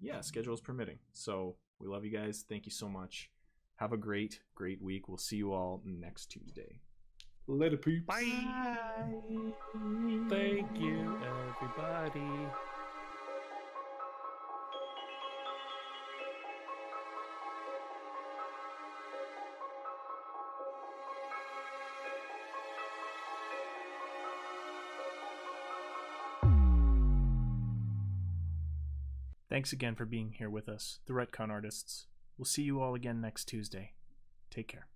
Yeah, schedules permitting. So we love you guys. Thank you so much. Have a great, great week. We'll see you all next Tuesday. Later, peeps. Bye. Thank you, everybody. Thanks again for being here with us, the Ret-Con-Artists. We'll see you all again next Tuesday. Take care.